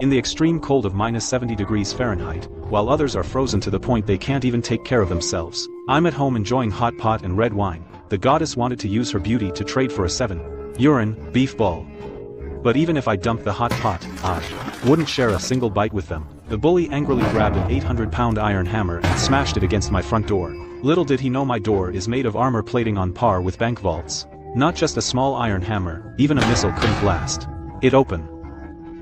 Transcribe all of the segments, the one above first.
in the extreme cold of -70 degrees Fahrenheit, while others are frozen to the point they can't even take care of themselves. I'm at home enjoying hot pot and red wine. The goddess wanted to use her beauty to trade for a 7 urine beef ball. But even if I dumped the hot pot, I wouldn't share a single bite with them. The bully angrily grabbed an 800-pound iron hammer and smashed it against my front door. Little did he know my door is made of armor plating on par with bank vaults. Not just a small iron hammer, even a missile couldn't blast it open.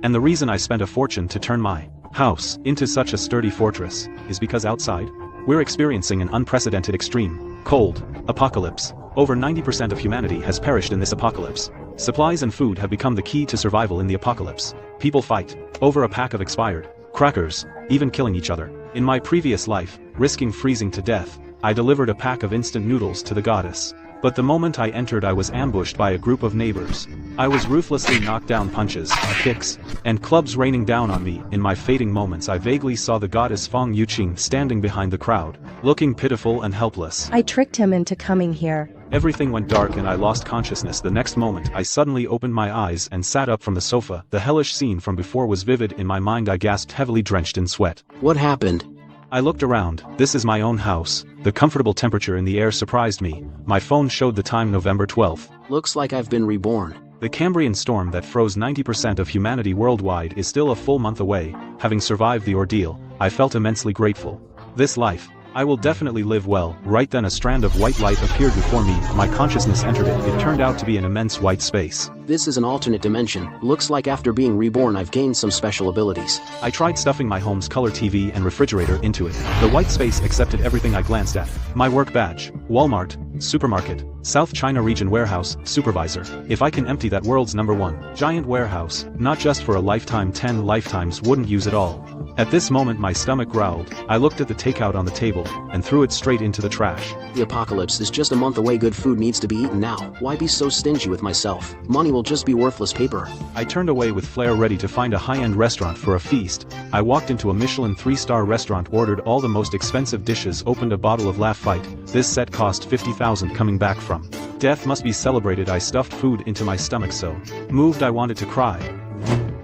And the reason I spent a fortune to turn my house into such a sturdy fortress is because outside, we're experiencing an unprecedented extreme cold apocalypse. Over 90% of humanity has perished in this apocalypse. Supplies and food have become the key to survival in the apocalypse. People fight over a pack of expired crackers, even killing each other. In my previous life, risking freezing to death, I delivered a pack of instant noodles to the goddess. But the moment I entered, I was ambushed by a group of neighbors. I was ruthlessly knocked down, punches, kicks, and clubs raining down on me. In my fading moments, I vaguely saw the goddess Fang Yuqing standing behind the crowd, looking pitiful and helpless. I tricked him into coming here. Everything went dark and I lost consciousness. The next moment, I suddenly opened my eyes and sat up from the sofa. The hellish scene from before was vivid in my mind. I gasped, heavily drenched in sweat. What happened? I looked around. This is my own house. The comfortable temperature in the air surprised me. My phone showed the time, November 12th. Looks like I've been reborn. The Cambrian storm that froze 90% of humanity worldwide is still a full month away. Having survived the ordeal, I felt immensely grateful. This life, I will definitely live well. Right then a strand of white light appeared before me. My consciousness entered it. It turned out to be an immense white space. This is an alternate dimension. Looks like after being reborn I've gained some special abilities. I tried stuffing my home's color TV and refrigerator into it. The white space accepted everything I glanced at. My work badge, Walmart, supermarket, South China region warehouse, supervisor. If I can empty that world's #1 giant warehouse, not just for a lifetime, 10 lifetimes wouldn't use it all. At this moment my stomach growled. I looked at the takeout on the table, and threw it straight into the trash. The apocalypse is just a month away. Good food needs to be eaten now. Why be so stingy with myself? Money will just be worthless paper. I turned away with flair, ready to find a high-end restaurant for a feast. I walked into a Michelin 3-star restaurant, ordered all the most expensive dishes, opened a bottle of Lafite. This set cost 50,000. Coming back from death must be celebrated. I stuffed food into my stomach so moved I wanted to cry.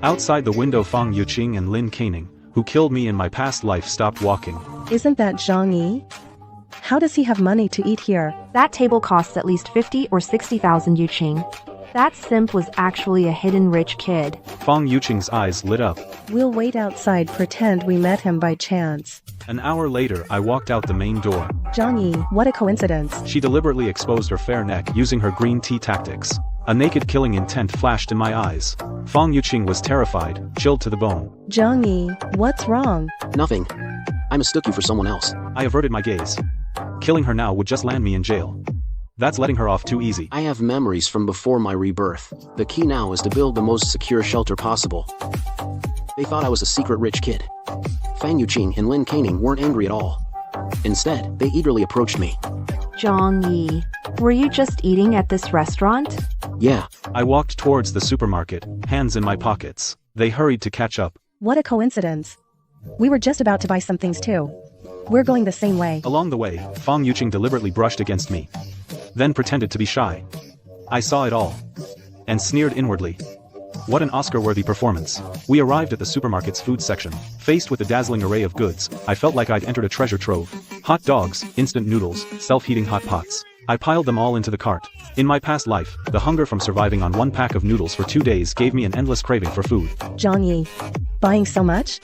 Outside the window, Fang Yuqing and Lin Caning, who killed me in my past life, stopped walking. Isn't that Zhang Yi? How does he have money to eat here? That table costs at least 50 or 60,000 Yuqing. That simp was actually a hidden rich kid. Fang Yuqing's eyes lit up. We'll wait outside, pretend we met him by chance. An hour later, I walked out the main door. Zhang Yi, what a coincidence. She deliberately exposed her fair neck using her green tea tactics. A naked killing intent flashed in my eyes. Fang Yuqing was terrified, chilled to the bone. Zhang Yi, what's wrong? Nothing. I mistook you for someone else. I averted my gaze. Killing her now would just land me in jail. That's letting her off too easy. I have memories from before my rebirth. The key now is to build the most secure shelter possible. They thought I was a secret rich kid. Fang Yuqing and Lin Caning weren't angry at all. Instead, they eagerly approached me. Zhang Yi, were you just eating at this restaurant? Yeah. I walked towards the supermarket, hands in my pockets. They hurried to catch up. What a coincidence. We were just about to buy some things too. We're going the same way. Along the way, Fang Yuqing deliberately brushed against me. Then pretended to be shy. I saw it all. And sneered inwardly. What an Oscar-worthy performance. We arrived at the supermarket's food section. Faced with a dazzling array of goods, I felt like I'd entered a treasure trove. Hot dogs, instant noodles, self-heating hot pots. I piled them all into the cart. In my past life, the hunger from surviving on one pack of noodles for 2 days gave me an endless craving for food. Zhang Yi, buying so much?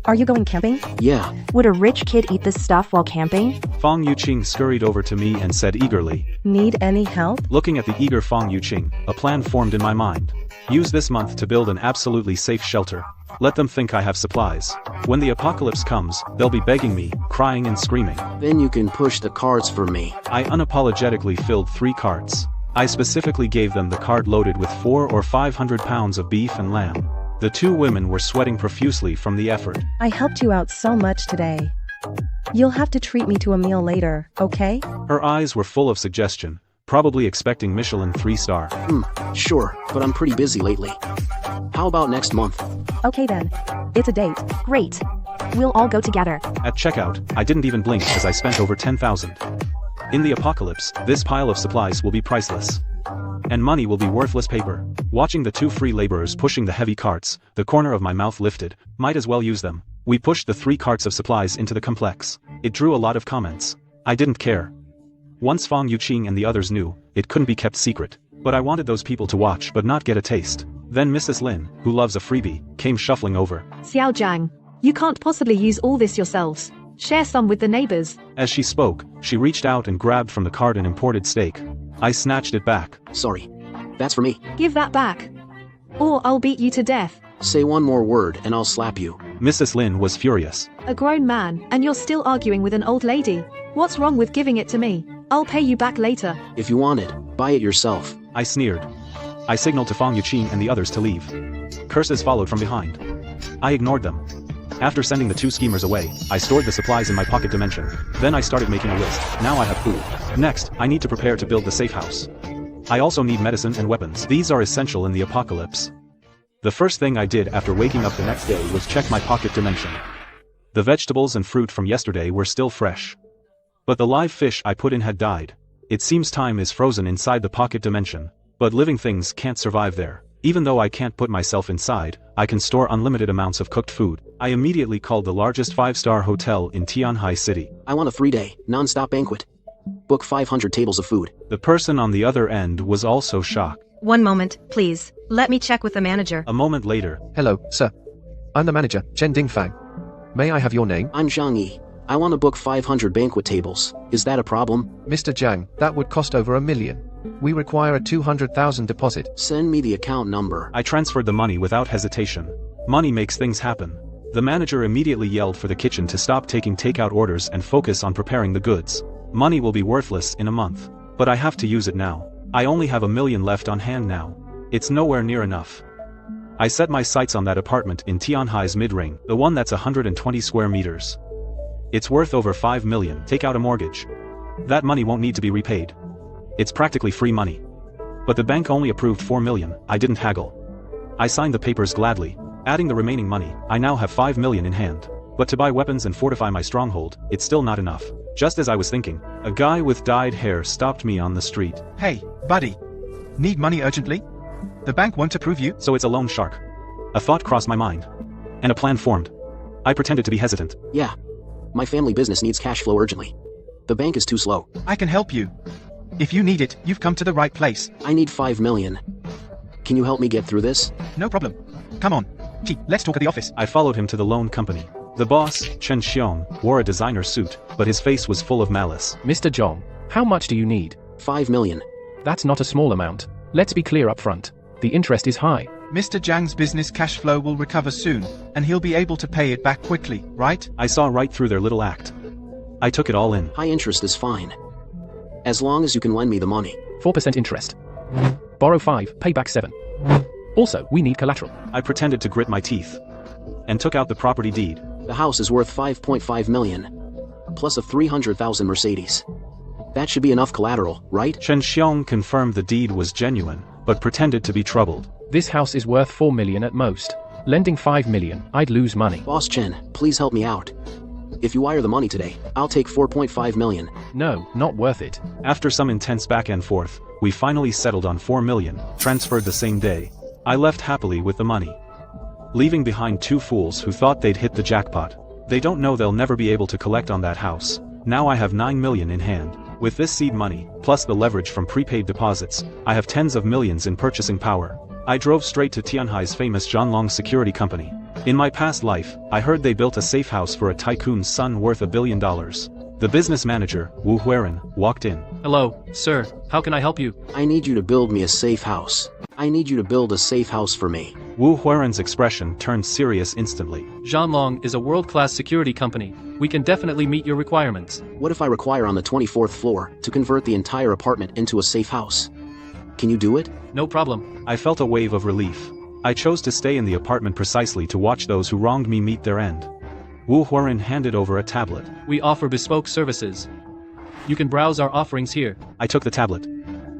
Are you going camping? Yeah. Would a rich kid eat this stuff while camping? Fang Yuqing scurried over to me and said eagerly. Need any help? Looking at the eager Fang Yuqing, a plan formed in my mind. Use this month to build an absolutely safe shelter. Let them think I have supplies. When the apocalypse comes, they'll be begging me, crying and screaming. Then you can push the carts for me. I unapologetically filled 3 carts. I specifically gave them the cart loaded with 400 or 500 pounds of beef and lamb. The 2 women were sweating profusely from the effort. I helped you out so much today. You'll have to treat me to a meal later, okay? Her eyes were full of suggestion, probably expecting Michelin 3-star. Sure, but I'm pretty busy lately. How about next month? Okay then. It's a date. Great. We'll all go together. At checkout, I didn't even blink as I spent over 10,000. In the apocalypse, this pile of supplies will be priceless. And money will be worthless paper. Watching the 2 free laborers pushing the heavy carts, the corner of my mouth lifted. Might as well use them. We pushed the 3 carts of supplies into the complex. It drew a lot of comments. I didn't care. Once Fang Yuqing and the others knew, it couldn't be kept secret. But I wanted those people to watch but not get a taste. Then Mrs. Lin, who loves a freebie, came shuffling over. Xiao Jiang, you can't possibly use all this yourselves. Share some with the neighbors. As she spoke, she reached out and grabbed from the cart an imported steak. I snatched it back. Sorry. That's for me. Give that back. Or I'll beat you to death. Say one more word and I'll slap you. Mrs. Lin was furious. A grown man, and you're still arguing with an old lady. What's wrong with giving it to me? I'll pay you back later. If you want it, buy it yourself. I sneered. I signaled to Fang Yuqing and the others to leave. Curses followed from behind. I ignored them. After sending the 2 schemers away, I stored the supplies in my pocket dimension. Then I started making a list. Now I have food. Next, I need to prepare to build the safe house. I also need medicine and weapons. These are essential in the apocalypse. The first thing I did after waking up the next day was check my pocket dimension. The vegetables and fruit from yesterday were still fresh. But the live fish I put in had died. It seems time is frozen inside the pocket dimension. But living things can't survive there. Even though I can't put myself inside, I can store unlimited amounts of cooked food. I immediately called the largest 5-star hotel in Tianhai City. I want a 3-day, non-stop banquet. Book 500 tables of food. The person on the other end was also shocked. One moment, please. Let me check with the manager. A moment later. Hello, sir. I'm the manager, Chen Dingfang. May I have your name? I'm Zhang Yi. I want to book 500 banquet tables. Is that a problem? Mr. Jiang, that would cost over $1 million. We require a 200,000 deposit. Send me the account number. I transferred the money without hesitation. Money makes things happen. The manager immediately yelled for the kitchen to stop taking takeout orders and focus on preparing the goods. Money will be worthless in a month. But I have to use it now. I only have $1 million left on hand now. It's nowhere near enough. I set my sights on that apartment in Tianhai's mid-ring, the one that's 120 square meters. It's worth over 5 million. Take out a mortgage. That money won't need to be repaid. It's practically free money. But the bank only approved 4 million. I didn't haggle. I signed the papers gladly. Adding the remaining money, I now have 5 million in hand. But to buy weapons and fortify my stronghold, it's still not enough. Just as I was thinking, a guy with dyed hair stopped me on the street. Hey, buddy. Need money urgently? The bank won't approve you? So it's a loan shark. A thought crossed my mind. And a plan formed. I pretended to be hesitant. Yeah. My family business needs cash flow urgently. The bank is too slow. I can help you. If you need it, you've come to the right place. I need 5 million. Can you help me get through this? No problem. Come on. Gee, let's talk at the office. I followed him to the loan company. The boss, Chen Xiong, wore a designer suit, but his face was full of malice. Mr. Zhong, how much do you need? 5 million. That's not a small amount. Let's be clear up front. The interest is high. Mr. Jiang's business cash flow will recover soon, and he'll be able to pay it back quickly, right? I saw right through their little act. I took it all in. High interest is fine. As long as you can lend me the money. 4% interest. Borrow 5, pay back 7. Also, we need collateral. I pretended to grit my teeth. And took out the property deed. The house is worth 5.5 million. Plus a 300,000 Mercedes. That should be enough collateral, right? Chen Xiong confirmed the deed was genuine, but pretended to be troubled. This house is worth 4 million at most. Lending 5 million, I'd lose money. Boss Chen, please help me out. If you wire the money today, I'll take 4.5 million. No, not worth it. After some intense back and forth, we finally settled on 4 million, transferred the same day. I left happily with the money. Leaving behind 2 fools who thought they'd hit the jackpot. They don't know they'll never be able to collect on that house. Now I have 9 million in hand. With this seed money, plus the leverage from prepaid deposits, I have tens of millions in purchasing power. I drove straight to Tianhai's famous Zhonglong security company. In my past life, I heard they built a safe house for a tycoon's son worth $1 billion. The business manager, Wu Huiren, walked in. Hello, sir. How can I help you? I need you to build me a safe house. I need you to build a safe house for me. Wu Huiren's expression turned serious instantly. Zhonglong is a world-class security company. We can definitely meet your requirements. What if I require on the 24th floor to convert the entire apartment into a safe house? Can you do it? No problem. I felt a wave of relief. I chose to stay in the apartment precisely to watch those who wronged me meet their end. Wu Huiren handed over a tablet. We offer bespoke services. You can browse our offerings here. I took the tablet.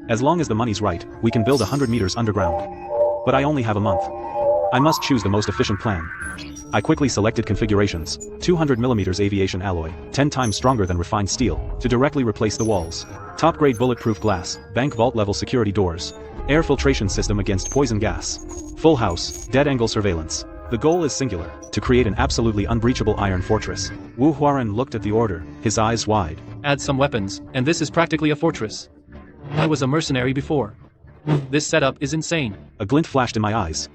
As long as the money's right, we can build 100 meters underground. But I only have a month. I must choose the most efficient plan. I quickly selected configurations, 200mm aviation alloy, 10 times stronger than refined steel, to directly replace the walls. Top-grade bulletproof glass, bank vault-level security doors, Air filtration system against poison gas. Full house, dead angle surveillance. The goal is singular, to create an absolutely unbreachable iron fortress. Wu Huaren looked at the order, his eyes wide. Add some weapons, and this is practically a fortress. I was a mercenary before. This setup is insane. A glint flashed in my eyes.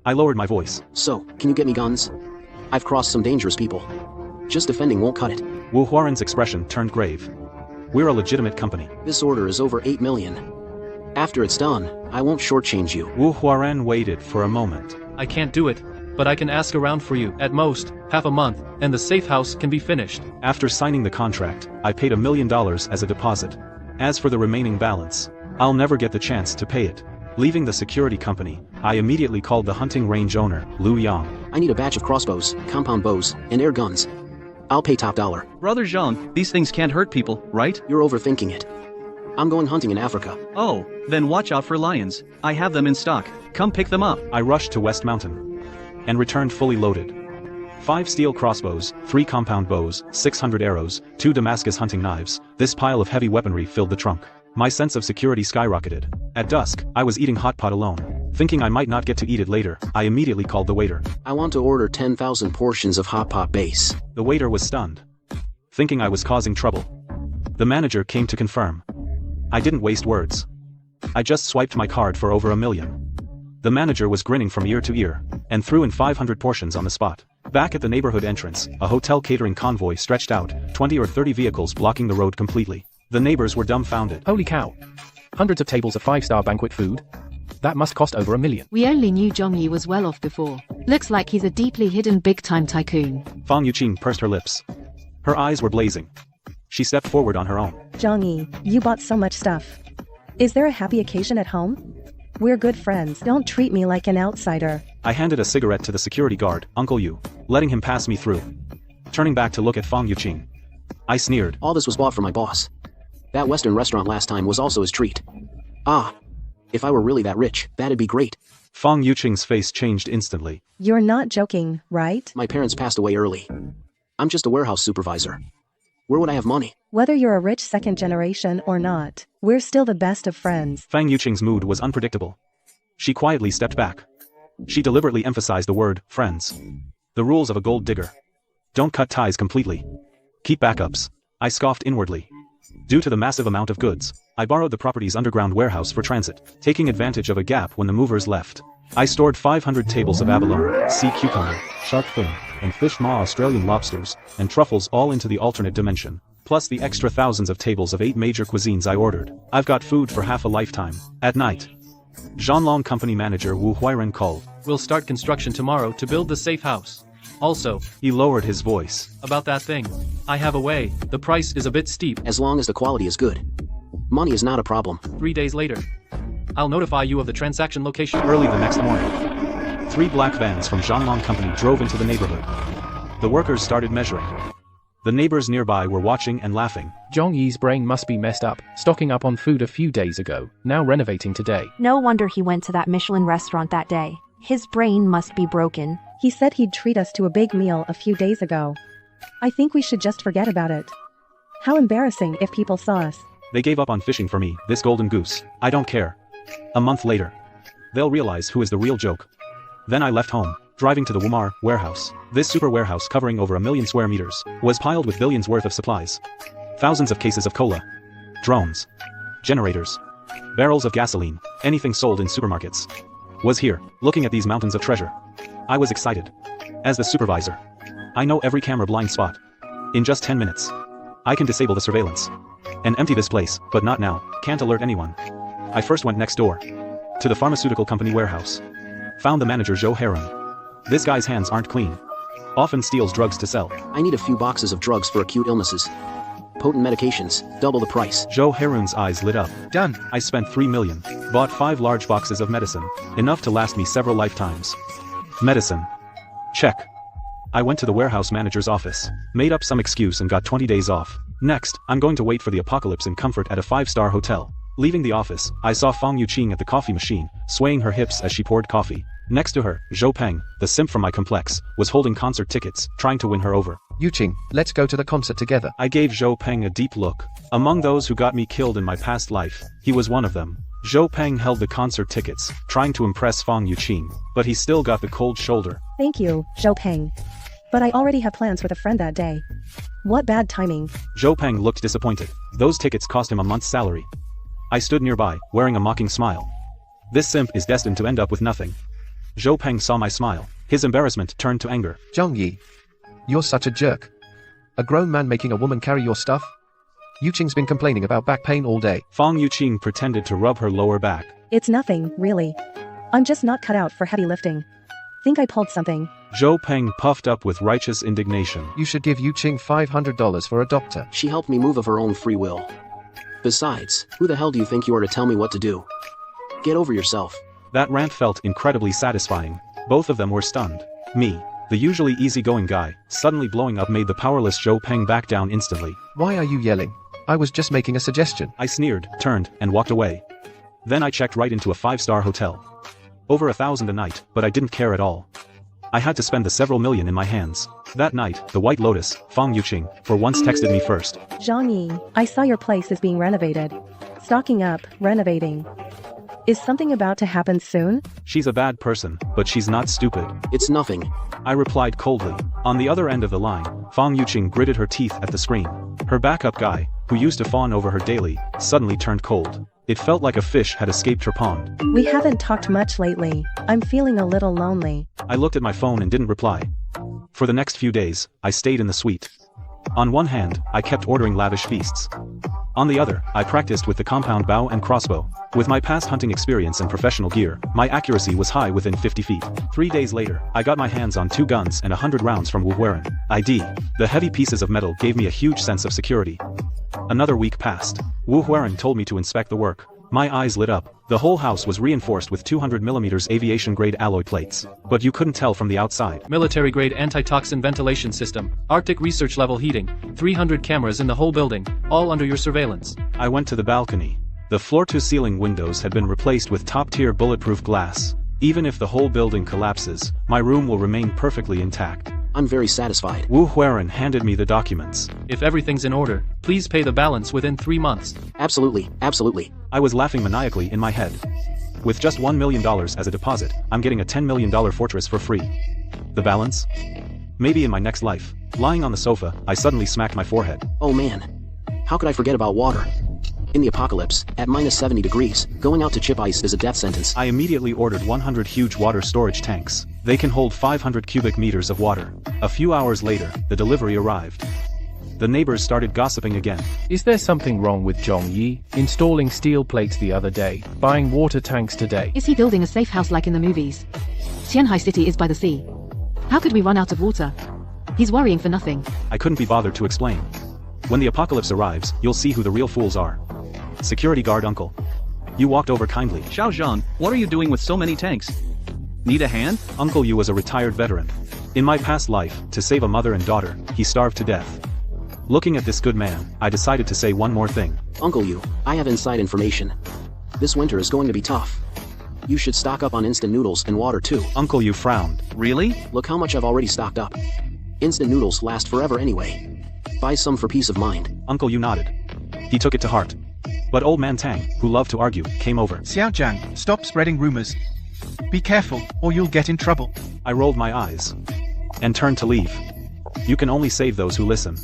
I lowered my voice. So, can you get me guns? I've crossed some dangerous people. Just defending won't cut it. Wu Huaren's expression turned grave. We're a legitimate company. This order is over 8 million. After it's done, I won't shortchange you. Wu Huaren waited for a moment. I can't do it, but I can ask around for you, at most, half a month, and the safe house can be finished. After signing the contract, I paid $1 million as a deposit. As for the remaining balance, I'll never get the chance to pay it. Leaving the security company, I immediately called the hunting range owner, Liu Yang. I need a batch of crossbows, compound bows, and air guns. I'll pay top dollar. Brother Zhang, these things can't hurt people, right? You're overthinking it. I'm going hunting in Africa. Oh, then watch out for lions. I have them in stock. Come pick them up. I rushed to West Mountain and returned fully loaded. 5 steel crossbows, 3 compound bows, 600 arrows, 2 Damascus hunting knives. This pile of heavy weaponry filled the trunk. My sense of security skyrocketed. At dusk, I was eating hot pot alone. Thinking I might not get to eat it later, I immediately called the waiter. I want to order 10,000 portions of hot pot base. The waiter was stunned, thinking I was causing trouble. The manager came to confirm. I didn't waste words. I just swiped my card for over $1 million. The manager was grinning from ear to ear, and threw in 500 portions on the spot. Back at the neighborhood entrance, a hotel catering convoy stretched out, 20 or 30 vehicles blocking the road completely. The neighbors were dumbfounded. Holy cow. Hundreds of tables of 5-star banquet food? That must cost over $1 million. We only knew Zhongyi was well off before. Looks like he's a deeply hidden big-time tycoon. Fang Yuqing pursed her lips. Her eyes were blazing. She stepped forward on her own. Zhongyi, you bought so much stuff. Is there a happy occasion at home? We're good friends. Don't treat me like an outsider. I handed a cigarette to the security guard, Uncle Yu, letting him pass me through. Turning back to look at Fang Yuqing, I sneered. All this was bought for my boss. That Western restaurant last time was also his treat. Ah, if I were really that rich, that'd be great. Fang Yuqing's face changed instantly. You're not joking, right? My parents passed away early. I'm just a warehouse supervisor. Where would I have money? Whether you're a rich second generation or not, we're still the best of friends. Fang Yuqing's mood was unpredictable. She quietly stepped back. She deliberately emphasized the word, friends. The rules of a gold digger. Don't cut ties completely. Keep backups. I scoffed inwardly. Due to the massive amount of goods, I borrowed the property's underground warehouse for transit, taking advantage of a gap when the movers left. I stored 500 tables of abalone, sea cucumber, shark fin, and fish maw Australian lobsters, and truffles all into the alternate dimension, plus the extra thousands of tables of 8 major cuisines I ordered. I've got food for half a lifetime. At night, Zhanlong company manager Wu Huiren called. We'll start construction tomorrow to build the safe house. Also, he lowered his voice. About that thing. I have a way. The price is a bit steep. As long as the quality is good. Money is not a problem. 3 days later. I'll notify you of the transaction location. Early the next morning, 3 black vans from Zhanlong company drove into the neighborhood. The workers started measuring. The neighbors nearby were watching and laughing. Zhongyi's brain must be messed up, stocking up on food a few days ago, now renovating today. No wonder he went to that Michelin restaurant that day. His brain must be broken. He said he'd treat us to a big meal a few days ago. I think we should just forget about it. How embarrassing if people saw us. They gave up on fishing for me, this golden goose. I don't care. A month later, they'll realize who is the real joke. Then I left home, driving to the Wumar warehouse. This super warehouse covering over 1 million square meters was piled with billions worth of supplies. Thousands of cases of cola, drones, generators, barrels of gasoline, anything sold in supermarkets was here. Looking at these mountains of treasure, I was excited. As the supervisor, I know every camera blind spot. In just 10 minutes, I can disable the surveillance and empty this place, but not now. Can't alert anyone. I first went next door to the pharmaceutical company warehouse. Found the manager Zhou Herun. This guy's hands aren't clean. Often steals drugs to sell. I need a few boxes of drugs for acute illnesses. Potent medications, double the price. Zhou Herun's eyes lit up. Done. I spent 3 million. Bought 5 large boxes of medicine. Enough to last me several lifetimes. Medicine. Check. I went to the warehouse manager's office. Made up some excuse and got 20 days off. Next, I'm going to wait for the apocalypse in comfort at a 5-star hotel. Leaving the office, I saw Fang Yuqing at the coffee machine, swaying her hips as she poured coffee. Next to her, Zhou Peng, the simp from my complex, was holding concert tickets, trying to win her over. Yuqing, let's go to the concert together. I gave Zhou Peng a deep look. Among those who got me killed in my past life, he was one of them. Zhou Peng held the concert tickets, trying to impress Fang Yuqing, but he still got the cold shoulder. Thank you, Zhou Peng. But I already have plans with a friend that day. What bad timing. Zhou Peng looked disappointed. Those tickets cost him a month's salary. I stood nearby, wearing a mocking smile. This simp is destined to end up with nothing. Zhou Peng saw my smile. His embarrassment turned to anger. Zhang Yi. You're such a jerk. A grown man making a woman carry your stuff? Yuqing's been complaining about back pain all day. Fang Yuqing pretended to rub her lower back. It's nothing, really. I'm just not cut out for heavy lifting. Think I pulled something. Zhou Peng puffed up with righteous indignation. You should give Yuqing $500 for a doctor. She helped me move of her own free will. Besides, who the hell do you think you are to tell me what to do? Get over yourself. That rant felt incredibly satisfying. Both of them were stunned. Me, the usually easygoing guy, suddenly blowing up made the powerless Zhou Peng back down instantly. Why are you yelling? I was just making a suggestion. I sneered, turned, and walked away. Then I checked right into a 5-star hotel. Over 1,000 a night, but I didn't care at all. I had to spend the several million in my hands. That night, the White Lotus, Fang Yuqing, for once texted me first. Zhang Yi, I saw your place is being renovated. Stocking up, renovating. Is something about to happen soon? She's a bad person, but she's not stupid. It's nothing. I replied coldly. On the other end of the line, Fang Yuqing gritted her teeth at the screen. Her backup guy, who used to fawn over her daily, suddenly turned cold. It felt like a fish had escaped her pond. We haven't talked much lately. I'm feeling a little lonely. I looked at my phone and didn't reply. For the next few days, I stayed in the suite. On one hand, I kept ordering lavish feasts. On the other, I practiced with the compound bow and crossbow. With my past hunting experience and professional gear, my accuracy was high within 50 feet. 3 days later, I got my hands on 2 guns and 100 rounds from Wu Huaren. ID. The heavy pieces of metal gave me a huge sense of security. Another week passed. Wu Huaren told me to inspect the work. My eyes lit up. The whole house was reinforced with 200mm aviation-grade alloy plates. But you couldn't tell from the outside. Military-grade antitoxin ventilation system, Arctic research-level heating, 300 cameras in the whole building, all under your surveillance. I went to the balcony. The floor-to-ceiling windows had been replaced with top-tier bulletproof glass. Even if the whole building collapses, my room will remain perfectly intact. I'm very satisfied. Wu Huaren handed me the documents. If everything's in order, please pay the balance within 3 months. Absolutely, absolutely. I was laughing maniacally in my head. With just $1 million as a deposit, I'm getting a $10 million fortress for free. The balance? Maybe in my next life. Lying on the sofa, I suddenly smacked my forehead. Oh man. How could I forget about water? In the apocalypse, at minus 70 degrees, going out to chip ice is a death sentence. I immediately ordered 100 huge water storage tanks. They can hold 500 cubic meters of water. A few hours later, the delivery arrived. The neighbors started gossiping again. Is there something wrong with Zhang Yi? Installing steel plates the other day, buying water tanks today. Is he building a safe house like in the movies? Qianhai City is by the sea. How could we run out of water? He's worrying for nothing. I couldn't be bothered to explain. When the apocalypse arrives, you'll see who the real fools are. Security guard uncle. You walked over kindly. Xiao Zhang, what are you doing with so many tanks? Need a hand? Uncle Yu was a retired veteran. In my past life, to save a mother and daughter, he starved to death. Looking at this good man, I decided to say one more thing. Uncle Yu, I have inside information. This winter is going to be tough. You should stock up on instant noodles and water too. Uncle Yu frowned. Really? Look how much I've already stocked up. Instant noodles last forever anyway. Buy some for peace of mind. Uncle Yu nodded. He took it to heart. But old man Tang, who loved to argue, came over. Xiao Zhang, stop spreading rumors. Be careful, or you'll get in trouble. I rolled my eyes. And turned to leave. You can only save those who listen.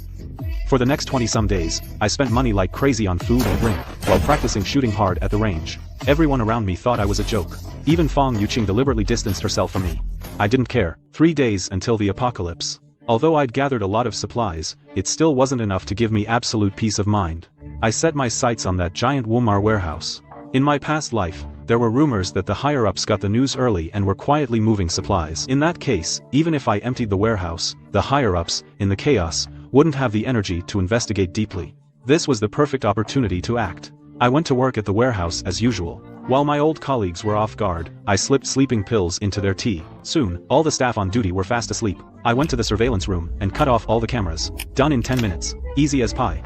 For the next 20-some days, I spent money like crazy on food and drink, while practicing shooting hard at the range. Everyone around me thought I was a joke. Even Fang Yuqing deliberately distanced herself from me. I didn't care. 3 days until the apocalypse. Although I'd gathered a lot of supplies, it still wasn't enough to give me absolute peace of mind. I set my sights on that giant Wumar warehouse. In my past life, there were rumors that the higher-ups got the news early and were quietly moving supplies. In that case, even if I emptied the warehouse, the higher-ups, in the chaos, wouldn't have the energy to investigate deeply. This was the perfect opportunity to act. I went to work at the warehouse as usual. While my old colleagues were off guard, I slipped sleeping pills into their tea. Soon, all the staff on duty were fast asleep. I went to the surveillance room and cut off all the cameras. Done in 10 minutes. Easy as pie.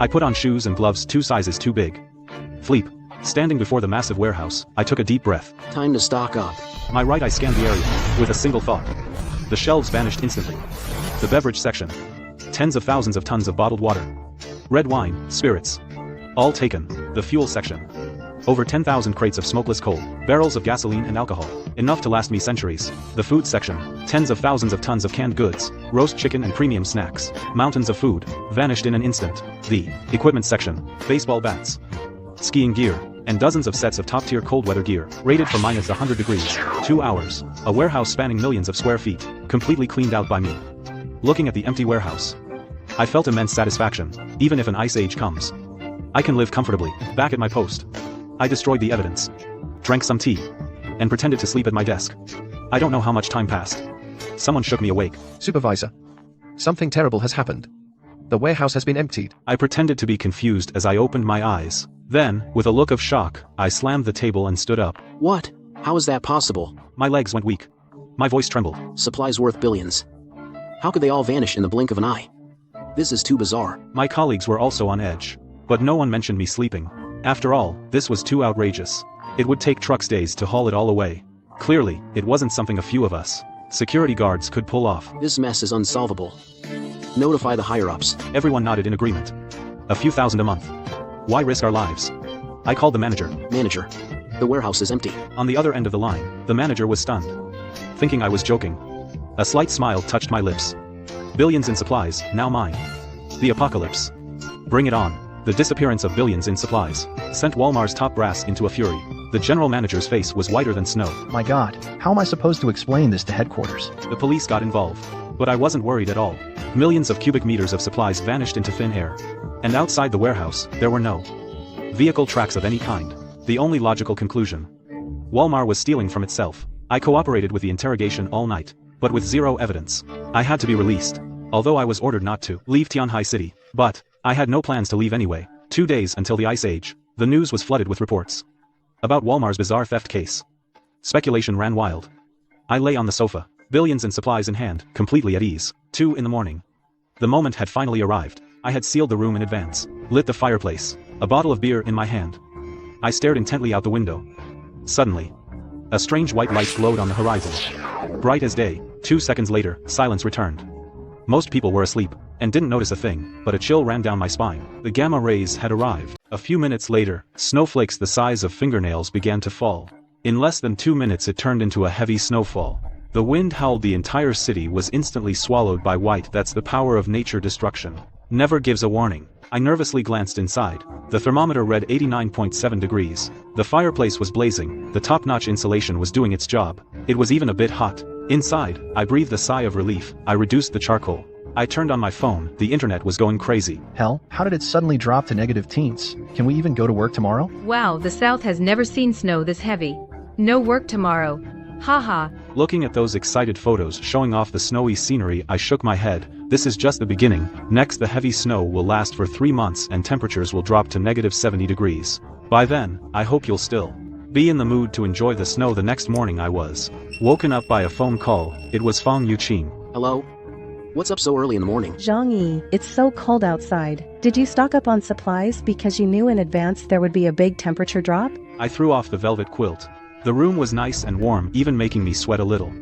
I put on shoes and gloves 2 sizes too big. Fleep. Standing before the massive warehouse, I took a deep breath. Time to stock up. My right eye scanned the area, with a single thought. The shelves vanished instantly. The beverage section. Tens of thousands of tons of bottled water. Red wine, spirits. All taken. The fuel section. Over 10,000 crates of smokeless coal, barrels of gasoline and alcohol. Enough to last me centuries. The food section. Tens of thousands of tons of canned goods, roast chicken and premium snacks. Mountains of food, vanished in an instant. The equipment section. Baseball bats. Skiing gear. And dozens of sets of top-tier cold weather gear, rated for minus 100 degrees. 2 hours. A warehouse spanning millions of square feet, completely cleaned out by me. Looking at the empty warehouse, I felt immense satisfaction. Even if an ice age comes, I can live comfortably, back at my post. I destroyed the evidence, drank some tea, and pretended to sleep at my desk. I don't know how much time passed. Someone shook me awake. Supervisor. Something terrible has happened. The warehouse has been emptied. I pretended to be confused as I opened my eyes. Then, with a look of shock, I slammed the table and stood up. What? How is that possible? My legs went weak. My voice trembled. Supplies worth billions. How could they all vanish in the blink of an eye? This is too bizarre. My colleagues were also on edge. But no one mentioned me sleeping. After all, this was too outrageous. It would take trucks days to haul it all away. Clearly, it wasn't something a few of us security guards could pull off. This mess is unsolvable. Notify the higher-ups. Everyone nodded in agreement. A few thousand a month. Why risk our lives? I called the manager. Manager. The warehouse is empty. On the other end of the line, the manager was stunned. Thinking I was joking. A slight smile touched my lips. Billions in supplies, now mine. The apocalypse. Bring it on. The disappearance of billions in supplies sent Walmart's top brass into a fury. The general manager's face was whiter than snow. My God, how am I supposed to explain this to headquarters? The police got involved. But I wasn't worried at all. Millions of cubic meters of supplies vanished into thin air. And outside the warehouse, there were no vehicle tracks of any kind. The only logical conclusion. Walmart was stealing from itself. I cooperated with the interrogation all night, but with zero evidence. I had to be released. Although I was ordered not to leave Tianhai City. But I had no plans to leave anyway. 2 days until the Ice Age. The news was flooded with reports about Walmart's bizarre theft case. Speculation ran wild. I lay on the sofa, billions in supplies in hand, completely at ease. 2 in the morning. The moment had finally arrived. I had sealed the room in advance, lit the fireplace, a bottle of beer in my hand. I stared intently out the window. Suddenly, a strange white light glowed on the horizon. Bright as day. 2 seconds later, silence returned. Most people were asleep, and didn't notice a thing, but a chill ran down my spine. The gamma rays had arrived. A few minutes later, snowflakes the size of fingernails began to fall. In less than 2 minutes it turned into a heavy snowfall. The wind howled. The entire city was instantly swallowed by white. That's the power of nature destruction. Never gives a warning. I nervously glanced inside. The thermometer read 89.7 degrees. The fireplace was blazing. The top-notch insulation was doing its job. It was even a bit hot. Inside, I breathed a sigh of relief. I reduced the charcoal. I turned on my phone. The internet was going crazy. Hell, how did it suddenly drop to negative teens? Can we even go to work tomorrow? Wow, the South has never seen snow this heavy. No work tomorrow. Haha. Looking at those excited photos showing off the snowy scenery, I shook my head. This is just the beginning. Next, the heavy snow will last for 3 months and temperatures will drop to negative 70 degrees. By then, I hope you'll still be in the mood to enjoy the snow. The next morning I was woken up by a phone call. It was Fang Yuqing. Hello? What's up so early in the morning? Zhang Yi, it's so cold outside. Did you stock up on supplies because you knew in advance there would be a big temperature drop? I threw off the velvet quilt. The room was nice and warm, even making me sweat a little.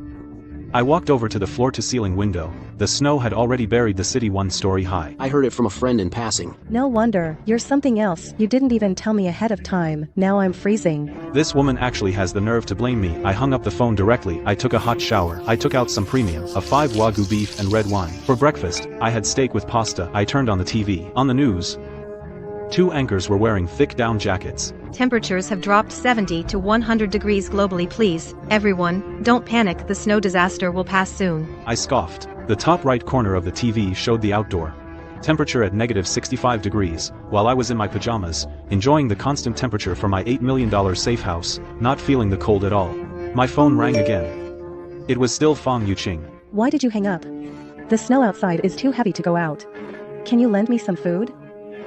I walked over to the floor-to-ceiling window. The snow had already buried the city 1 story high. I heard it from a friend in passing. No wonder, you're something else. You didn't even tell me ahead of time. Now I'm freezing. This woman actually has the nerve to blame me. I hung up the phone directly. I took a hot shower. I took out some premium, a 5 Wagyu beef and red wine. For breakfast, I had steak with pasta. I turned on the TV. On the news, 2 anchors were wearing thick down jackets. Temperatures have dropped 70 to 100 degrees globally. Please, everyone, don't panic. The snow disaster will pass soon. I scoffed. The top right corner of the TV showed the outdoor temperature at negative 65 degrees, while I was in my pajamas, enjoying the constant temperature for my $8 million safe house, not feeling the cold at all. My phone rang again. It was still Fang Yuqing. Why did you hang up? The snow outside is too heavy to go out. Can you lend me some food?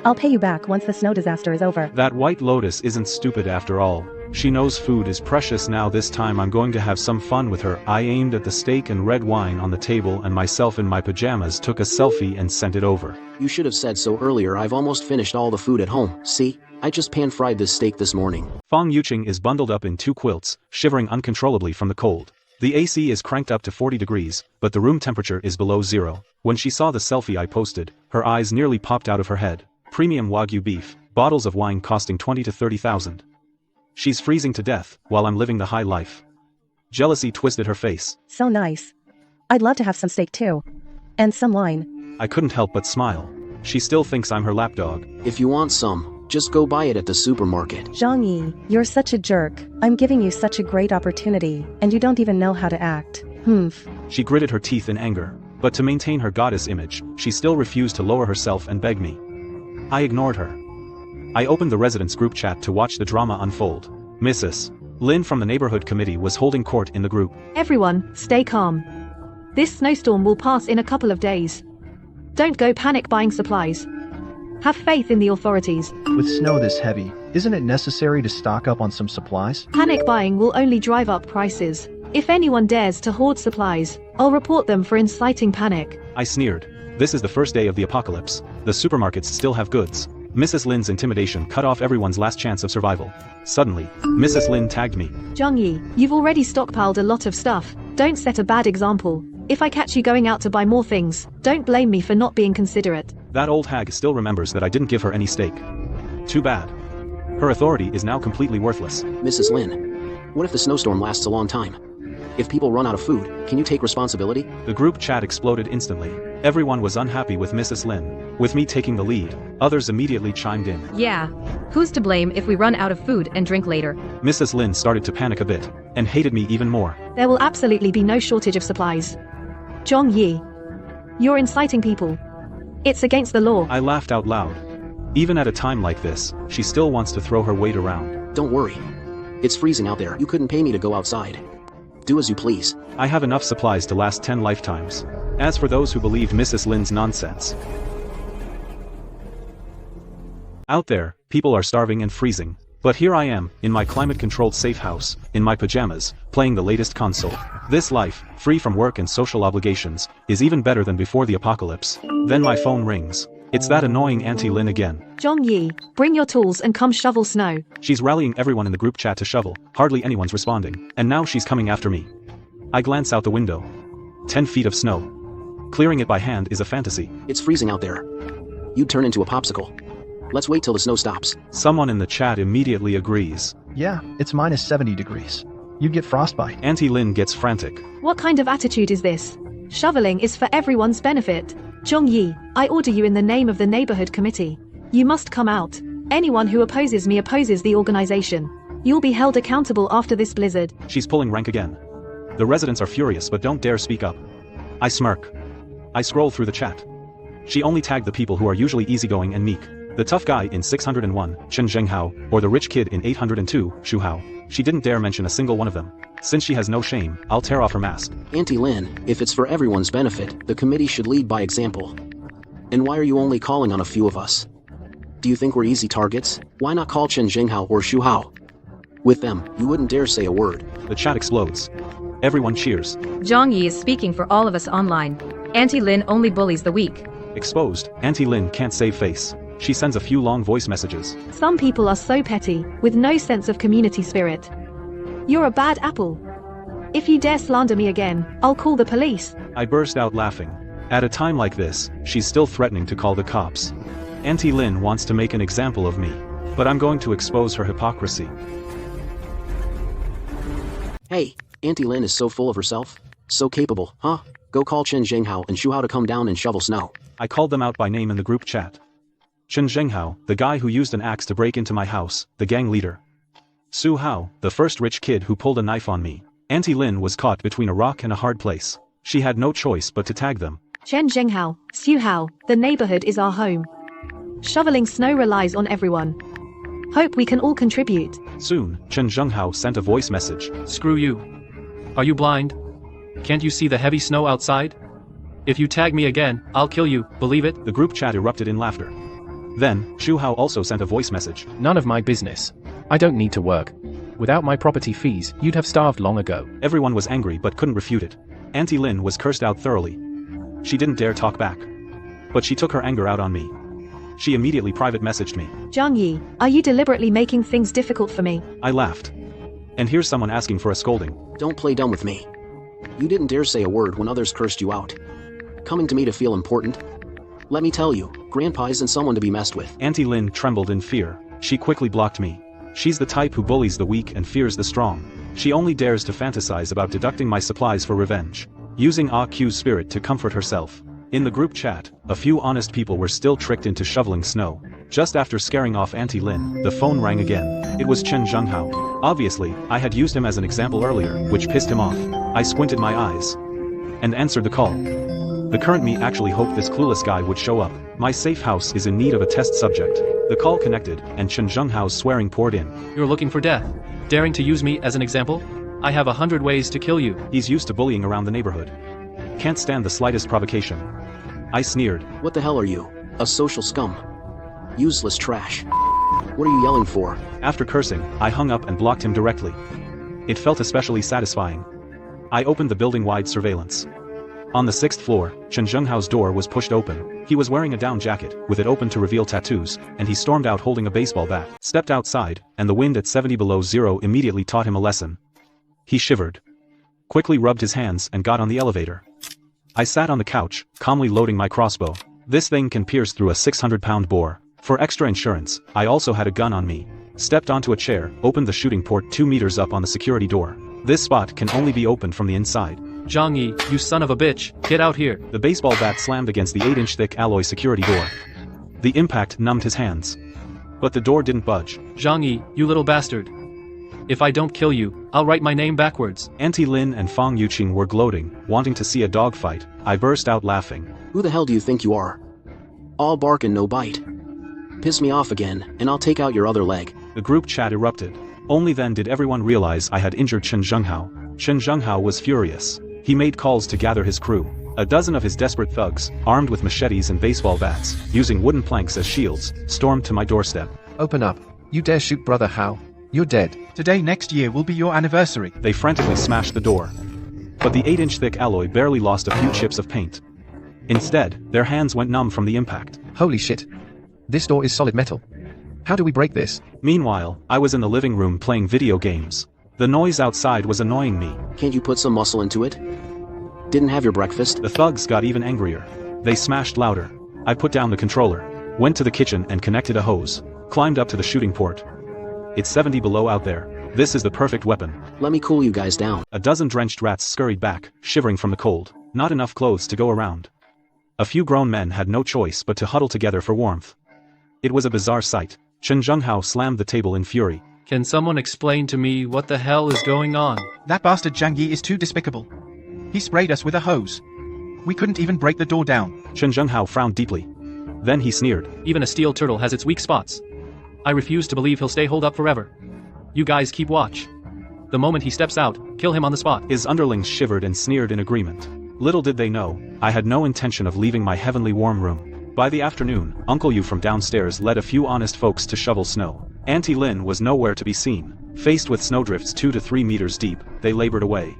I'll pay you back once the snow disaster is over. That White Lotus isn't stupid after all. She knows food is precious. Now this time I'm going to have some fun with her. I aimed at the steak and red wine on the table and myself in my pajamas took a selfie and sent it over. You should have said so earlier. I've almost finished all the food at home. See? I just pan-fried this steak this morning. Fang Yuqing is bundled up in 2 quilts, shivering uncontrollably from the cold. The AC is cranked up to 40 degrees, but the room temperature is below zero. When she saw the selfie I posted, her eyes nearly popped out of her head. Premium Wagyu beef, bottles of wine costing 20 to 30,000. She's freezing to death, while I'm living the high life. Jealousy twisted her face. So nice. I'd love to have some steak too. And some wine. I couldn't help but smile. She still thinks I'm her lapdog. If you want some, just go buy it at the supermarket. Zhang Yi, you're such a jerk. I'm giving you such a great opportunity, and you don't even know how to act. Humph. She gritted her teeth in anger. But to maintain her goddess image, she still refused to lower herself and beg me. I ignored her. I opened the residence group chat to watch the drama unfold. Mrs. Lin from the neighborhood committee was holding court in the group. Everyone, stay calm. This snowstorm will pass in a couple of days. Don't go panic buying supplies. Have faith in the authorities. With snow this heavy, isn't it necessary to stock up on some supplies? Panic buying will only drive up prices. If anyone dares to hoard supplies, I'll report them for inciting panic. I sneered. This is the first day of the apocalypse. The supermarkets still have goods. Mrs. Lin's intimidation cut off everyone's last chance of survival. Suddenly, Mrs. Lin tagged me. Zhang Yi, you've already stockpiled a lot of stuff. Don't set a bad example. If I catch you going out to buy more things, don't blame me for not being considerate. That old hag still remembers that I didn't give her any steak. Too bad. Her authority is now completely worthless. Mrs. Lin, what if the snowstorm lasts a long time? If people run out of food, can you take responsibility? The group chat exploded instantly. Everyone was unhappy with Mrs. Lin. With me taking the lead, others immediately chimed in. Yeah. Who's to blame if we run out of food and drink later? Mrs. Lin started to panic a bit, and hated me even more. There will absolutely be no shortage of supplies. Zhang Yi, you're inciting people. It's against the law. I laughed out loud. Even at a time like this, she still wants to throw her weight around. Don't worry. It's freezing out there. You couldn't pay me to go outside. Do as you please. I have enough supplies to last 10 lifetimes. As for those who believe Mrs. Lin's nonsense. Out there, people are starving and freezing. But here I am, in my climate-controlled safe house, in my pajamas, playing the latest console. This life, free from work and social obligations, is even better than before the apocalypse. Then my phone rings. It's that annoying Auntie Lin again. Zhang Yi, bring your tools and come shovel snow. She's rallying everyone in the group chat to shovel. Hardly anyone's responding. And now she's coming after me. I glance out the window. 10 feet of snow. Clearing it by hand is a fantasy. It's freezing out there. You'd turn into a popsicle. Let's wait till the snow stops. Someone in the chat immediately agrees. Yeah, it's minus 70 degrees. You'd get frostbite. Auntie Lin gets frantic. What kind of attitude is this? Shoveling is for everyone's benefit. Zhang Yi, I order you in the name of the neighborhood committee. You must come out. Anyone who opposes me opposes the organization. You'll be held accountable after this blizzard. She's pulling rank again. The residents are furious but don't dare speak up. I smirk. I scroll through the chat. She only tagged the people who are usually easygoing and meek. The tough guy in 601, Chen Zhenghao, or the rich kid in 802, Shu Hao. She didn't dare mention a single one of them. Since she has no shame, I'll tear off her mask. Auntie Lin, if it's for everyone's benefit, the committee should lead by example. And why are you only calling on a few of us? Do you think we're easy targets? Why not call Chen Zhenghao or Shu Hao? With them, you wouldn't dare say a word. The chat explodes. Everyone cheers. Zhang Yi is speaking for all of us online. Auntie Lin only bullies the weak. Exposed, Auntie Lin can't save face. She sends a few long voice messages. Some people are so petty, with no sense of community spirit. You're a bad apple. If you dare slander me again, I'll call the police. I burst out laughing. At a time like this, she's still threatening to call the cops. Auntie Lin wants to make an example of me. But I'm going to expose her hypocrisy. Hey, Auntie Lin is so full of herself. So capable, huh? Go call Chen Zhenghao and Shu Hao to come down and shovel snow. I called them out by name in the group chat. Chen Zhenghao, the guy who used an axe to break into my house, the gang leader. Su Hao, the first rich kid who pulled a knife on me. Auntie Lin was caught between a rock and a hard place. She had no choice but to tag them. Chen Zhenghao, Su Hao, the neighborhood is our home. Shoveling snow relies on everyone. Hope we can all contribute. Soon, Chen Zhenghao sent a voice message. Screw you. Are you blind? Can't you see the heavy snow outside? If you tag me again, I'll kill you, believe it? The group chat erupted in laughter. Then, Shu Hao also sent a voice message. None of my business. I don't need to work. Without my property fees, you'd have starved long ago. Everyone was angry but couldn't refute it. Auntie Lin was cursed out thoroughly. She didn't dare talk back. But she took her anger out on me. She immediately private messaged me. Zhang Yi, are you deliberately making things difficult for me? I laughed. And here's someone asking for a scolding. Don't play dumb with me. You didn't dare say a word when others cursed you out. Coming to me to feel important? Let me tell you, Grandpa isn't someone to be messed with. Auntie Lin trembled in fear. She quickly blocked me. She's the type who bullies the weak and fears the strong. She only dares to fantasize about deducting my supplies for revenge, using AQ's spirit to comfort herself. In the group chat, a few honest people were still tricked into shoveling snow. Just after scaring off Auntie Lin, the phone rang again. It was Chen Zhenghao. Obviously, I had used him as an example earlier, which pissed him off. I squinted my eyes and answered the call. The current me actually hoped this clueless guy would show up. My safe house is in need of a test subject. The call connected, and Chen Zhenghao's swearing poured in. You're looking for death. Daring to use me as an example? I have 100 ways to kill you. He's used to bullying around the neighborhood. Can't stand the slightest provocation. I sneered. What the hell are you? A social scum. Useless trash. What are you yelling for? After cursing, I hung up and blocked him directly. It felt especially satisfying. I opened the building-wide surveillance. On the 6th floor, Chen Zhenghao's door was pushed open. He was wearing a down jacket, with it open to reveal tattoos, and he stormed out holding a baseball bat. Stepped outside, and the wind at 70 below zero immediately taught him a lesson. He shivered. Quickly rubbed his hands and got on the elevator. I sat on the couch, calmly loading my crossbow. This thing can pierce through a 600-pound bore. For extra insurance, I also had a gun on me. Stepped onto a chair, opened the shooting port 2 meters up on the security door. This spot can only be opened from the inside. Zhang Yi, you son of a bitch, get out here. The baseball bat slammed against the 8-inch thick alloy security door. The impact numbed his hands. But the door didn't budge. Zhang Yi, you little bastard. If I don't kill you, I'll write my name backwards. Auntie Lin and Fang Yuqing were gloating, wanting to see a dogfight. I burst out laughing. Who the hell do you think you are? All bark and no bite. Piss me off again, and I'll take out your other leg. The group chat erupted. Only then did everyone realize I had injured Chen Zhenghao. Chen Zhenghao was furious. He made calls to gather his crew. A dozen of his desperate thugs, armed with machetes and baseball bats, using wooden planks as shields, stormed to my doorstep. Open up. You dare shoot Brother Hao. You're dead. Today next year will be your anniversary. They frantically smashed the door. But the 8-inch thick alloy barely lost a few chips of paint. Instead, their hands went numb from the impact. Holy shit. This door is solid metal. How do we break this? Meanwhile, I was in the living room playing video games. The noise outside was annoying me. Can't you put some muscle into it? Didn't have your breakfast? The thugs got even angrier. They smashed louder. I put down the controller, went to the kitchen and connected a hose, climbed up to the shooting port. It's 70 below out there. This is the perfect weapon. Let me cool you guys down. A dozen drenched rats scurried back, shivering from the cold. Not enough clothes to go around. A few grown men had no choice but to huddle together for warmth. It was a bizarre sight. Chen Zhenghao slammed the table in fury. Can someone explain to me what the hell is going on? That bastard Zhang Yi is too despicable. He sprayed us with a hose. We couldn't even break the door down. Chen Zhenghao frowned deeply. Then he sneered. Even a steel turtle has its weak spots. I refuse to believe he'll stay holed up forever. You guys keep watch. The moment he steps out, kill him on the spot. His underlings shivered and sneered in agreement. Little did they know, I had no intention of leaving my heavenly warm room. By the afternoon, Uncle Yu from downstairs led a few honest folks to shovel snow. Auntie Lin was nowhere to be seen. Faced with snowdrifts 2 to 3 meters deep, they labored away.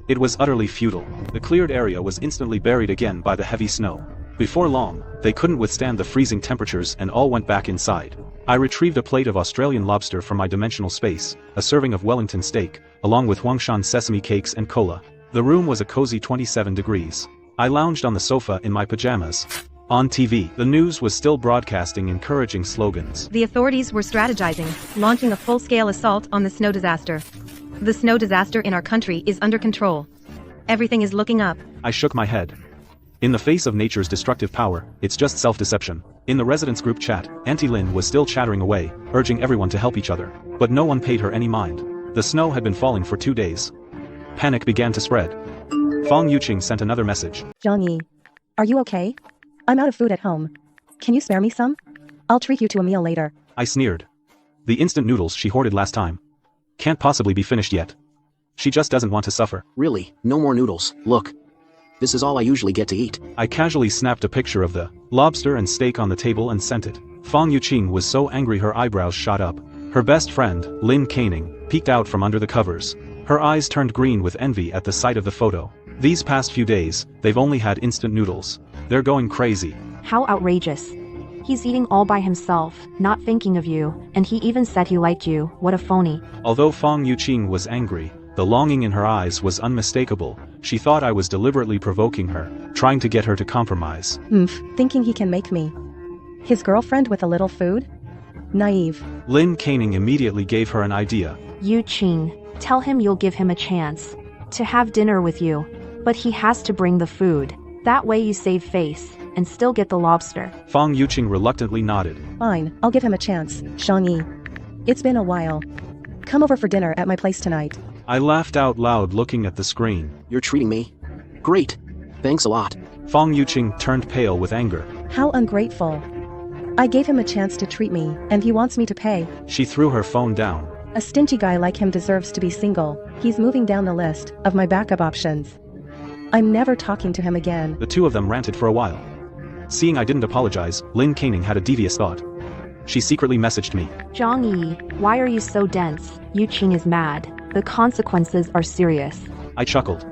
It was utterly futile. The cleared area was instantly buried again by the heavy snow. Before long, they couldn't withstand the freezing temperatures and all went back inside. I retrieved a plate of Australian lobster from my dimensional space, a serving of Wellington steak, along with Huangshan sesame cakes and cola. The room was a cozy 27 degrees. I lounged on the sofa in my pajamas. On TV, the news was still broadcasting encouraging slogans. The authorities were strategizing, launching a full-scale assault on the snow disaster. The snow disaster in our country is under control. Everything is looking up. I shook my head. In the face of nature's destructive power, it's just self-deception. In the residents' group chat, Auntie Lin was still chattering away, urging everyone to help each other. But no one paid her any mind. The snow had been falling for 2 days. Panic began to spread. Fang Yuqing sent another message. Zhang Yi, are you okay? I'm out of food at home. Can you spare me some? I'll treat you to a meal later. I sneered. The instant noodles she hoarded last time can't possibly be finished yet. She just doesn't want to suffer. Really, no more noodles. Look. This is all I usually get to eat. I casually snapped a picture of the lobster and steak on the table and sent it. Fang Yuqing was so angry her eyebrows shot up. Her best friend, Lin Caning, peeked out from under the covers. Her eyes turned green with envy at the sight of the photo. These past few days, they've only had instant noodles. They're going crazy. How outrageous. He's eating all by himself, not thinking of you, and he even said he liked you. What a phony. Although Fang Yuqing was angry, The longing in her eyes was unmistakable. She thought I was deliberately provoking her, trying to get her to compromise. Thinking he can make me his girlfriend with a little food? Naive. Lin Caning immediately gave her an idea. Yu Qing, tell him you'll give him a chance to have dinner with you, but he has to bring the food. That way you save face and still get the lobster. Fang Yuqing reluctantly nodded. Fine, I'll give him a chance, Shang Yi. It's been a while. Come over for dinner at my place tonight. I laughed out loud looking at the screen. You're treating me? Great. Thanks a lot. Fang Yuqing turned pale with anger. How ungrateful. I gave him a chance to treat me, and he wants me to pay. She threw her phone down. A stingy guy like him deserves to be single. He's moving down the list of my backup options. I'm never talking to him again. The two of them ranted for a while. Seeing I didn't apologize, Lin Caning had a devious thought. She secretly messaged me. Zhang Yi, why are you so dense? Yu Qing is mad. The consequences are serious. I chuckled.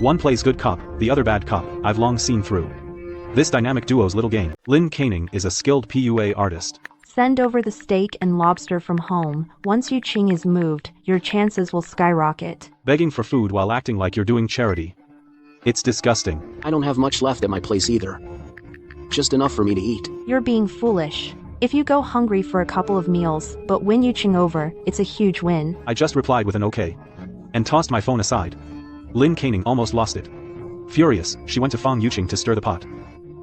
One plays good cop, the other bad cop. I've long seen through this dynamic duo's little game. Lin Caning is a skilled PUA artist. Send over the steak and lobster from home. Once Yu Qing is moved, your chances will skyrocket. Begging for food while acting like you're doing charity. It's disgusting. I don't have much left at my place either. Just enough for me to eat. You're being foolish. If you go hungry for a couple of meals, but win Yu Qing over, it's a huge win. I just replied with an okay. And tossed my phone aside. Lin Caning almost lost it. Furious, she went to Fang Yuqing to stir the pot.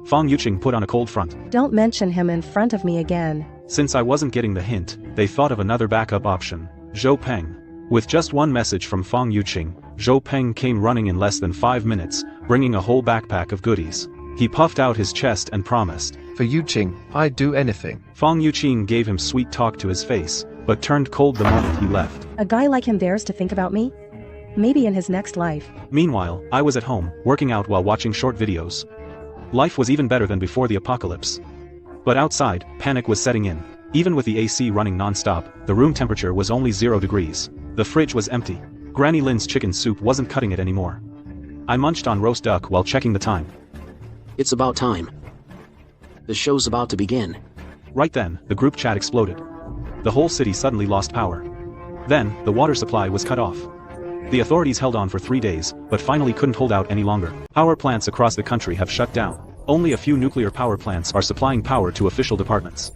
Fang Yuqing put on a cold front. Don't mention him in front of me again. Since I wasn't getting the hint, they thought of another backup option. Zhou Peng. With just one message from Fang Yuqing, Zhou Peng came running in less than 5 minutes, bringing a whole backpack of goodies. He puffed out his chest and promised. For Yu Qing, I'd do anything. Fang Yuqing gave him sweet talk to his face, but turned cold the moment he left. A guy like him dares to think about me? Maybe in his next life. Meanwhile, I was at home, working out while watching short videos. Life was even better than before the apocalypse. But outside, panic was setting in. Even with the AC running non-stop, the room temperature was only 0 degrees. The fridge was empty. Granny Lin's chicken soup wasn't cutting it anymore. I munched on roast duck while checking the time. It's about time. The show's about to begin. Right then, the group chat exploded. The whole city suddenly lost power. Then, the water supply was cut off. The authorities held on for 3 days, but finally couldn't hold out any longer. Power plants across the country have shut down. Only a few nuclear power plants are supplying power to official departments.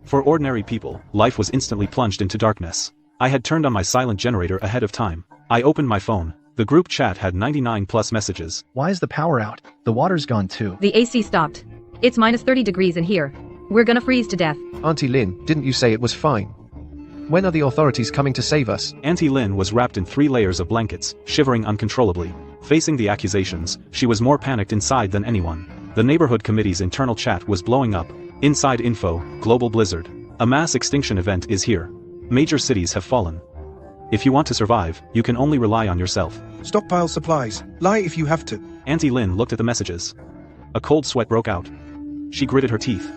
For ordinary people, life was instantly plunged into darkness. I had turned on my silent generator ahead of time. I opened my phone. The group chat had 99+ messages. Why is the power out? The water's gone too. The AC stopped. It's minus 30 degrees in here. We're gonna freeze to death. Auntie Lin, didn't you say it was fine? When are the authorities coming to save us? Auntie Lin was wrapped in 3 layers of blankets, shivering uncontrollably. Facing the accusations, she was more panicked inside than anyone. The neighborhood committee's internal chat was blowing up. Inside info, global blizzard. A mass extinction event is here. Major cities have fallen. If you want to survive, you can only rely on yourself. Stockpile supplies. Lie if you have to. Auntie Lin looked at the messages. A cold sweat broke out. She gritted her teeth.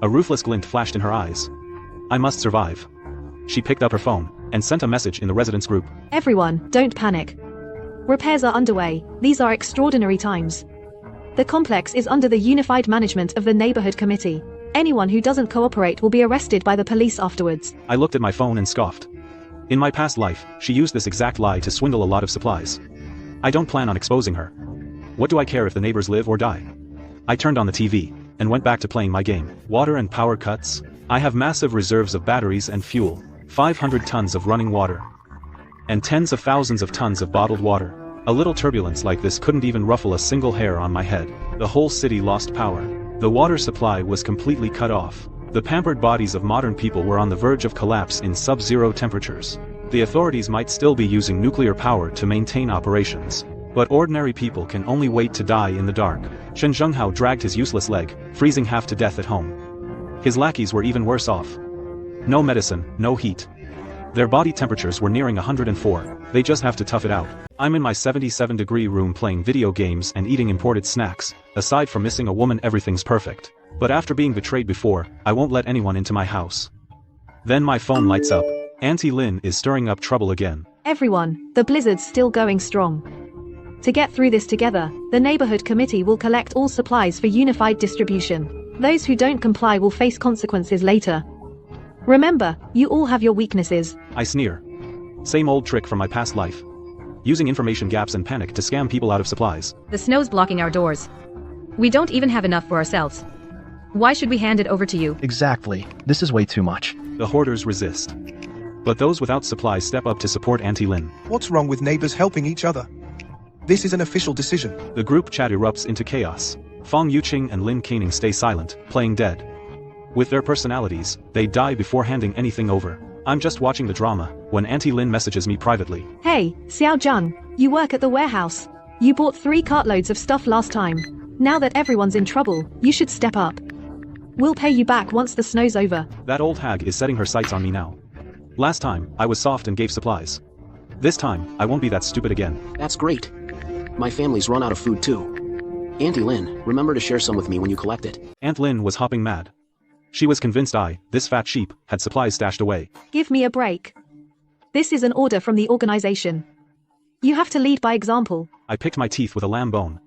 A ruthless glint flashed in her eyes. I must survive. She picked up her phone and sent a message in the residents group. Everyone, don't panic. Repairs are underway. These are extraordinary times. The complex is under the unified management of the neighborhood committee. Anyone who doesn't cooperate will be arrested by the police afterwards. I looked at my phone and scoffed. In my past life, she used this exact lie to swindle a lot of supplies. I don't plan on exposing her. What do I care if the neighbors live or die? I turned on the TV and went back to playing my game. Water and power cuts. I have massive reserves of batteries and fuel. 500 tons of running water. And tens of thousands of tons of bottled water. A little turbulence like this couldn't even ruffle a single hair on my head. The whole city lost power. The water supply was completely cut off. The pampered bodies of modern people were on the verge of collapse in sub-zero temperatures. The authorities might still be using nuclear power to maintain operations. But ordinary people can only wait to die in the dark. Shen Zhenghao dragged his useless leg, freezing half to death at home. His lackeys were even worse off. No medicine, no heat. Their body temperatures were nearing 104, they just have to tough it out. I'm in my 77-degree room playing video games and eating imported snacks. Aside from missing a woman, everything's perfect. But after being betrayed before, I won't let anyone into my house. Then my phone lights up. Auntie Lin is stirring up trouble again. Everyone, the blizzard's still going strong. To get through this together, the neighborhood committee will collect all supplies for unified distribution. Those who don't comply will face consequences later. Remember, you all have your weaknesses. I sneer. Same old trick from my past life. using information gaps and panic to scam people out of supplies. The snow's blocking our doors. We don't even have enough for ourselves. Why should we hand it over to you? Exactly. This is way too much. The hoarders resist. But those without supplies step up to support Auntie Lin. What's wrong with neighbors helping each other? This is an official decision. The group chat erupts into chaos. Fong Yuqing and Lin Caning stay silent, playing dead. With their personalities, they die before handing anything over. I'm just watching the drama, when Auntie Lin messages me privately. Hey, Xiao Zhang, you work at the warehouse. You bought 3 cartloads of stuff last time. Now that everyone's in trouble, you should step up. We'll pay you back once the snow's over. That old hag is setting her sights on me now. Last time, I was soft and gave supplies. This time, I won't be that stupid again. That's great. My family's run out of food too. Auntie Lin, remember to share some with me when you collect it. Aunt Lin was hopping mad. She was convinced this fat sheep, had supplies stashed away. Give me a break. This is an order from the organization. You have to lead by example. I picked my teeth with a lamb bone.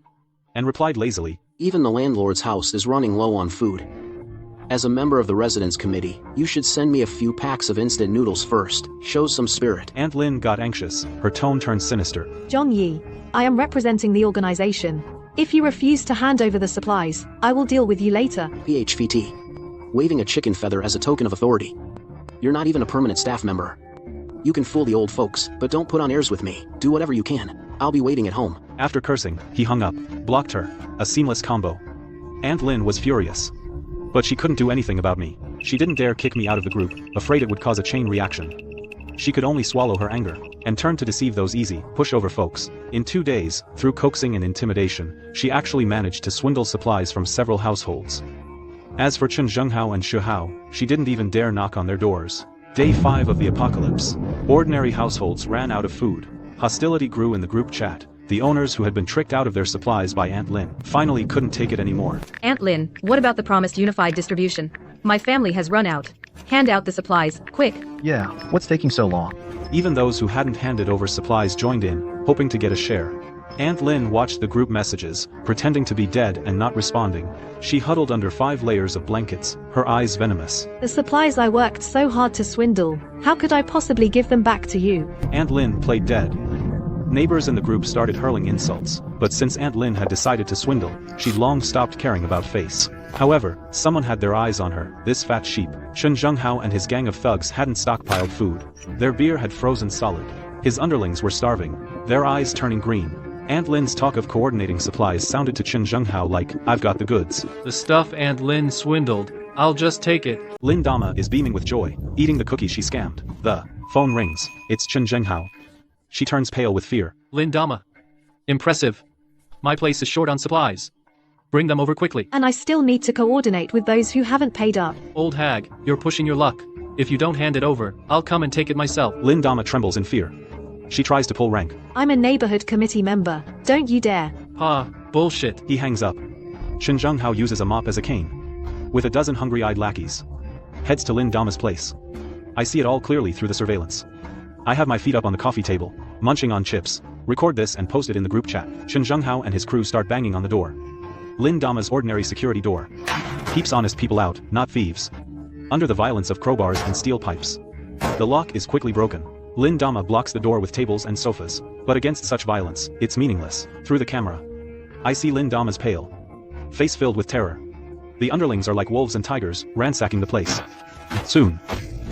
And replied lazily. Even the landlord's house is running low on food. As a member of the residence committee, you should send me a few packs of instant noodles first. Shows some spirit. Aunt Lin got anxious. Her tone turned sinister. Zhong Yi, I am representing the organization. If you refuse to hand over the supplies, I will deal with you later. PHVT. Waving a chicken feather as a token of authority. You're not even a permanent staff member. You can fool the old folks, but don't put on airs with me. Do whatever you can. I'll be waiting at home. After cursing, he hung up, blocked her. A seamless combo. Aunt Lin was furious. But she couldn't do anything about me. She didn't dare kick me out of the group, afraid it would cause a chain reaction. She could only swallow her anger, and turn to deceive those easy, pushover folks. In 2 days, through coaxing and intimidation, she actually managed to swindle supplies from several households. As for Chen Zhenghao and Shu Hao, she didn't even dare knock on their doors. Day 5 of the apocalypse. Ordinary households ran out of food. Hostility grew in the group chat. The owners who had been tricked out of their supplies by Aunt Lin finally couldn't take it anymore. Aunt Lin, what about the promised unified distribution? My family has run out. Hand out the supplies, quick. Yeah, what's taking so long? Even those who hadn't handed over supplies joined in, hoping to get a share. Aunt Lin watched the group messages, pretending to be dead and not responding. She huddled under 5 layers of blankets, her eyes venomous. The supplies I worked so hard to swindle, how could I possibly give them back to you? Aunt Lin played dead. Neighbors in the group started hurling insults, but since Aunt Lin had decided to swindle, she'd long stopped caring about face. However, someone had their eyes on her, this fat sheep. Chen Zhenghao and his gang of thugs hadn't stockpiled food. Their beer had frozen solid. His underlings were starving, their eyes turning green. Aunt Lin's talk of coordinating supplies sounded to Chen Zhenghao like, I've got the goods. The stuff Aunt Lin swindled, I'll just take it. Lin Dama is beaming with joy, eating the cookie she scammed. The phone rings. It's Chen Zhenghao. She turns pale with fear. Lin Dama. Impressive. My place is short on supplies. Bring them over quickly. And I still need to coordinate with those who haven't paid up. Old hag, you're pushing your luck. If you don't hand it over, I'll come and take it myself. Lin Dama trembles in fear. She tries to pull rank. I'm a neighborhood committee member. Don't you dare. Bullshit. He hangs up. Chen Zhenghao uses a mop as a cane. With a dozen hungry-eyed lackeys. Heads to Lin Dama's place. I see it all clearly through the surveillance. I have my feet up on the coffee table, munching on chips. Record this and post it in the group chat. Chen Zhenghao and his crew start banging on the door. Lin Dama's ordinary security door. Keeps honest people out, not thieves. Under the violence of crowbars and steel pipes. The lock is quickly broken. Lin Dama blocks the door with tables and sofas, but against such violence, it's meaningless. Through the camera, I see Lin Dama's pale face filled with terror. The underlings are like wolves and tigers, ransacking the place. Soon,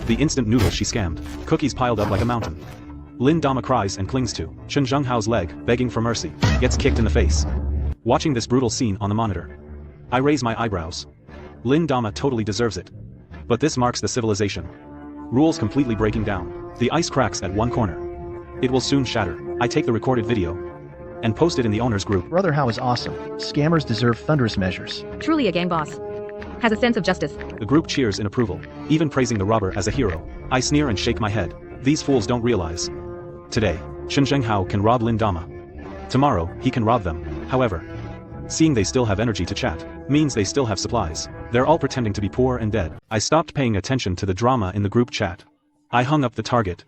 the instant noodles she scammed, cookies piled up like a mountain. Lin Dama cries and clings to Chen Zhenghao's leg, begging for mercy, gets kicked in the face. Watching this brutal scene on the monitor, I raise my eyebrows. Lin Dama totally deserves it. But this marks the civilization. Rules completely breaking down. The ice cracks at one corner. It will soon shatter. I take the recorded video and post it in the owner's group. Brother Hao is awesome. Scammers deserve thunderous measures. Truly a gang boss. Has a sense of justice. The group cheers in approval, even praising the robber as a hero. I sneer and shake my head. These fools don't realize. Today, Chen Zhenghao can rob Lin Dama. Tomorrow, he can rob them. However, seeing they still have energy to chat, means they still have supplies. They're all pretending to be poor and dead. I stopped paying attention to the drama in the group chat. I hung up the target.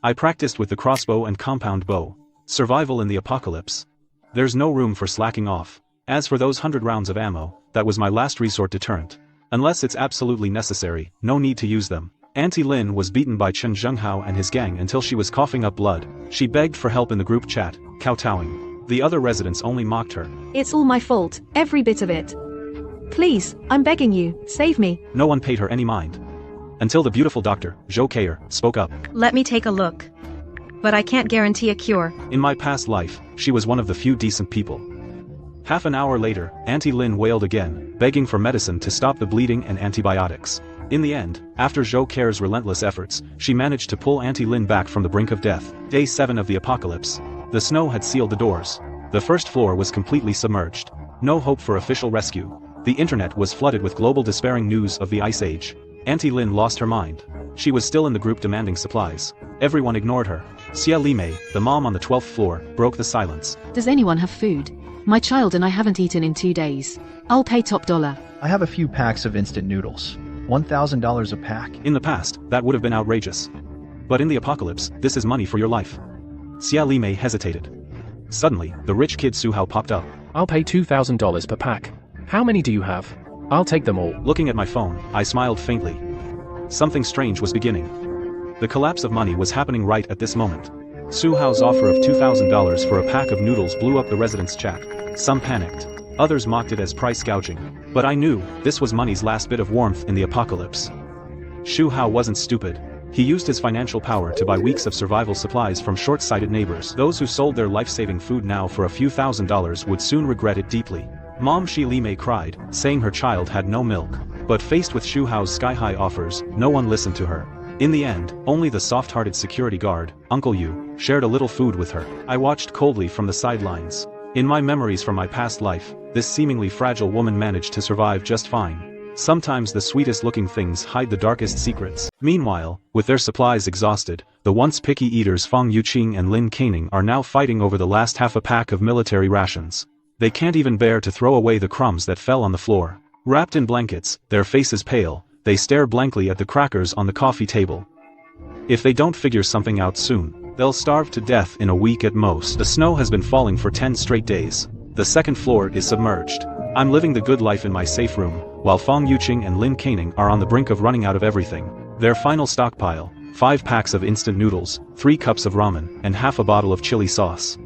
I practiced with the crossbow and compound bow. Survival in the apocalypse. There's no room for slacking off. As for those 100 rounds of ammo, that was my last resort deterrent. Unless it's absolutely necessary, no need to use them. Auntie Lin was beaten by Chen Zhenghao and his gang until she was coughing up blood. She begged for help in the group chat, kowtowing. The other residents only mocked her. It's all my fault, every bit of it. Please, I'm begging you, save me. No one paid her any mind. Until the beautiful doctor, Zhou Keier, spoke up. Let me take a look. But I can't guarantee a cure. In my past life, she was one of the few decent people. Half an hour later, Auntie Lin wailed again, begging for medicine to stop the bleeding and antibiotics. In the end, after Zhou Keir's relentless efforts, she managed to pull Auntie Lin back from the brink of death. Day 7 of the apocalypse. The snow had sealed the doors. The first floor was completely submerged. No hope for official rescue. The internet was flooded with global despairing news of the Ice Age. Auntie Lin lost her mind. She was still in the group demanding supplies. Everyone ignored her. Xia Limei, the mom on the 12th floor, broke the silence. Does anyone have food? My child and I haven't eaten in 2 days. I'll pay top dollar. I have a few packs of instant noodles. $1,000 a pack. In the past, that would have been outrageous. But in the apocalypse, this is money for your life. Xia Limei hesitated. Suddenly, the rich kid Su Hao popped up. I'll pay $2,000 per pack. How many do you have? I'll take them all. Looking at my phone, I smiled faintly. Something strange was beginning. The collapse of money was happening right at this moment. Su Hao's offer of $2,000 for a pack of noodles blew up the residents' chat. Some panicked. Others mocked it as price gouging. But I knew, this was money's last bit of warmth in the apocalypse. Su Hao wasn't stupid. He used his financial power to buy weeks of survival supplies from short-sighted neighbors. Those who sold their life-saving food now for a few $1,000s would soon regret it deeply. Mom Xia Limei cried, saying her child had no milk. But faced with Su Hao's sky-high offers, no one listened to her. In the end, only the soft-hearted security guard, Uncle Yu, shared a little food with her. I watched coldly from the sidelines. In my memories from my past life, this seemingly fragile woman managed to survive just fine. Sometimes the sweetest-looking things hide the darkest secrets. Meanwhile, with their supplies exhausted, the once picky eaters Fang Yuqing and Lin Keining are now fighting over the last half a pack of military rations. They can't even bear to throw away the crumbs that fell on the floor. Wrapped in blankets, their faces pale, they stare blankly at the crackers on the coffee table. If they don't figure something out soon, they'll starve to death in a week at most. The snow has been falling for 10 straight days. The second floor is submerged. I'm living the good life in my safe room, while Fang Yuqing and Lin Keining are on the brink of running out of everything. Their final stockpile, 5 packs of instant noodles, 3 cups of ramen, and half a bottle of chili sauce.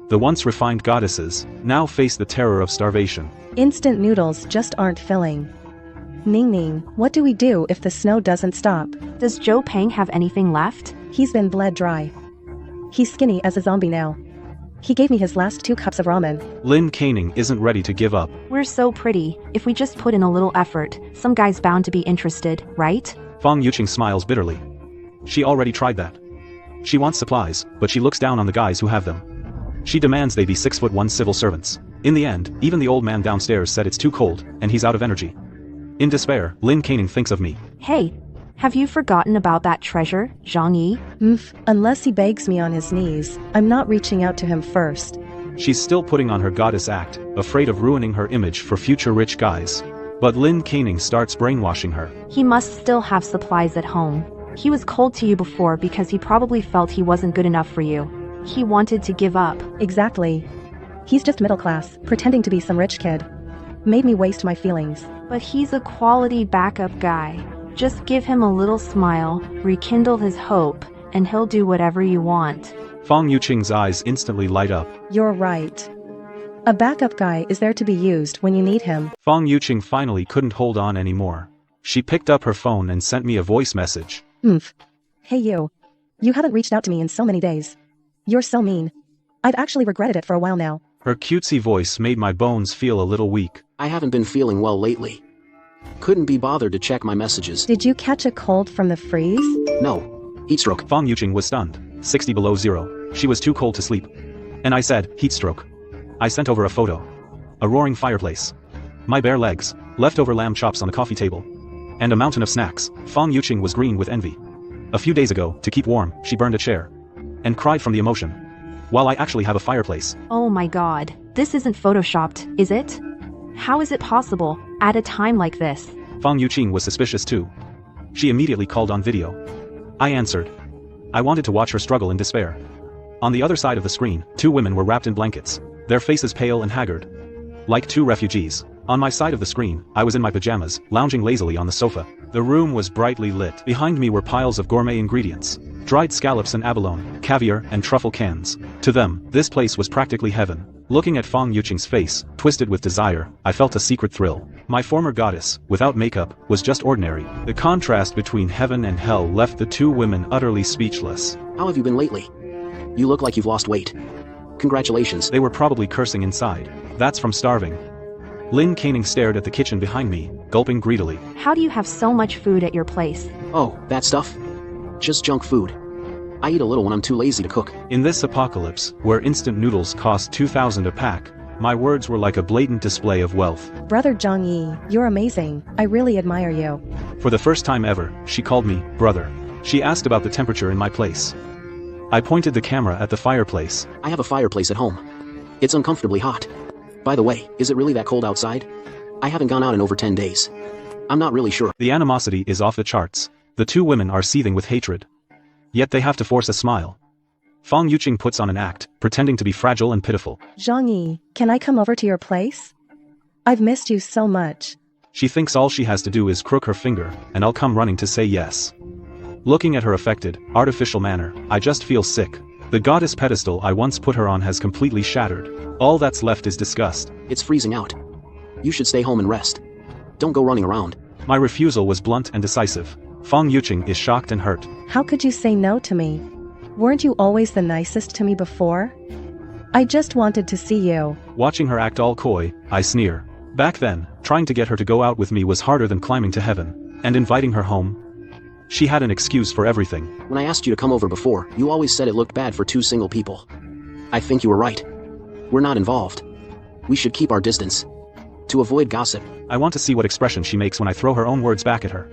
The once refined goddesses, now face the terror of starvation. Instant noodles just aren't filling. Ning Ning, what do we do if the snow doesn't stop? Does Zhou Peng have anything left? He's been bled dry. He's skinny as a zombie now. He gave me his last 2 cups of ramen. Lin Keining isn't ready to give up. We're so pretty. If we just put in a little effort, some guy's bound to be interested, right? Fang Yuqing smiles bitterly. She already tried that. She wants supplies, but she looks down on the guys who have them. She demands they be 6'1" civil servants. In the end, even the old man downstairs said it's too cold, and he's out of energy. In despair, Lin Keining thinks of me. Hey, have you forgotten about that treasure, Zhang Yi? Unless he begs me on his knees, I'm not reaching out to him first. She's still putting on her goddess act, afraid of ruining her image for future rich guys. But Lin Keining starts brainwashing her. He must still have supplies at home. He was cold to you before because he probably felt he wasn't good enough for you. He wanted to give up. Exactly. He's just middle class, pretending to be some rich kid. Made me waste my feelings. But he's a quality backup guy. Just give him a little smile, rekindle his hope, and he'll do whatever you want. Fang Yuqing's eyes instantly light up. You're right. A backup guy is there to be used when you need him. Fang Yuqing finally couldn't hold on anymore. She picked up her phone and sent me a voice message. Hey you. You haven't reached out to me in so many days. You're so mean. I've actually regretted it for a while now. Her cutesy voice made my bones feel a little weak. I haven't been feeling well lately. Couldn't be bothered to check my messages. Did you catch a cold from the freeze? No. Heatstroke. Fang Yuqing was stunned. 60 below zero. She was too cold to sleep. And I said, heatstroke. I sent over a photo. A roaring fireplace. My bare legs. Leftover lamb chops on the coffee table. And a mountain of snacks. Fang Yuqing was green with envy. A few days ago, to keep warm, she burned a chair. And cried from the emotion. While I actually have a fireplace. Oh my god. This isn't photoshopped, is it? How is it possible, at a time like this? Fang Yuqing was suspicious too. She immediately called on video. I answered. I wanted to watch her struggle in despair. On the other side of the screen, 2 women were wrapped in blankets, their faces pale and haggard. Like 2 refugees. On my side of the screen, I was in my pajamas, lounging lazily on the sofa. The room was brightly lit. Behind me were piles of gourmet ingredients. Dried scallops and abalone, caviar, and truffle cans. To them, this place was practically heaven. Looking at Fang Yuqing's face, twisted with desire, I felt a secret thrill. My former goddess, without makeup, was just ordinary. The contrast between heaven and hell left the two women utterly speechless. How have you been lately? You look like you've lost weight. Congratulations. They were probably cursing inside. That's from starving. Lin Caning stared at the kitchen behind me, gulping greedily. How do you have so much food at your place? Oh, that stuff? Just junk food. I eat a little when I'm too lazy to cook. In this apocalypse, where instant noodles cost 2,000 a pack, my words were like a blatant display of wealth. Brother Zhang Yi, you're amazing. I really admire you. For the first time ever, she called me brother. She asked about the temperature in my place. I pointed the camera at the fireplace. I have a fireplace at home. It's uncomfortably hot. By the way, is it really that cold outside? I haven't gone out in over 10 days. I'm not really sure. The animosity is off the charts. The two women are seething with hatred. Yet they have to force a smile. Fang Yuqing puts on an act, pretending to be fragile and pitiful. Zhang Yi, can I come over to your place? I've missed you so much. She thinks all she has to do is crook her finger, and I'll come running to say yes. Looking at her affected, artificial manner, I just feel sick. The goddess pedestal I once put her on has completely shattered. All that's left is disgust. It's freezing out. You should stay home and rest. Don't go running around. My refusal was blunt and decisive. Fang Yuqing is shocked and hurt. How could you say no to me? Weren't you always the nicest to me before? I just wanted to see you. Watching her act all coy, I sneer. Back then, trying to get her to go out with me was harder than climbing to heaven. And inviting her home? She had an excuse for everything. When I asked you to come over before, you always said it looked bad for two single people. I think you were right. We're not involved. We should keep our distance. To avoid gossip. I want to see what expression she makes when I throw her own words back at her.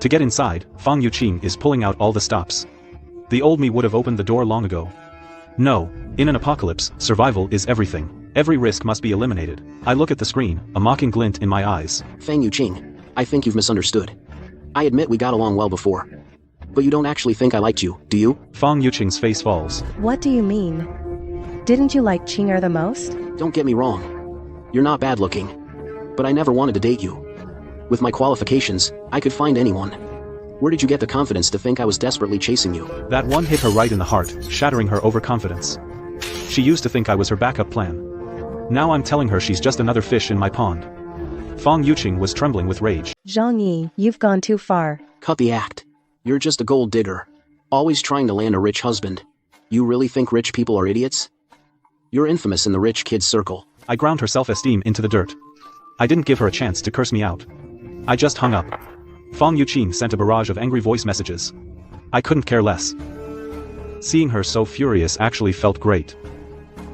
To get inside, Fang Yuqing is pulling out all the stops. The old me would have opened the door long ago. No, in an apocalypse, survival is everything. Every risk must be eliminated. I look at the screen, a mocking glint in my eyes. Fang Yuqing, I think you've misunderstood. I admit we got along well before. But you don't actually think I liked you, do you? Fang Yuqing's face falls. What do you mean? Didn't you like Qing'er the most? Don't get me wrong. You're not bad looking. But I never wanted to date you. With my qualifications, I could find anyone. Where did you get the confidence to think I was desperately chasing you? That one hit her right in the heart, shattering her overconfidence. She used to think I was her backup plan. Now I'm telling her she's just another fish in my pond. Fang Yuqing was trembling with rage. Zhang Yi, you've gone too far. Cut the act. You're just a gold digger. Always trying to land a rich husband. You really think rich people are idiots? You're infamous in the rich kids circle. I ground her self-esteem into the dirt. I didn't give her a chance to curse me out. I just hung up. Fang Yuqing sent a barrage of angry voice messages. I couldn't care less. Seeing her so furious actually felt great.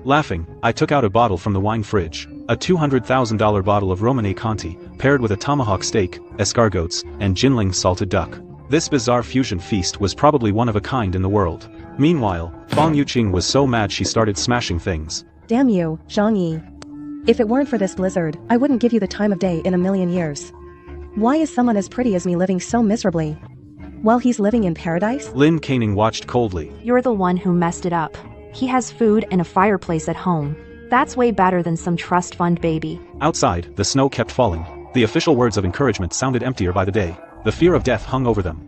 Laughing, I took out a bottle from the wine fridge. A $200,000 bottle of Romane Conti, paired with a tomahawk steak, escargots, and Jinling salted duck. This bizarre fusion feast was probably one of a kind in the world. Meanwhile, Fang Yuqing was so mad she started smashing things. Damn you, Zhang Yi. If it weren't for this blizzard, I wouldn't give you the time of day in a million years. Why is someone as pretty as me living so miserably? While he's living in paradise? Lin Caning watched coldly. You're the one who messed it up. He has food and a fireplace at home. That's way better than some trust fund baby. Outside, the snow kept falling. The official words of encouragement sounded emptier by the day. The fear of death hung over them.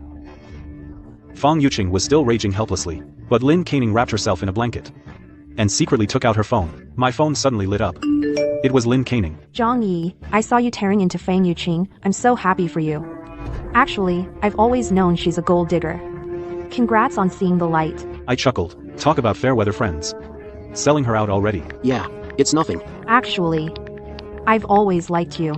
Fang Yuqing was still raging helplessly, but Lin Caning wrapped herself in a blanket and secretly took out her phone. My phone suddenly lit up. It was Lin Caning. Zhang Yi, I saw you tearing into Fang Yuqing. I'm so happy for you. Actually, I've always known she's a gold digger. Congrats on seeing the light. I chuckled. Talk about fair weather friends. Selling her out already. Yeah, it's nothing. Actually, I've always liked you.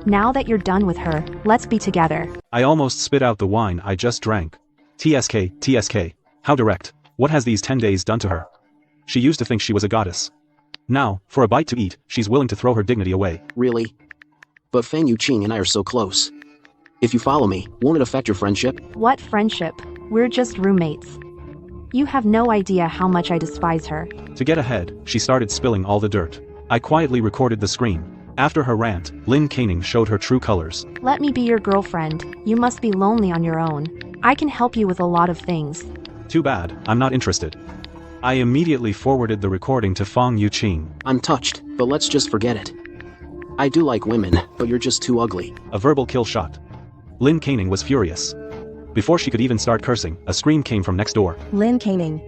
Now that you're done with her, let's be together. I almost spit out the wine I just drank. TSK. How direct. What has these 10 days done to her? She used to think she was a goddess. Now, for a bite to eat, she's willing to throw her dignity away. Really? But Fang Yuqing and I are so close. If you follow me, won't it affect your friendship? What friendship? We're just roommates. You have no idea how much I despise her. To get ahead, she started spilling all the dirt. I quietly recorded the screen. After her rant, Lin Caning showed her true colors. Let me be your girlfriend. You must be lonely on your own. I can help you with a lot of things. Too bad, I'm not interested. I immediately forwarded the recording to Fang Yuqing. I'm touched, but let's just forget it. I do like women, but you're just too ugly. A verbal kill shot. Lin Caning was furious. Before she could even start cursing, a scream came from next door. Lin Caning.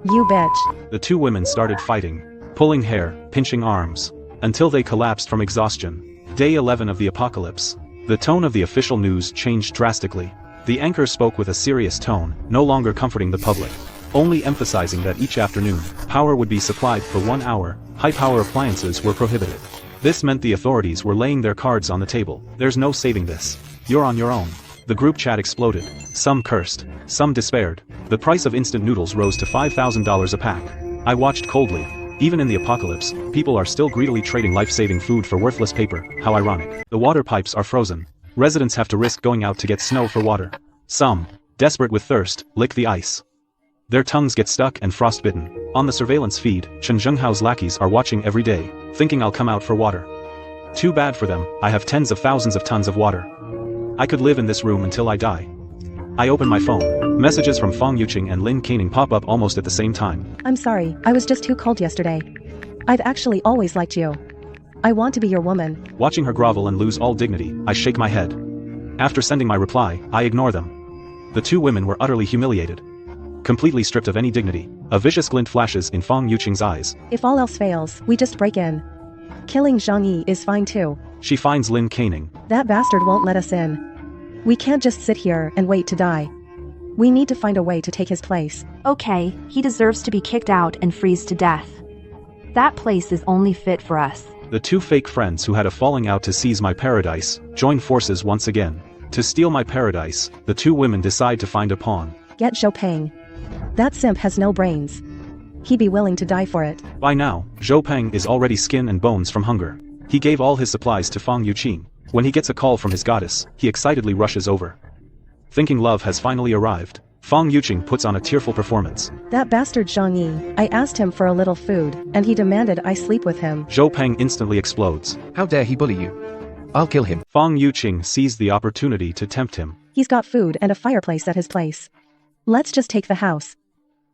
You bitch. The two women started fighting, pulling hair, pinching arms, until they collapsed from exhaustion. Day 11 of the apocalypse. The tone of the official news changed drastically. The anchor spoke with a serious tone, no longer comforting the public, only emphasizing that each afternoon, power would be supplied for 1 hour, high-power appliances were prohibited. This meant the authorities were laying their cards on the table. There's no saving this. You're on your own. The group chat exploded. Some cursed. Some despaired. The price of instant noodles rose to $5,000 a pack. I watched coldly. Even in the apocalypse, people are still greedily trading life-saving food for worthless paper. How ironic. The water pipes are frozen. Residents have to risk going out to get snow for water. Some, desperate with thirst, lick the ice. Their tongues get stuck and frostbitten. On the surveillance feed, Chen Zhenghao's lackeys are watching every day, thinking I'll come out for water. Too bad for them, I have tens of thousands of tons of water. I could live in this room until I die. I open my phone. Messages from Fang Yuqing and Lin Caning pop up almost at the same time. I'm sorry, I was just too cold yesterday. I've actually always liked you. I want to be your woman. Watching her grovel and lose all dignity, I shake my head. After sending my reply, I ignore them. The two women were utterly humiliated. Completely stripped of any dignity. A vicious glint flashes in Fang Yuqing's eyes. If all else fails, we just break in. Killing Zhang Yi is fine too. She finds Lin Caning. That bastard won't let us in. We can't just sit here and wait to die. We need to find a way to take his place. Okay, he deserves to be kicked out and freeze to death. That place is only fit for us. The two fake friends who had a falling out to seize my paradise, join forces once again. To steal my paradise, the two women decide to find a pawn. Get Zhou Peng. That simp has no brains. He'd be willing to die for it. By now, Zhou Peng is already skin and bones from hunger. He gave all his supplies to Fang Yuqing. When he gets a call from his goddess, he excitedly rushes over. Thinking love has finally arrived, Fang Yuqing puts on a tearful performance. That bastard Zhang Yi, I asked him for a little food, and he demanded I sleep with him. Zhou Peng instantly explodes. How dare he bully you? I'll kill him. Fang Yuqing seized the opportunity to tempt him. He's got food and a fireplace at his place. Let's just take the house.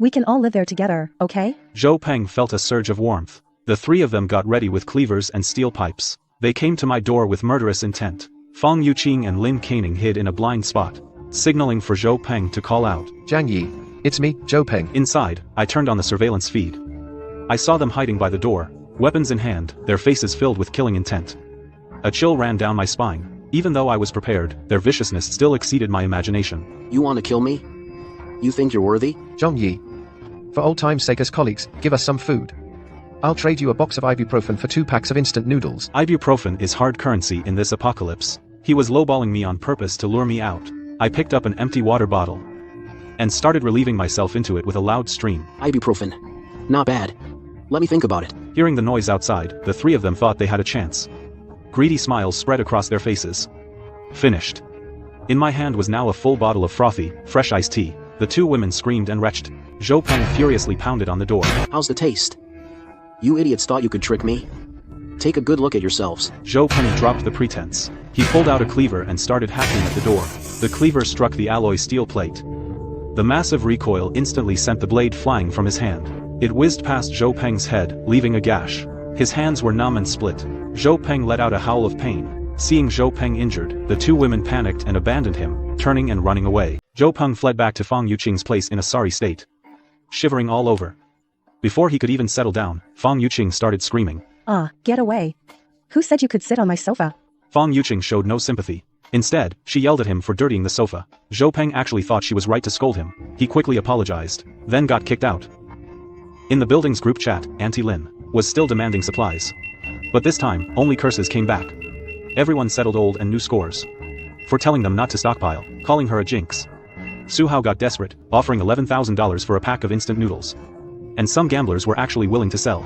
We can all live there together, okay? Zhou Peng felt a surge of warmth. The three of them got ready with cleavers and steel pipes. They came to my door with murderous intent. Fang Yuqing and Lin Caning hid in a blind spot, signaling for Zhou Peng to call out. Zhang Yi, it's me, Zhou Peng. Inside, I turned on the surveillance feed. I saw them hiding by the door, weapons in hand, their faces filled with killing intent. A chill ran down my spine. Even though I was prepared, their viciousness still exceeded my imagination. You want to kill me? You think you're worthy? Zhang Yi. For old time's sake as colleagues, give us some food. I'll trade you a box of ibuprofen for 2 packs of instant noodles. Ibuprofen is hard currency in this apocalypse. He was lowballing me on purpose to lure me out. I picked up an empty water bottle and started relieving myself into it with a loud stream. Ibuprofen. Not bad. Let me think about it. Hearing the noise outside, the three of them thought they had a chance. Greedy smiles spread across their faces. Finished. In my hand was now a full bottle of frothy, fresh iced tea. The two women screamed and retched. Zhou Peng furiously pounded on the door. How's the taste? You idiots thought you could trick me? Take a good look at yourselves. Zhou Peng dropped the pretense. He pulled out a cleaver and started hacking at the door. The cleaver struck the alloy steel plate. The massive recoil instantly sent the blade flying from his hand. It whizzed past Zhou Peng's head, leaving a gash. His hands were numb and split. Zhou Peng let out a howl of pain. Seeing Zhou Peng injured, the two women panicked and abandoned him, turning and running away. Zhou Peng fled back to Fang Yuqing's place in a sorry state, shivering all over. Before he could even settle down, Fang Yuqing started screaming. Get away. Who said you could sit on my sofa? Fang Yuqing showed no sympathy. Instead, she yelled at him for dirtying the sofa. Zhou Peng actually thought she was right to scold him. He quickly apologized, then got kicked out. In the building's group chat, Auntie Lin was still demanding supplies. But this time, only curses came back. Everyone settled old and new scores for telling them not to stockpile, calling her a jinx. Su Hao got desperate, offering $11,000 for a pack of instant noodles. And some gamblers were actually willing to sell,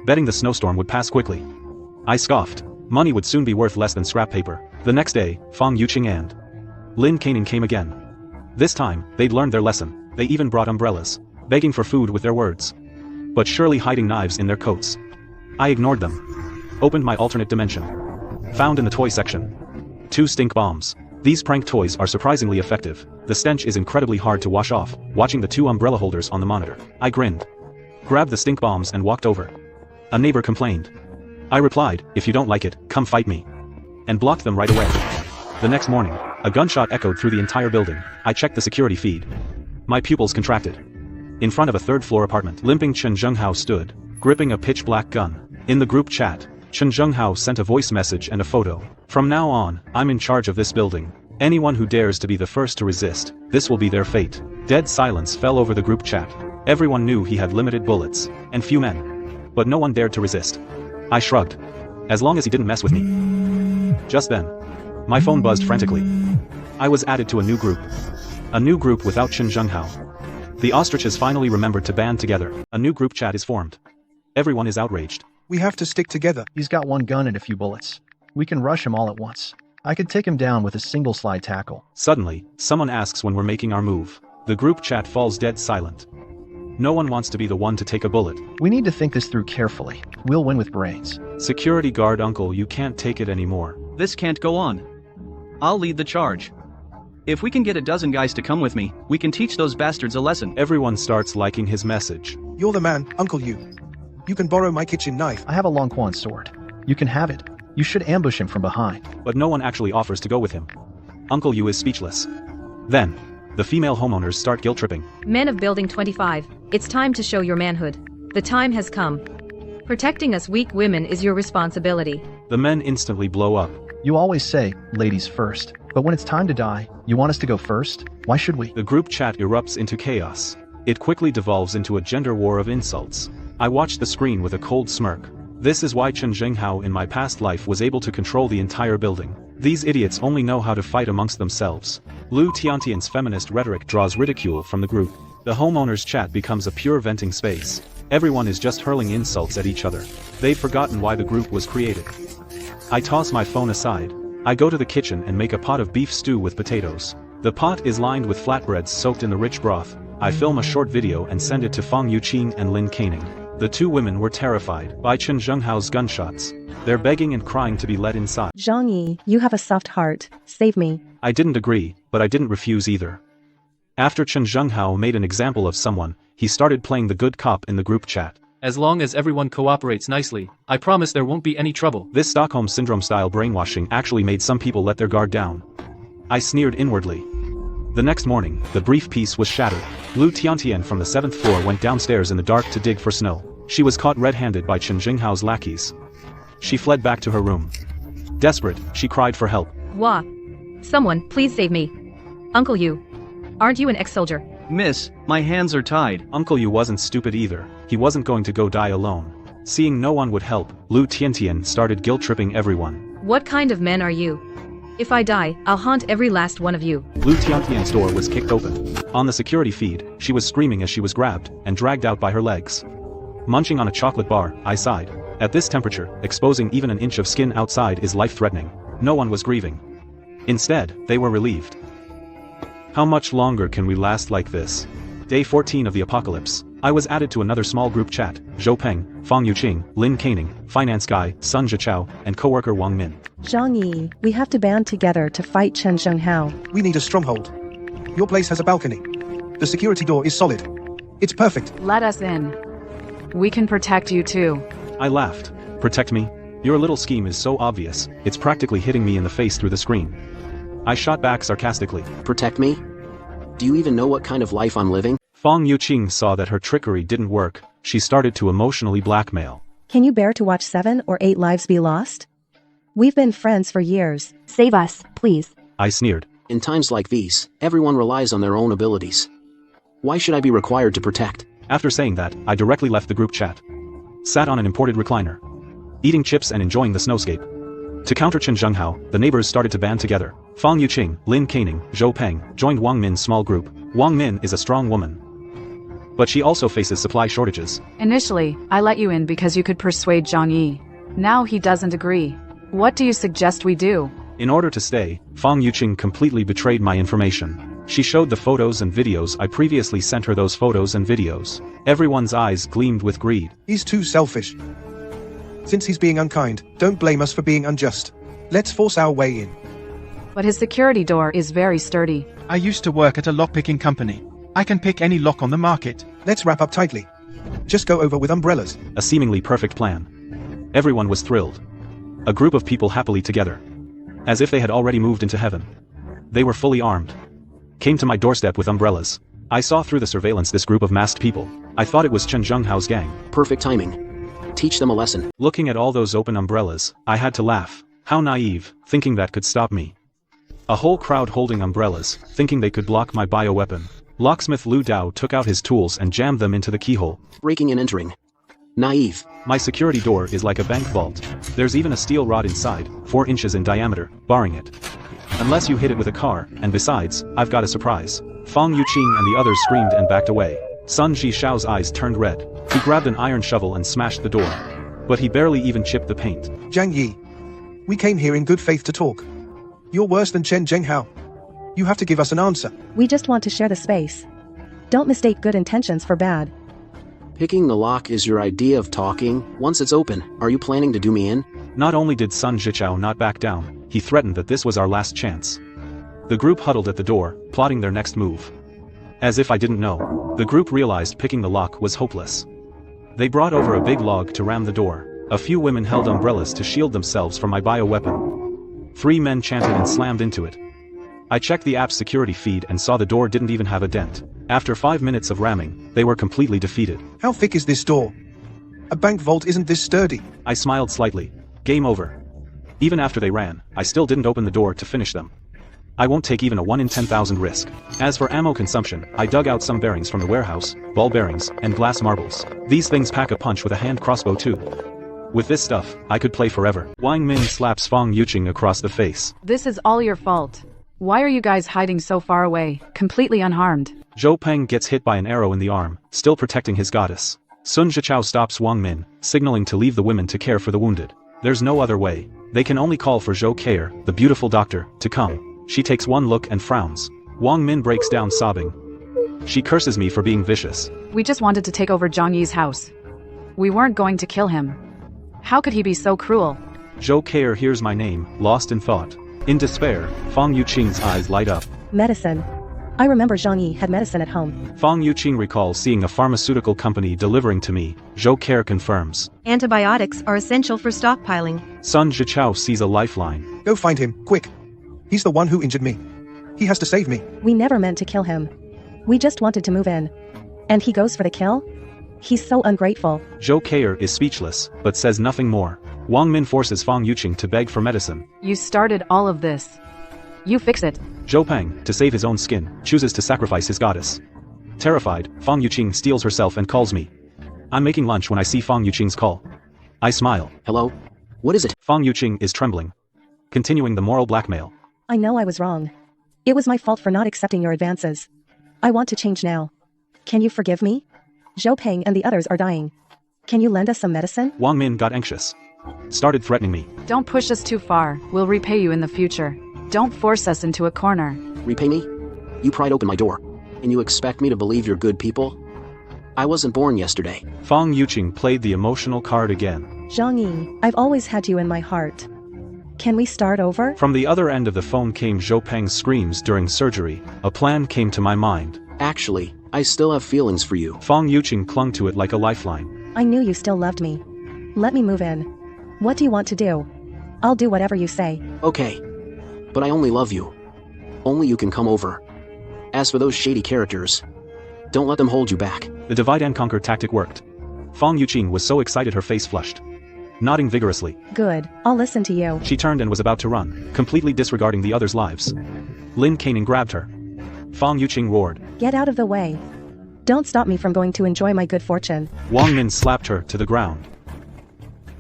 betting the snowstorm would pass quickly. I scoffed. Money would soon be worth less than scrap paper. The next day, Fang Yuqing and Lin Caning came again. This time, they'd learned their lesson. They even brought umbrellas, begging for food with their words, but surely hiding knives in their coats. I ignored them. Opened my alternate dimension. Found in the toy section. 2 stink bombs. These prank toys are surprisingly effective. The stench is incredibly hard to wash off. Watching the 2 umbrella holders on the monitor, I grinned, grabbed the stink bombs and walked over. A neighbor complained. I replied, if you don't like it, come fight me. And blocked them right away. The next morning, a gunshot echoed through the entire building. I checked the security feed. My pupils contracted. In front of a third-floor apartment, limping Chen Zhenghao stood, gripping a pitch-black gun. In the group chat, Chen Zhenghao sent a voice message and a photo. From now on, I'm in charge of this building. Anyone who dares to be the first to resist, this will be their fate. Dead silence fell over the group chat. Everyone knew he had limited bullets, and few men. But no one dared to resist. I shrugged. As long as he didn't mess with me. Just then, my phone buzzed frantically. I was added to a new group. A new group without Chen Zhenghao. The ostriches finally remembered to band together. A new group chat is formed. Everyone is outraged. We have to stick together. He's got one gun and a few bullets. We can rush him all at once. I could take him down with a single slide tackle. Suddenly, someone asks when we're making our move. The group chat falls dead silent. No one wants to be the one to take a bullet. We need to think this through carefully. We'll win with brains. Security guard uncle, you can't take it anymore. This can't go on. I'll lead the charge. If we can get a dozen guys to come with me, we can teach those bastards a lesson. Everyone starts liking his message. You're the man, Uncle Yu. You can borrow my kitchen knife. I have a long quan sword. You can have it. You should ambush him from behind. But no one actually offers to go with him. Uncle Yu is speechless. Then, the female homeowners start guilt-tripping. Men of Building 25, it's time to show your manhood. The time has come. Protecting us weak women is your responsibility. The men instantly blow up. You always say, ladies first. But when it's time to die, you want us to go first? Why should we? The group chat erupts into chaos. It quickly devolves into a gender war of insults. I watch the screen with a cold smirk. This is why Chen Zhenghao in my past life was able to control the entire building. These idiots only know how to fight amongst themselves. Lu Tiantian's feminist rhetoric draws ridicule from the group. The homeowners' chat becomes a pure venting space. Everyone is just hurling insults at each other. They've forgotten why the group was created. I toss my phone aside. I go to the kitchen and make a pot of beef stew with potatoes. The pot is lined with flatbreads soaked in the rich broth. I film a short video and send it to Fang Yuqing and Lin Caning. The two women were terrified by Chen Zhenghao's gunshots. They're begging and crying to be let inside. Zhang Yi, you have a soft heart. Save me. I didn't agree, but I didn't refuse either. After Chen Zhenghao made an example of someone, he started playing the good cop in the group chat. As long as everyone cooperates nicely, I promise there won't be any trouble. This Stockholm Syndrome-style brainwashing actually made some people let their guard down. I sneered inwardly. The next morning, the brief peace was shattered. Lu Tiantian from the 7th floor went downstairs in the dark to dig for snow. She was caught red-handed by Chen Zhenghao's lackeys. She fled back to her room. Desperate, she cried for help. Wah! Someone, please save me. Uncle Yu. Aren't you an ex-soldier? Miss, my hands are tied. Uncle Yu wasn't stupid either. He wasn't going to go die alone. Seeing no one would help, Lu Tiantian started guilt-tripping everyone. What kind of men are you? If I die, I'll haunt every last one of you. Lu Tiantian's door was kicked open. On the security feed, she was screaming as she was grabbed and dragged out by her legs. Munching on a chocolate bar, I sighed. At this temperature, exposing even an inch of skin outside is life-threatening. No one was grieving. Instead, they were relieved. How much longer can we last like this? Day 14 of the apocalypse. I was added to another small group chat. Zhou Peng, Fang Yuqing, Lin Caning, finance guy, Sun Zhichao, and coworker Wang Min. Zhang Yi, we have to band together to fight Chen Zhenghao. We need a stronghold. Your place has a balcony. The security door is solid. It's perfect. Let us in. We can protect you too. I laughed. Protect me? Your little scheme is so obvious, it's practically hitting me in the face through the screen. I shot back sarcastically. Protect me? Do you even know what kind of life I'm living? Fang Yuqing saw that her trickery didn't work. She started to emotionally blackmail. Can you bear to watch 7 or 8 lives be lost? We've been friends for years. Save us, please. I sneered. In times like these, everyone relies on their own abilities. Why should I be required to protect? After saying that, I directly left the group chat. Sat on an imported recliner. Eating chips and enjoying the snowscape. To counter Chen Zhenghao, the neighbors started to band together. Fang Yuqing, Lin Caning, Zhou Peng, joined Wang Min's small group. Wang Min is a strong woman. But she also faces supply shortages. Initially, I let you in because you could persuade Zhang Yi. Now he doesn't agree. What do you suggest we do? In order to stay, Fang Yuqing completely betrayed my information. She showed the photos and videos I previously sent her those photos and videos. Everyone's eyes gleamed with greed. He's too selfish. Since he's being unkind, don't blame us for being unjust. Let's force our way in. But his security door is very sturdy. I used to work at a lock-picking company. I can pick any lock on the market. Let's wrap up tightly. Just go over with umbrellas. A seemingly perfect plan. Everyone was thrilled. A group of people happily together. As if they had already moved into heaven. They were fully armed. Came to my doorstep with umbrellas. I saw through the surveillance this group of masked people. I thought it was Chen Zhenghao's gang. Perfect timing. Teach them a lesson. Looking at all those open umbrellas, I had to laugh. How naive, thinking that could stop me. A whole crowd holding umbrellas, thinking they could block my bioweapon. Locksmith Lu Dao took out his tools and jammed them into the keyhole. Breaking and entering. Naive. My security door is like a bank vault. There's even a steel rod inside, 4 inches in diameter, barring it. Unless you hit it with a car, and besides, I've got a surprise. Fang Yuqing and the others screamed and backed away. Sun Zhishao's eyes turned red. He grabbed an iron shovel and smashed the door. But he barely even chipped the paint. Zhang Yi. We came here in good faith to talk. You're worse than Chen Zhenghao. You have to give us an answer. We just want to share the space. Don't mistake good intentions for bad. Picking the lock is your idea of talking. Once it's open, are you planning to do me in? Not only did Sun Zhichao not back down, he threatened that this was our last chance. The group huddled at the door, plotting their next move. As if I didn't know, the group realized picking the lock was hopeless. They brought over a big log to ram the door. A few women held umbrellas to shield themselves from my bioweapon. 3 men chanted and slammed into it. I checked the app's security feed and saw the door didn't even have a dent. After 5 minutes of ramming, they were completely defeated. How thick is this door? A bank vault isn't this sturdy. I smiled slightly. Game over. Even after they ran, I still didn't open the door to finish them. I won't take even a 1 in 10,000 risk. As for ammo consumption, I dug out some bearings from the warehouse, ball bearings, and glass marbles. These things pack a punch with a hand crossbow too. With this stuff, I could play forever. Wang Min slaps Fang Yuqing across the face. This is all your fault. Why are you guys hiding so far away, completely unharmed? Zhou Peng gets hit by an arrow in the arm, still protecting his goddess. Sun Zhichao stops Wang Min, signaling to leave the women to care for the wounded. There's no other way. They can only call for Zhou Keier, the beautiful doctor, to come. She takes one look and frowns. Wang Min breaks down sobbing. She curses me for being vicious. We just wanted to take over Zhang Yi's house. We weren't going to kill him. How could he be so cruel? Zhou Keier hears my name, lost in thought. In despair, Fang Yuqing's eyes light up. Medicine. I remember Zhang Yi had medicine at home. Fang Yuqing recalls seeing a pharmaceutical company delivering to me. Zhou Keier confirms. Antibiotics are essential for stockpiling. Sun Zhichao sees a lifeline. Go find him, quick. He's the one who injured me. He has to save me. We never meant to kill him. We just wanted to move in. And he goes for the kill? He's so ungrateful. Zhou Keier is speechless, but says nothing more. Wang Min forces Fang Yuqing to beg for medicine. You started all of this. You fix it. Zhou Peng, to save his own skin, chooses to sacrifice his goddess. Terrified, Fang Yuqing steals herself and calls me. I'm making lunch when I see Fang Yuqing's call. I smile. Hello? What is it? Fang Yuqing is trembling. Continuing the moral blackmail. I know I was wrong. It was my fault for not accepting your advances. I want to change now. Can you forgive me? Zhou Peng and the others are dying. Can you lend us some medicine? Wang Min got anxious. Started threatening me. Don't push us too far. We'll repay you in the future. Don't force us into a corner. Repay me? You pried open my door. And you expect me to believe you're good people? I wasn't born yesterday. Fang Yuqing played the emotional card again. Zhang Yi, I've always had you in my heart. Can we start over? From the other end of the phone came Zhou Peng's screams during surgery. A plan came to my mind. Actually, I still have feelings for you. Fang Yuqing clung to it like a lifeline. I knew you still loved me. Let me move in. What do you want to do? I'll do whatever you say. Okay. But I only love you. Only you can come over. As for those shady characters, don't let them hold you back. The divide and conquer tactic worked. Fang Yuqing was so excited her face flushed. Nodding vigorously. Good, I'll listen to you. She turned and was about to run, completely disregarding the others' lives. Lin Caning grabbed her. Fang Yuqing roared. Get out of the way. Don't stop me from going to enjoy my good fortune. Wang Min slapped her to the ground.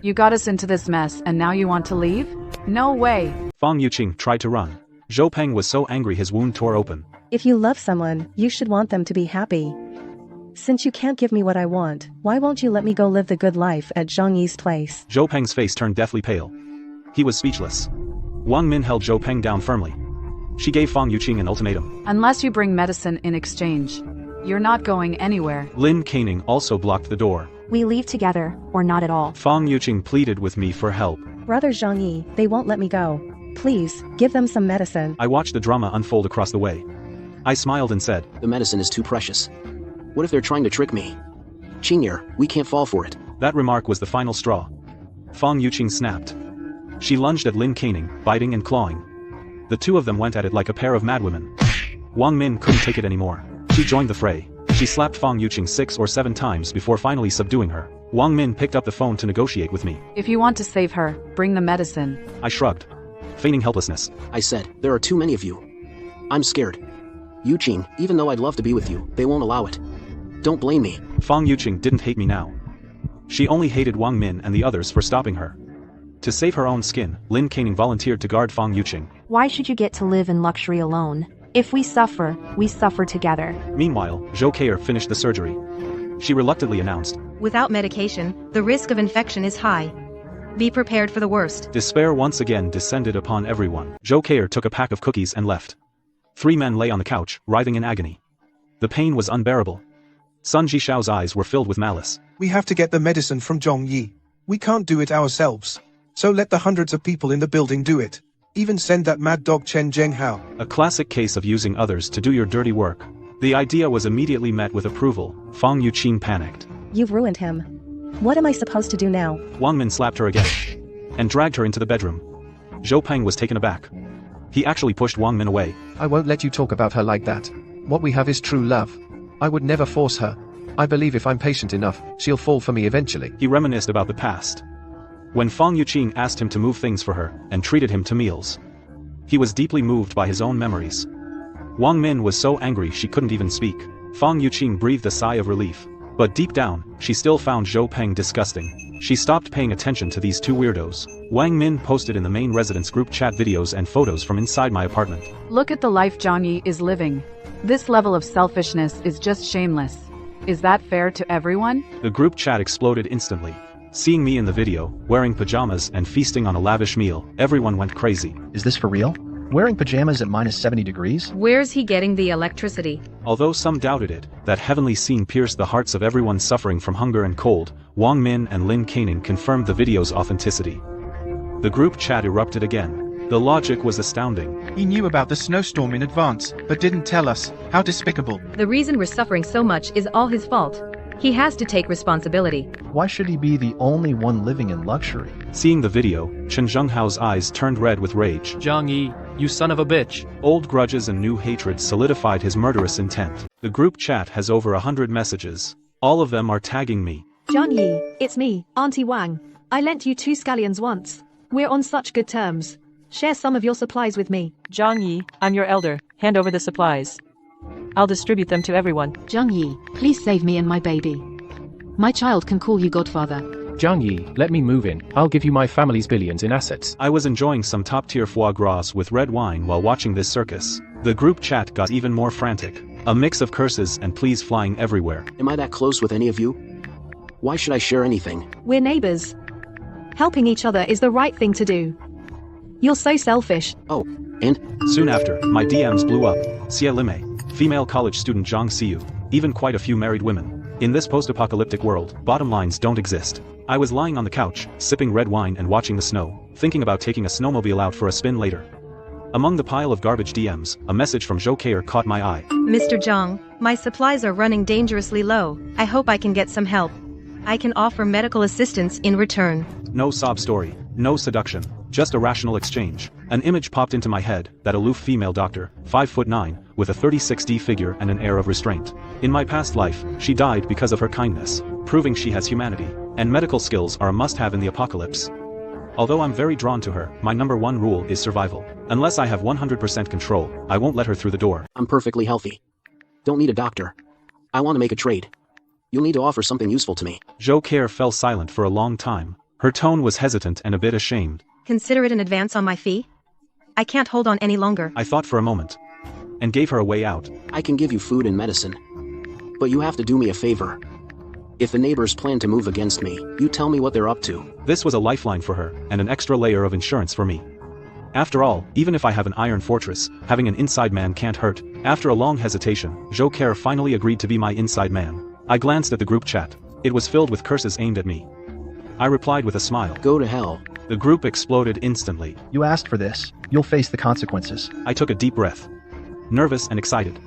You got us into this mess and now you want to leave? No way. Fang Yuqing tried to run. Zhou Peng was so angry his wound tore open. If you love someone, you should want them to be happy. Since you can't give me what I want, why won't you let me go live the good life at Zhang Yi's place? Zhou Peng's face turned deathly pale. He was speechless. Wang Min held Zhou Peng down firmly. She gave Fang Yuqing an ultimatum. Unless you bring medicine in exchange, you're not going anywhere. Lin Caning also blocked the door. We leave together, or not at all. Fang Yuqing pleaded with me for help. Brother Zhang Yi, they won't let me go. Please, give them some medicine. I watched the drama unfold across the way. I smiled and said, The medicine is too precious. What if they're trying to trick me? Qing'er, we can't fall for it. That remark was the final straw. Fang Yuqing snapped. She lunged at Lin Caning, biting and clawing. The two of them went at it like a pair of madwomen. Wang Min couldn't take it anymore. She joined the fray. She slapped Fang Yuqing 6 or 7 times before finally subduing her. Wang Min picked up the phone to negotiate with me. If you want to save her, bring the medicine. I shrugged, feigning helplessness. I said, there are too many of you. I'm scared. Yuqing, even though I'd love to be with you, they won't allow it. Don't blame me. Fang Yuqing didn't hate me now. She only hated Wang Min and the others for stopping her. To save her own skin, Lin Caning volunteered to guard Fang Yuqing. Why should you get to live in luxury alone? If we suffer together. Meanwhile, Zhou Keier finished the surgery. She reluctantly announced, Without medication, the risk of infection is high. Be prepared for the worst. Despair once again descended upon everyone. Zhou Keier took a pack of cookies and left. 3 men lay on the couch, writhing in agony. The pain was unbearable. Sun Jishao's eyes were filled with malice. We have to get the medicine from Zhongyi. We can't do it ourselves. So let the hundreds of people in the building do it. Even send that mad dog Chen Zhenghao. A classic case of using others to do your dirty work. The idea was immediately met with approval. Fang Yuqing panicked. You've ruined him. What am I supposed to do now? Wang Min slapped her again and dragged her into the bedroom. Zhou Peng was taken aback. He actually pushed Wang Min away. I won't let you talk about her like that. What we have is true love. I would never force her. I believe if I'm patient enough, she'll fall for me eventually. He reminisced about the past. When Fang Yuqing asked him to move things for her, and treated him to meals. He was deeply moved by his own memories. Wang Min was so angry she couldn't even speak. Fang Yuqing breathed a sigh of relief. But deep down, she still found Zhou Peng disgusting. She stopped paying attention to these two weirdos. Wang Min posted in the main residence group chat videos and photos from inside my apartment. Look at the life Zhongyi is living. This level of selfishness is just shameless. Is that fair to everyone? The group chat exploded instantly. Seeing me in the video, wearing pajamas and feasting on a lavish meal, everyone went crazy. Is this for real? Wearing pajamas at minus 70 degrees? Where's he getting the electricity? Although some doubted it, that heavenly scene pierced the hearts of everyone suffering from hunger and cold. Wang Min and Lin Caning confirmed the video's authenticity. The group chat erupted again. The logic was astounding. He knew about the snowstorm in advance, but didn't tell us. How despicable. The reason we're suffering so much is all his fault. He has to take responsibility. Why should he be the only one living in luxury? Seeing the video, Chen Zhenghao's eyes turned red with rage. Zhongyi, you son of a bitch. Old grudges and new hatred solidified his murderous intent. The group chat has over 100 messages. All of them are tagging me. Zhongyi, it's me, Auntie Wang. I lent you 2 scallions once. We're on such good terms. Share some of your supplies with me. Zhongyi, I'm your elder. Hand over the supplies. I'll distribute them to everyone. Zhongyi, please save me and my baby. My child can call you godfather. Zhongyi, let me move in. I'll give you my family's billions in assets. I was enjoying some top-tier foie gras with red wine while watching this circus. The group chat got even more frantic. A mix of curses and pleas flying everywhere. Am I that close with any of you? Why should I share anything? We're neighbors. Helping each other is the right thing to do. You're so selfish. Oh, and? Soon after, my DMs blew up. Xie Lime, female college student Zhang Xiu, even quite a few married women. In this post-apocalyptic world, bottom lines don't exist. I was lying on the couch, sipping red wine and watching the snow, thinking about taking a snowmobile out for a spin later. Among the pile of garbage DMs, a message from Zhou Keier caught my eye. Mr. Zhang, my supplies are running dangerously low. I hope I can get some help. I can offer medical assistance in return. No sob story, no seduction, just a rational exchange. An image popped into my head, that aloof female doctor, 5'9", with a 36D figure and an air of restraint. In my past life, she died because of her kindness, proving she has humanity, and medical skills are a must-have in the apocalypse. Although I'm very drawn to her, my #1 rule is survival. Unless I have 100% control, I won't let her through the door. I'm perfectly healthy. Don't need a doctor. I want to make a trade. You'll need to offer something useful to me. Zhou Keier fell silent for a long time. Her tone was hesitant and a bit ashamed. Consider it an advance on my fee? I can't hold on any longer. I thought for a moment, and gave her a way out. I can give you food and medicine. But you have to do me a favor. If the neighbors plan to move against me, you tell me what they're up to. This was a lifeline for her, and an extra layer of insurance for me. After all, even if I have an iron fortress, having an inside man can't hurt. After a long hesitation, Zhou Keier finally agreed to be my inside man. I glanced at the group chat. It was filled with curses aimed at me. I replied with a smile. Go to hell. The group exploded instantly. You asked for this. You'll face the consequences. I took a deep breath. Nervous and excited.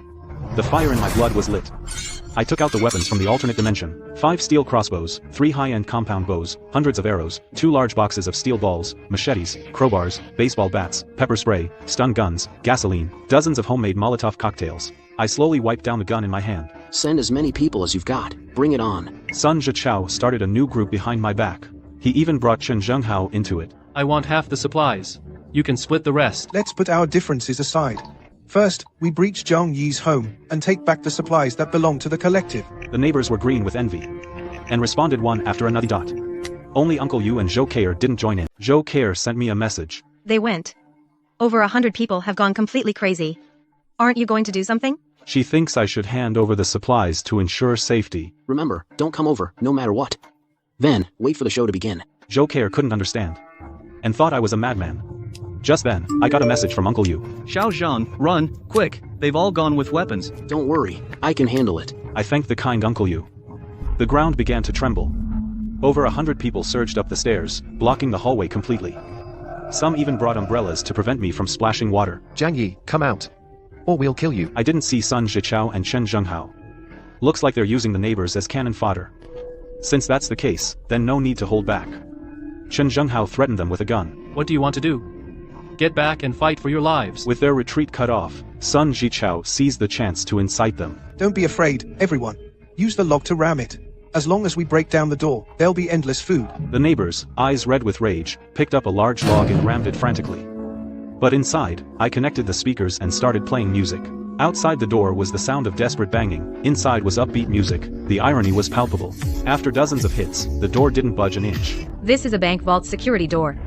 The fire in my blood was lit. I took out the weapons from the alternate dimension. 5 steel crossbows, 3 high-end compound bows, hundreds of arrows, 2 large boxes of steel balls, machetes, crowbars, baseball bats, pepper spray, stun guns, gasoline, dozens of homemade Molotov cocktails. I slowly wiped down the gun in my hand. Send as many people as you've got. Bring it on. Sun Zhichao started a new group behind my back. He even brought Chen Zhenghao into it. I want half the supplies. You can split the rest. Let's put our differences aside. First, we breach Zhang Yi's home and take back the supplies that belong to the collective. The neighbors were green with envy and responded one after another. Only Uncle Yu and Zhou Keir didn't join in. Zhou Keir sent me a message. They went. Over 100 people have gone completely crazy. Aren't you going to do something? She thinks I should hand over the supplies to ensure safety. Remember, don't come over, no matter what. Then, wait for the show to begin. Zhou Keir couldn't understand and thought I was a madman. Just then, I got a message from Uncle Yu. Xiao Zhang, run, quick, they've all gone with weapons. Don't worry, I can handle it. I thanked the kind Uncle Yu. The ground began to tremble. Over 100 people surged up the stairs, blocking the hallway completely. Some even brought umbrellas to prevent me from splashing water. Zhang Yi, come out, or we'll kill you. I didn't see Sun Zhichao and Chen Zhenghao. Looks like they're using the neighbors as cannon fodder. Since that's the case, then no need to hold back. Chen Zhenghao threatened them with a gun. What do you want to do? Get back and fight for your lives. With their retreat cut off, Sun Zhichao seized the chance to incite them. Don't be afraid, everyone. Use the log to ram it. As long as we break down the door, there'll be endless food. The neighbors, eyes red with rage, picked up a large log and rammed it frantically. But inside, I connected the speakers and started playing music. Outside the door was the sound of desperate banging, inside was upbeat music. The irony was palpable. After dozens of hits, the door didn't budge an inch. This is a bank vault security door.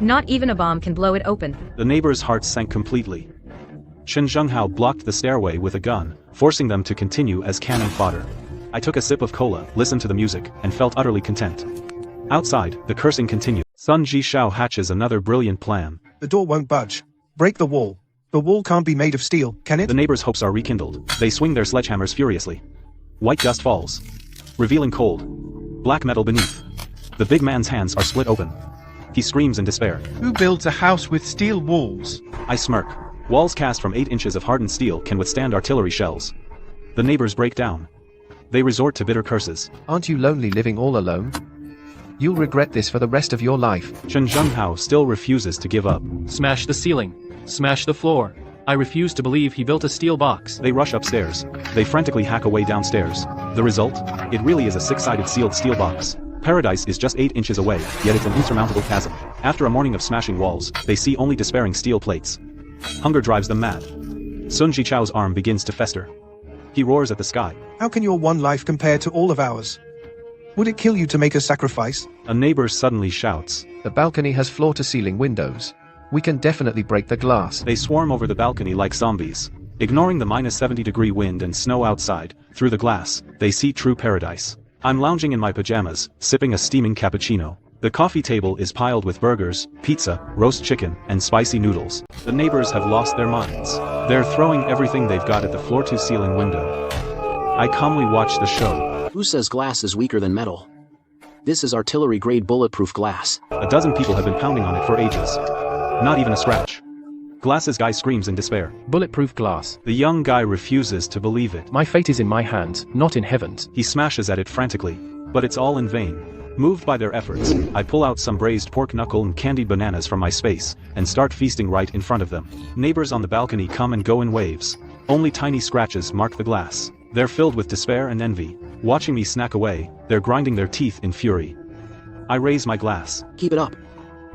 Not even a bomb can blow it open. The neighbors' hearts sank completely. Chen Zhenghao blocked the stairway with a gun, forcing them to continue as cannon fodder. I took a sip of cola, listened to the music, and felt utterly content. Outside, the cursing continued. Sun Zhichao hatches another brilliant plan. The door won't budge. Break the wall. The wall can't be made of steel, can it? The neighbors' hopes are rekindled. They swing their sledgehammers furiously. White dust falls, revealing cold, black metal beneath. The big man's hands are split open. He screams in despair. Who builds a house with steel walls? I smirk. Walls cast from 8 inches of hardened steel can withstand artillery shells. The neighbors break down. They resort to bitter curses. Aren't you lonely living all alone? You'll regret this for the rest of your life. Chen Zhenghao still refuses to give up. Smash the ceiling. Smash the floor. I refuse to believe he built a steel box. They rush upstairs. They frantically hack away downstairs. The result? It really is a 6-sided sealed steel box. Paradise is just 8 inches away, yet it's an insurmountable chasm. After a morning of smashing walls, they see only despairing steel plates. Hunger drives them mad. Sun Zhichao's arm begins to fester. He roars at the sky. How can your one life compare to all of ours? Would it kill you to make a sacrifice? A neighbor suddenly shouts. The balcony has floor-to-ceiling windows. We can definitely break the glass. They swarm over the balcony like zombies. Ignoring the -70-degree wind and snow outside, through the glass, they see true paradise. I'm lounging in my pajamas, sipping a steaming cappuccino. The coffee table is piled with burgers, pizza, roast chicken, and spicy noodles. The neighbors have lost their minds. They're throwing everything they've got at the floor-to-ceiling window. I calmly watch the show. Who says glass is weaker than metal? This is artillery-grade bulletproof glass. A dozen people have been pounding on it for ages. Not even a scratch. Glasses guy screams in despair. Bulletproof glass. The young guy refuses to believe it. My fate is in my hands, not in heaven's. He smashes at it frantically. But it's all in vain. Moved by their efforts, I pull out some braised pork knuckle and candied bananas from my space, and start feasting right in front of them. Neighbors on the balcony come and go in waves. Only tiny scratches mark the glass. They're filled with despair and envy. Watching me snack away, they're grinding their teeth in fury. I raise my glass. Keep it up.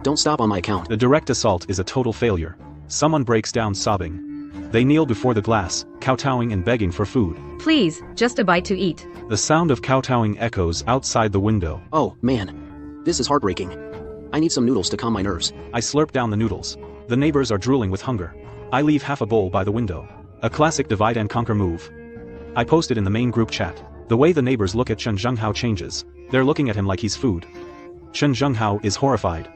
Don't stop on my account. The direct assault is a total failure. Someone breaks down sobbing. They kneel before the glass, kowtowing and begging for food. Please, just a bite to eat. The sound of kowtowing echoes outside the window. Oh, man. This is heartbreaking. I need some noodles to calm my nerves. I slurp down the noodles. The neighbors are drooling with hunger. I leave half a bowl by the window. A classic divide and conquer move. I post it in the main group chat. The way the neighbors look at Chen Zhenghao changes. They're looking at him like he's food. Chen Zhenghao is horrified.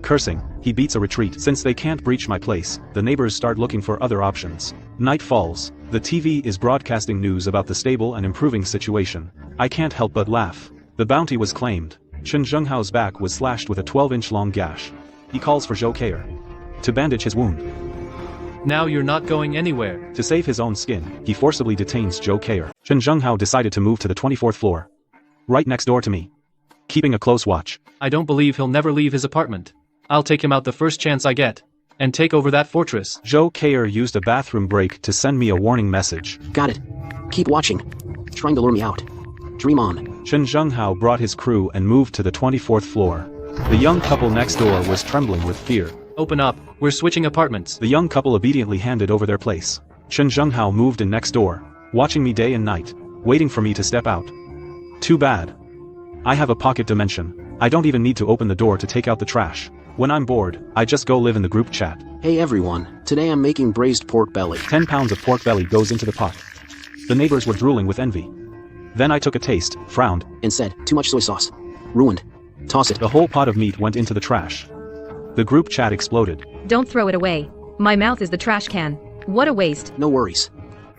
Cursing, he beats a retreat. Since they can't breach my place, the neighbors start looking for other options. Night falls. The TV is broadcasting news about the stable and improving situation. I can't help but laugh. The bounty was claimed. Chen Zhenghao's back was slashed with a 12-inch long gash. He calls for Zhou Keir to bandage his wound. Now you're not going anywhere. To save his own skin, he forcibly detains Zhou Keier. Chen Zhenghao decided to move to the 24th floor. Right next door to me. Keeping a close watch. I don't believe he'll never leave his apartment. I'll take him out the first chance I get. And take over that fortress. Zhou Keier used a bathroom break to send me a warning message. Got it. Keep watching. Trying to lure me out. Dream on. Chen Zhenghao brought his crew and moved to the 24th floor. The young couple next door was trembling with fear. Open up, we're switching apartments. The young couple obediently handed over their place. Chen Zhenghao moved in next door, watching me day and night, waiting for me to step out. Too bad. I have a pocket dimension. I don't even need to open the door to take out the trash. When I'm bored, I just go live in the group chat. Hey everyone, today I'm making braised pork belly. 10 pounds of pork belly goes into the pot. The neighbors were drooling with envy. Then I took a taste, frowned, and said, too much soy sauce. Ruined. Toss it. The whole pot of meat went into the trash. The group chat exploded. Don't throw it away. My mouth is the trash can. What a waste. No worries.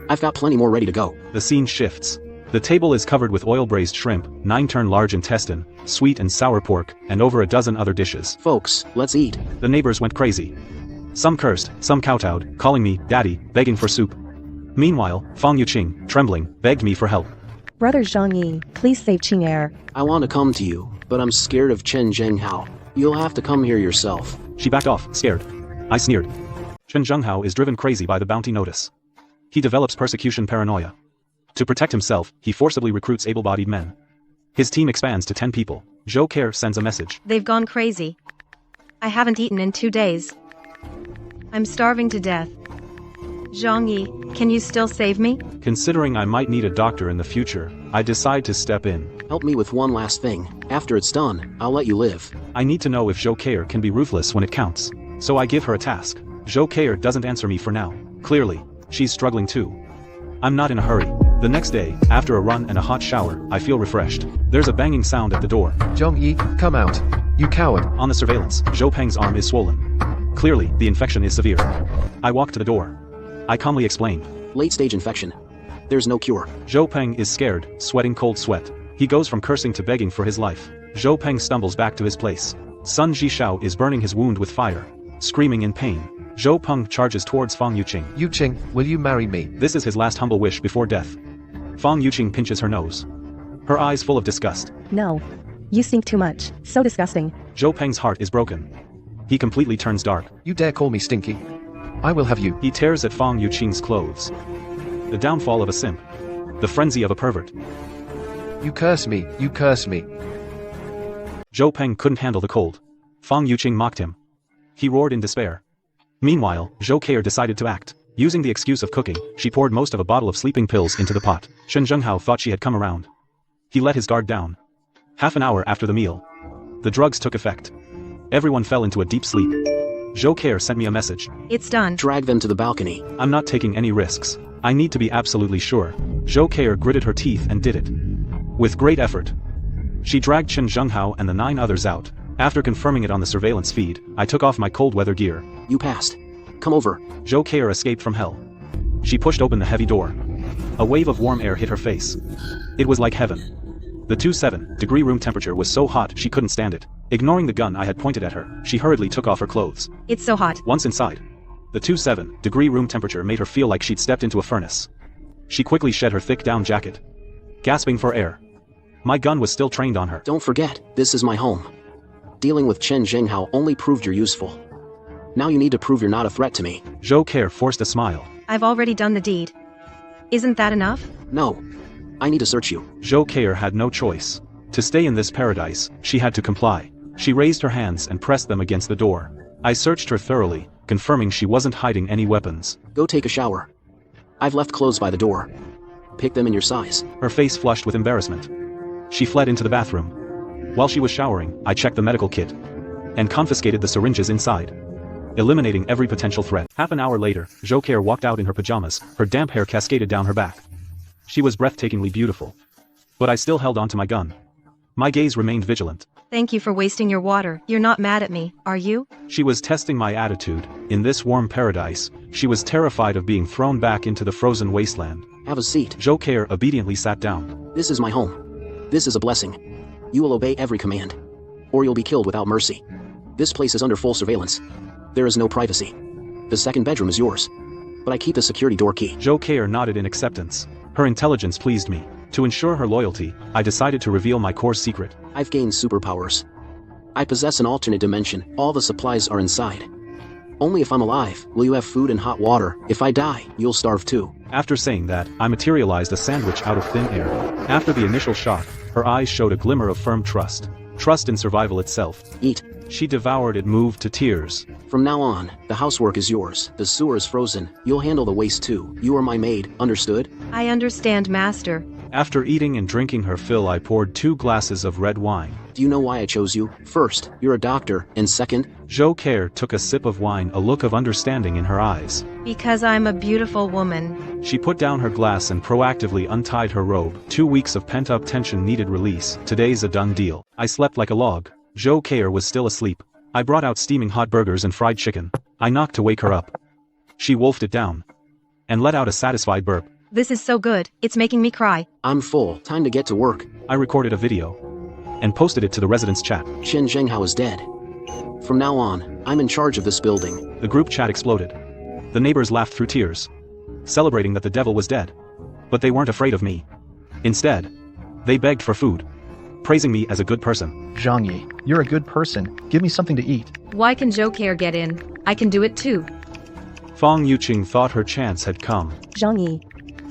I've got plenty more ready to go. The scene shifts. The table is covered with oil-braised shrimp, 9-turn large intestine, sweet and sour pork, and over a dozen other dishes. Folks, let's eat. The neighbors went crazy. Some cursed, some kowtowed, calling me daddy, begging for soup. Meanwhile, Fang Yuqing, trembling, begged me for help. Brother Zhang Yi, please save Qing'er. I want to come to you, but I'm scared of Chen Zhenghao. You'll have to come here yourself. She backed off, scared. I sneered. Chen Zhenghao is driven crazy by the bounty notice. He develops persecution paranoia. To protect himself, he forcibly recruits able-bodied men. His team expands to 10 people. Zhou Keier sends a message. They've gone crazy. I haven't eaten in 2 days. I'm starving to death. Zhang Yi, can you still save me? Considering I might need a doctor in the future, I decide to step in. Help me with one last thing. After it's done, I'll let you live. I need to know if Zhou Keier can be ruthless when it counts. So I give her a task. Zhou Keier doesn't answer me for now. Clearly, she's struggling too. I'm not in a hurry. The next day, after a run and a hot shower, I feel refreshed. There's a banging sound at the door. Zhong Yi, come out. You coward. On the surveillance, Zhou Peng's arm is swollen. Clearly, the infection is severe. I walk to the door. I calmly explain. Late-stage infection. There's no cure. Zhou Peng is scared, sweating cold sweat. He goes from cursing to begging for his life. Zhou Peng stumbles back to his place. Sun Jishao is burning his wound with fire. Screaming in pain, Zhou Peng charges towards Fang Yuqing. Yuqing, will you marry me? This is his last humble wish before death. Fang Yuqing pinches her nose. Her eyes full of disgust. No. You stink too much. So disgusting. Zhou Peng's heart is broken. He completely turns dark. You dare call me stinky? I will have you. He tears at Fang Yuqing's clothes. The downfall of a simp. The frenzy of a pervert. You curse me, you curse me. Zhou Peng couldn't handle the cold. Fang Yuqing mocked him. He roared in despair. Meanwhile, Zhou Keier decided to act. Using the excuse of cooking, she poured most of a bottle of sleeping pills into the pot. Chen Zhenghao thought she had come around. He let his guard down. Half an hour after the meal, the drugs took effect. Everyone fell into a deep sleep. Zhou Keier sent me a message. It's done. Drag them to the balcony. I'm not taking any risks. I need to be absolutely sure. Zhou Keier gritted her teeth and did it. With great effort. She dragged Chen Zhenghao and the 9 others out. After confirming it on the surveillance feed, I took off my cold weather gear. You passed. Come over. Zhou Keier escaped from hell. She pushed open the heavy door. A wave of warm air hit her face. It was like heaven. The 27-degree room temperature was so hot she couldn't stand it. Ignoring the gun I had pointed at her, she hurriedly took off her clothes. It's so hot. Once inside, the 27-degree room temperature made her feel like she'd stepped into a furnace. She quickly shed her thick down jacket. Gasping for air. My gun was still trained on her. Don't forget, this is my home. Dealing with Chen Zhenghao only proved you're useful. Now you need to prove you're not a threat to me. Zhou Keier forced a smile. I've already done the deed. Isn't that enough? No. I need to search you. Zhou Keier had no choice. To stay in this paradise, she had to comply. She raised her hands and pressed them against the door. I searched her thoroughly, confirming she wasn't hiding any weapons. Go take a shower. I've left clothes by the door. Pick them in your size. Her face flushed with embarrassment. She fled into the bathroom. While she was showering, I checked the medical kit and confiscated the syringes inside, eliminating every potential threat. Half an hour later, Zhou Keier walked out in her pajamas, her damp hair cascaded down her back. She was breathtakingly beautiful. But I still held onto my gun. My gaze remained vigilant. Thank you for wasting your water. You're not mad at me, are you? She was testing my attitude. In this warm paradise, she was terrified of being thrown back into the frozen wasteland. Have a seat. Zhou Keier obediently sat down. This is my home. This is a blessing. You will obey every command, or you'll be killed without mercy. This place is under full surveillance. There is no privacy. The second bedroom is yours. But I keep the security door key. Joe Kayer nodded in acceptance. Her intelligence pleased me. To ensure her loyalty, I decided to reveal my core secret. I've gained superpowers. I possess an alternate dimension. All the supplies are inside. Only if I'm alive will you have food and hot water. If I die, you'll starve too. After saying that, I materialized a sandwich out of thin air. After the initial shock, her eyes showed a glimmer of firm trust. Trust in survival itself. Eat. She devoured it, moved to tears. From now on, the housework is yours. The sewer is frozen. You'll handle the waste too. You are my maid, understood? I understand, master. After eating and drinking her fill, I poured 2 glasses of red wine. Do you know why I chose you? First, you're a doctor, and second, Joe Kayer took a sip of wine, a look of understanding in her eyes. Because I'm a beautiful woman. She put down her glass and proactively untied her robe. 2 weeks of pent-up tension needed release. Today's a done deal. I slept like a log. Joe Kayer was still asleep. I brought out steaming hot burgers and fried chicken. I knocked to wake her up. She wolfed it down and let out a satisfied burp. This is so good, it's making me cry. I'm full. Time to get to work. I recorded a video and posted it to the residents' chat. Chen Zhenghao is dead. From now on, I'm in charge of this building. The group chat exploded. The neighbors laughed through tears, celebrating that the devil was dead. But they weren't afraid of me. Instead, they begged for food, praising me as a good person. Zhang Yi, you're a good person. Give me something to eat. Why can Joe Kayer get in? I can do it too. Fong Yuqing thought her chance had come. Zhang Yi,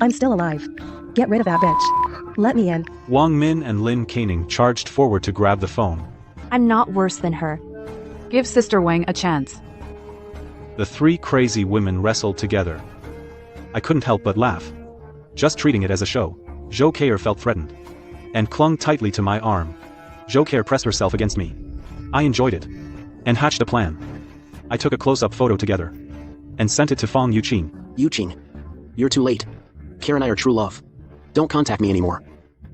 I'm still alive. Get rid of that bitch. Let me in. Wang Min and Lin Caning charged forward to grab the phone. I'm not worse than her. Give Sister Wang a chance. The 3 crazy women wrestled together. I couldn't help but laugh. Just treating it as a show. Joe Kayer felt threatened and clung tightly to my arm. Joe Kayer pressed herself against me. I enjoyed it and hatched a plan. I took a close-up photo together and sent it to Fong Yuqing. Yuqing, you're too late. Kayer and I are true love. Don't contact me anymore.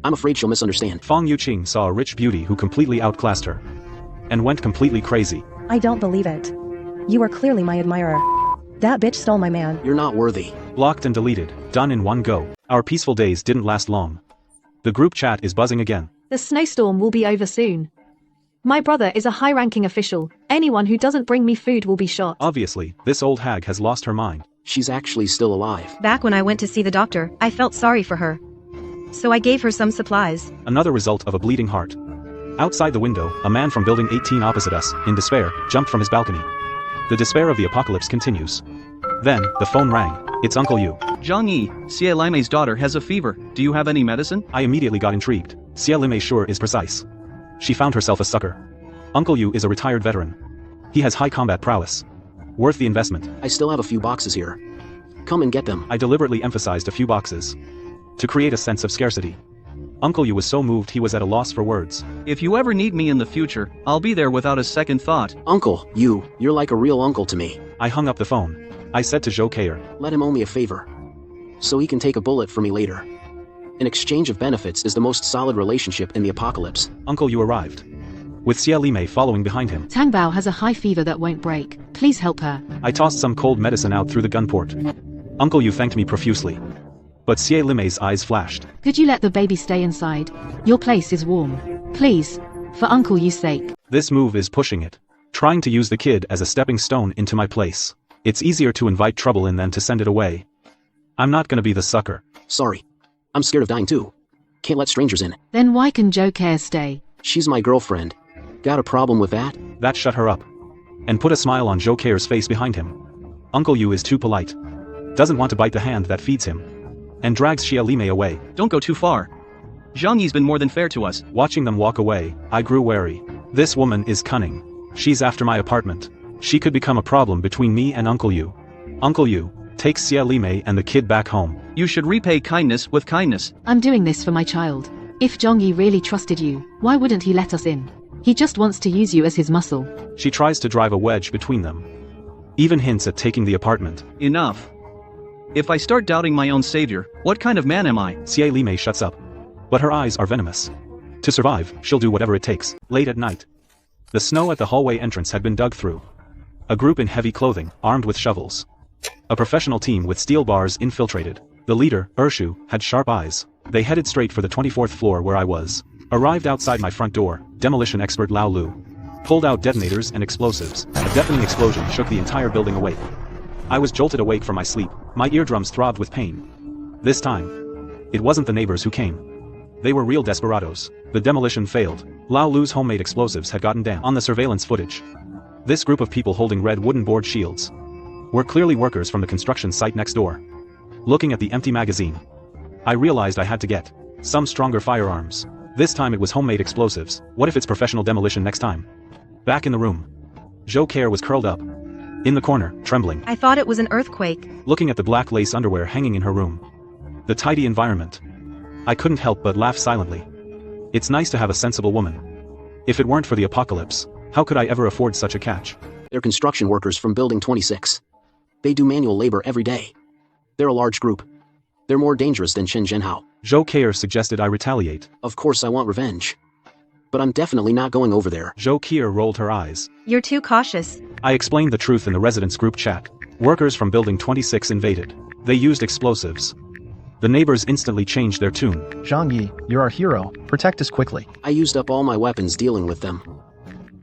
I'm afraid she'll misunderstand. Fong Yuqing saw a rich beauty who completely outclassed her and went completely crazy. I don't believe it. You are clearly my admirer. That bitch stole my man. You're not worthy. Blocked and deleted, done in one go. Our peaceful days didn't last long. The group chat is buzzing again. The snowstorm will be over soon. My brother is a high-ranking official. Anyone who doesn't bring me food will be shot. Obviously, this old hag has lost her mind. She's actually still alive. Back when I went to see the doctor, I felt sorry for her. So I gave her some supplies. Another result of a bleeding heart. Outside the window, a man from building 18 opposite us, in despair, jumped from his balcony. The despair of the apocalypse continues. Then, the phone rang. It's Uncle Yu. Zhang Yi, Xie Limei's daughter has a fever. Do you have any medicine? I immediately got intrigued. Xie Limei sure is precise. She found herself a sucker. Uncle Yu is a retired veteran. He has high combat prowess. Worth the investment. I still have a few boxes here. Come and get them. I deliberately emphasized a few boxes to create a sense of scarcity. Uncle Yu was so moved he was at a loss for words. If you ever need me in the future, I'll be there without a second thought. Uncle, you're like a real uncle to me. I hung up the phone. I said to Joe Kayer, let him owe me a favor, so he can take a bullet for me later. An exchange of benefits is the most solid relationship in the apocalypse. Uncle Yu arrived, with Xie Limei following behind him. Tang Bao has a high fever that won't break. Please help her. I tossed some cold medicine out through the gun port. Uncle Yu thanked me profusely. But Xie Limei's eyes flashed. Could you let the baby stay inside? Your place is warm. Please, for Uncle Yu's sake. This move is pushing it. Trying to use the kid as a stepping stone into my place. It's easier to invite trouble in than to send it away. I'm not gonna be the sucker. Sorry. I'm scared of dying too. Can't let strangers in. Then why can Joe Kayer stay? She's my girlfriend. Got a problem with that? That shut her up. And put a smile on Joe Kayer's face behind him. Uncle Yu is too polite. Doesn't want to bite the hand that feeds him. And drags Xie Limei away. Don't go too far. Zhang Yi's been more than fair to us. Watching them walk away, I grew wary. This woman is cunning. She's after my apartment. She could become a problem between me and Uncle Yu. Uncle Yu, take Xie Limei and the kid back home. You should repay kindness with kindness. I'm doing this for my child. If Zhang Yi really trusted you, why wouldn't he let us in? He just wants to use you as his muscle. She tries to drive a wedge between them. Even hints at taking the apartment. Enough. If I start doubting my own savior, what kind of man am I? Xie Limei shuts up. But her eyes are venomous. To survive, she'll do whatever it takes. Late at night. The snow at the hallway entrance had been dug through. A group in heavy clothing, armed with shovels. A professional team with steel bars infiltrated. The leader, Urshu, had sharp eyes. They headed straight for the 24th floor where I was. Arrived outside my front door, demolition expert Lao Lu pulled out detonators and explosives. A deafening explosion shook the entire building awake. I was jolted awake from my sleep, my eardrums throbbed with pain. This time, it wasn't the neighbors who came. They were real desperados. The demolition failed. Lao Lu's homemade explosives had gotten down on the surveillance footage. This group of people holding red wooden board shields were clearly workers from the construction site next door. Looking at the empty magazine, I realized I had to get some stronger firearms. This time it was homemade explosives. What if it's professional demolition next time? Back in the room, Zhou Kei was curled up in the corner, trembling. I thought it was an earthquake. Looking at the black lace underwear hanging in her room, the tidy environment, I couldn't help but laugh silently. It's nice to have a sensible woman. If it weren't for the apocalypse, how could I ever afford such a catch? They're construction workers from Building 26. They do manual labor every day. They're a large group. They're more dangerous than Chen Zhenhao. Zhou Kei suggested I retaliate. Of course I want revenge. But I'm definitely not going over there. Zhou Kei rolled her eyes. You're too cautious. I explained the truth in the residents group chat. Workers from Building 26 invaded. They used explosives. The neighbors instantly changed their tune. Zhang Yi, you're our hero. Protect us quickly. I used up all my weapons dealing with them.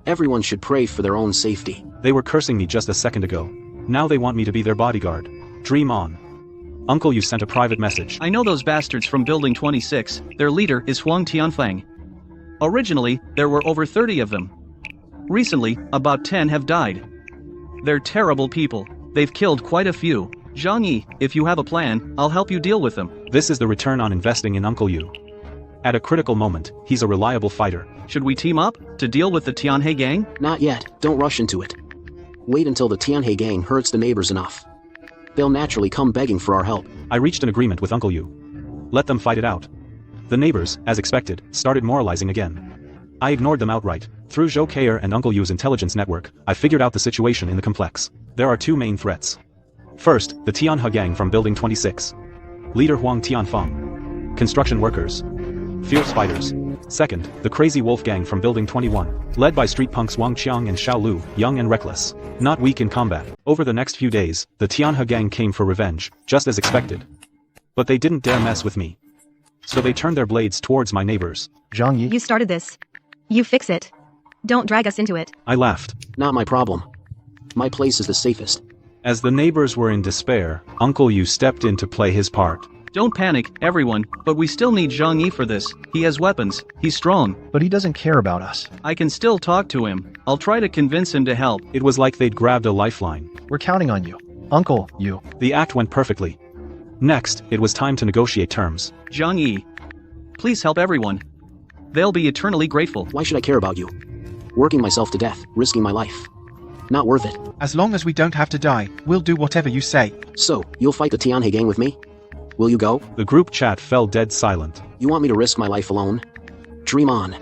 Everyone should pray for their own safety. They were cursing me just a second ago. Now they want me to be their bodyguard. Dream on. Uncle, you sent a private message. I know those bastards from Building 26. Their leader is Huang Tianfang. Originally, there were over 30 of them. Recently, about 10 have died. They're terrible people. They've killed quite a few. Zhang Yi, if you have a plan, I'll help you deal with them. This is the return on investing in Uncle Yu. At a critical moment, he's a reliable fighter. Should we team up to deal with the Tianhe gang? Not yet. Don't rush into it. Wait until the Tianhe gang hurts the neighbors enough. They'll naturally come begging for our help. I reached an agreement with Uncle Yu. Let them fight it out. The neighbors, as expected, started moralizing again. I ignored them outright. Through Zhou Kei and Uncle Yu's intelligence network, I figured out the situation in the complex. There are two main threats. First, the Tianhe gang from Building 26. Leader Huang Tianfang. Construction workers. Fierce fighters. Second, the crazy wolf gang from Building 21. Led by street punks Wang Qiang and Xiao Lu, young and reckless. Not weak in combat. Over the next few days, the Tianhe gang came for revenge, just as expected. But they didn't dare mess with me. So they turned their blades towards my neighbors. Zhang Yi. You started this. You fix it. Don't drag us into it. I laughed. Not my problem. My place is the safest. As the neighbors were in despair, Uncle Yu stepped in to play his part. Don't panic, everyone, but we still need Zhang Yi for this. He has weapons, he's strong. But he doesn't care about us. I can still talk to him. I'll try to convince him to help. It was like they'd grabbed a lifeline. We're counting on you. Uncle Yu. The act went perfectly. Next, it was time to negotiate terms. Zhang Yi, please help everyone. They'll be eternally grateful. Why should I care about you? Working myself to death, risking my life. Not worth it. As long as we don't have to die, we'll do whatever you say. So, you'll fight the Tianhe gang with me? Will you go? The group chat fell dead silent. You want me to risk my life alone? Dream on.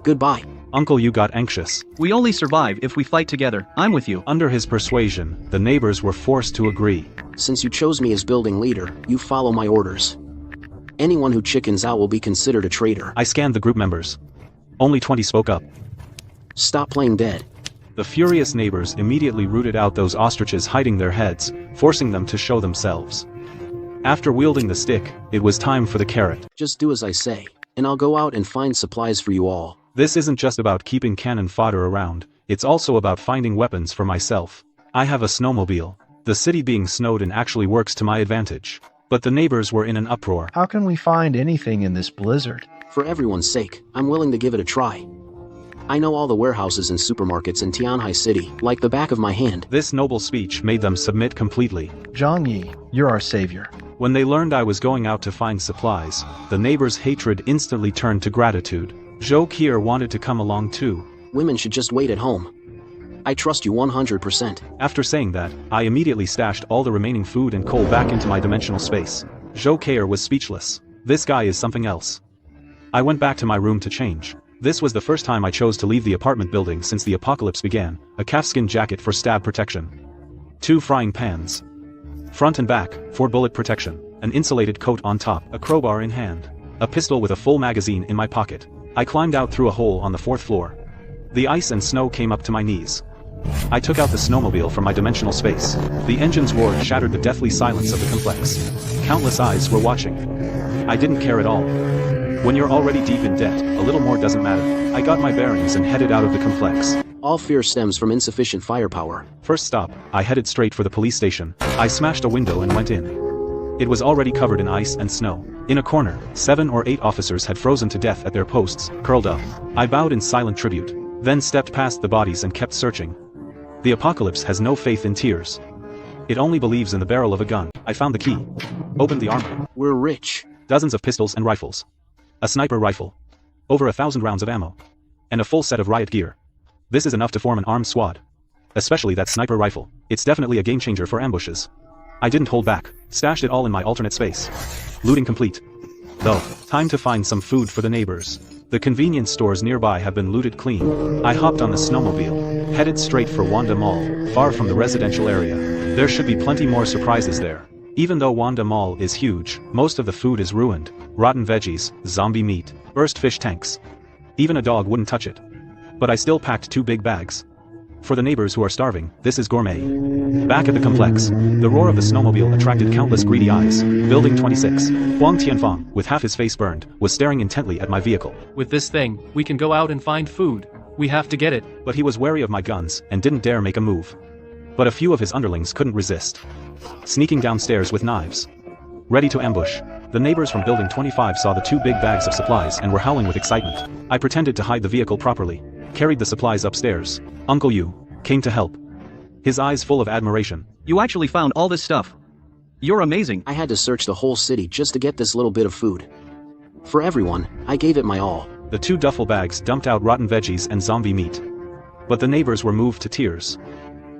Goodbye. Uncle Yu got anxious. We only survive if we fight together. I'm with you. Under his persuasion, the neighbors were forced to agree. Since you chose me as building leader, you follow my orders. Anyone who chickens out will be considered a traitor. I scanned the group members. Only 20 spoke up. Stop playing dead. The furious neighbors immediately rooted out those ostriches hiding their heads, forcing them to show themselves. After wielding the stick, it was time for the carrot. Just do as I say, and I'll go out and find supplies for you all. This isn't just about keeping cannon fodder around, it's also about finding weapons for myself. I have a snowmobile. The city being snowed in actually works to my advantage. But the neighbors were in an uproar. How can we find anything in this blizzard? For everyone's sake, I'm willing to give it a try. I know all the warehouses and supermarkets in Tianhe City, like the back of my hand. This noble speech made them submit completely. Zhang Yi, you're our savior. When they learned I was going out to find supplies, the neighbors' hatred instantly turned to gratitude. Zhou Kei wanted to come along too. Women should just wait at home. I trust you 100%. After saying that, I immediately stashed all the remaining food and coal back into my dimensional space. Zhou Kei was speechless. This guy is something else. I went back to my room to change. This was the first time I chose to leave the apartment building since the apocalypse began. A calfskin jacket for stab protection. 2 frying pans. Front and back, for bullet protection. An insulated coat on top, a crowbar in hand. A pistol with a full magazine in my pocket. I climbed out through a hole on the 4th floor. The ice and snow came up to my knees. I took out the snowmobile from my dimensional space. The engine's roar shattered the deathly silence of the complex. Countless eyes were watching. I didn't care at all. When you're already deep in debt, a little more doesn't matter. I got my bearings and headed out of the complex. All fear stems from insufficient firepower. First stop, I headed straight for the police station. I smashed a window and went in. It was already covered in ice and snow. In a corner, 7 or 8 officers had frozen to death at their posts, curled up. I bowed in silent tribute, then stepped past the bodies and kept searching. The apocalypse has no faith in tears. It only believes in the barrel of a gun. I found the key. Opened the armor. We're rich. Dozens of pistols and rifles. A sniper rifle. Over 1,000 rounds of ammo. And a full set of riot gear. This is enough to form an armed squad. Especially that sniper rifle. It's definitely a game changer for ambushes. I didn't hold back. Stashed it all in my alternate space. Looting complete. Though, time to find some food for the neighbors. The convenience stores nearby have been looted clean. I hopped on the snowmobile, headed straight for Wanda Mall, far from the residential area. There should be plenty more surprises there. Even though Wanda Mall is huge, most of the food is ruined. Rotten veggies, zombie meat, burst fish tanks. Even a dog wouldn't touch it. But I still packed 2 big bags. For the neighbors who are starving, this is gourmet. Back at the complex, the roar of the snowmobile attracted countless greedy eyes. Building 26, Huang Tianfang, with half his face burned, was staring intently at my vehicle. With this thing, we can go out and find food. We have to get it. But he was wary of my guns, and didn't dare make a move. But a few of his underlings couldn't resist. Sneaking downstairs with knives. Ready to ambush. The neighbors from Building 25 saw the 2 big bags of supplies and were howling with excitement. I pretended to hide the vehicle properly. Carried the supplies upstairs. Uncle Yu came to help. His eyes full of admiration. You actually found all this stuff. You're amazing. I had to search the whole city just to get this little bit of food. For everyone, I gave it my all. The 2 duffel bags dumped out rotten veggies and zombie meat. But the neighbors were moved to tears.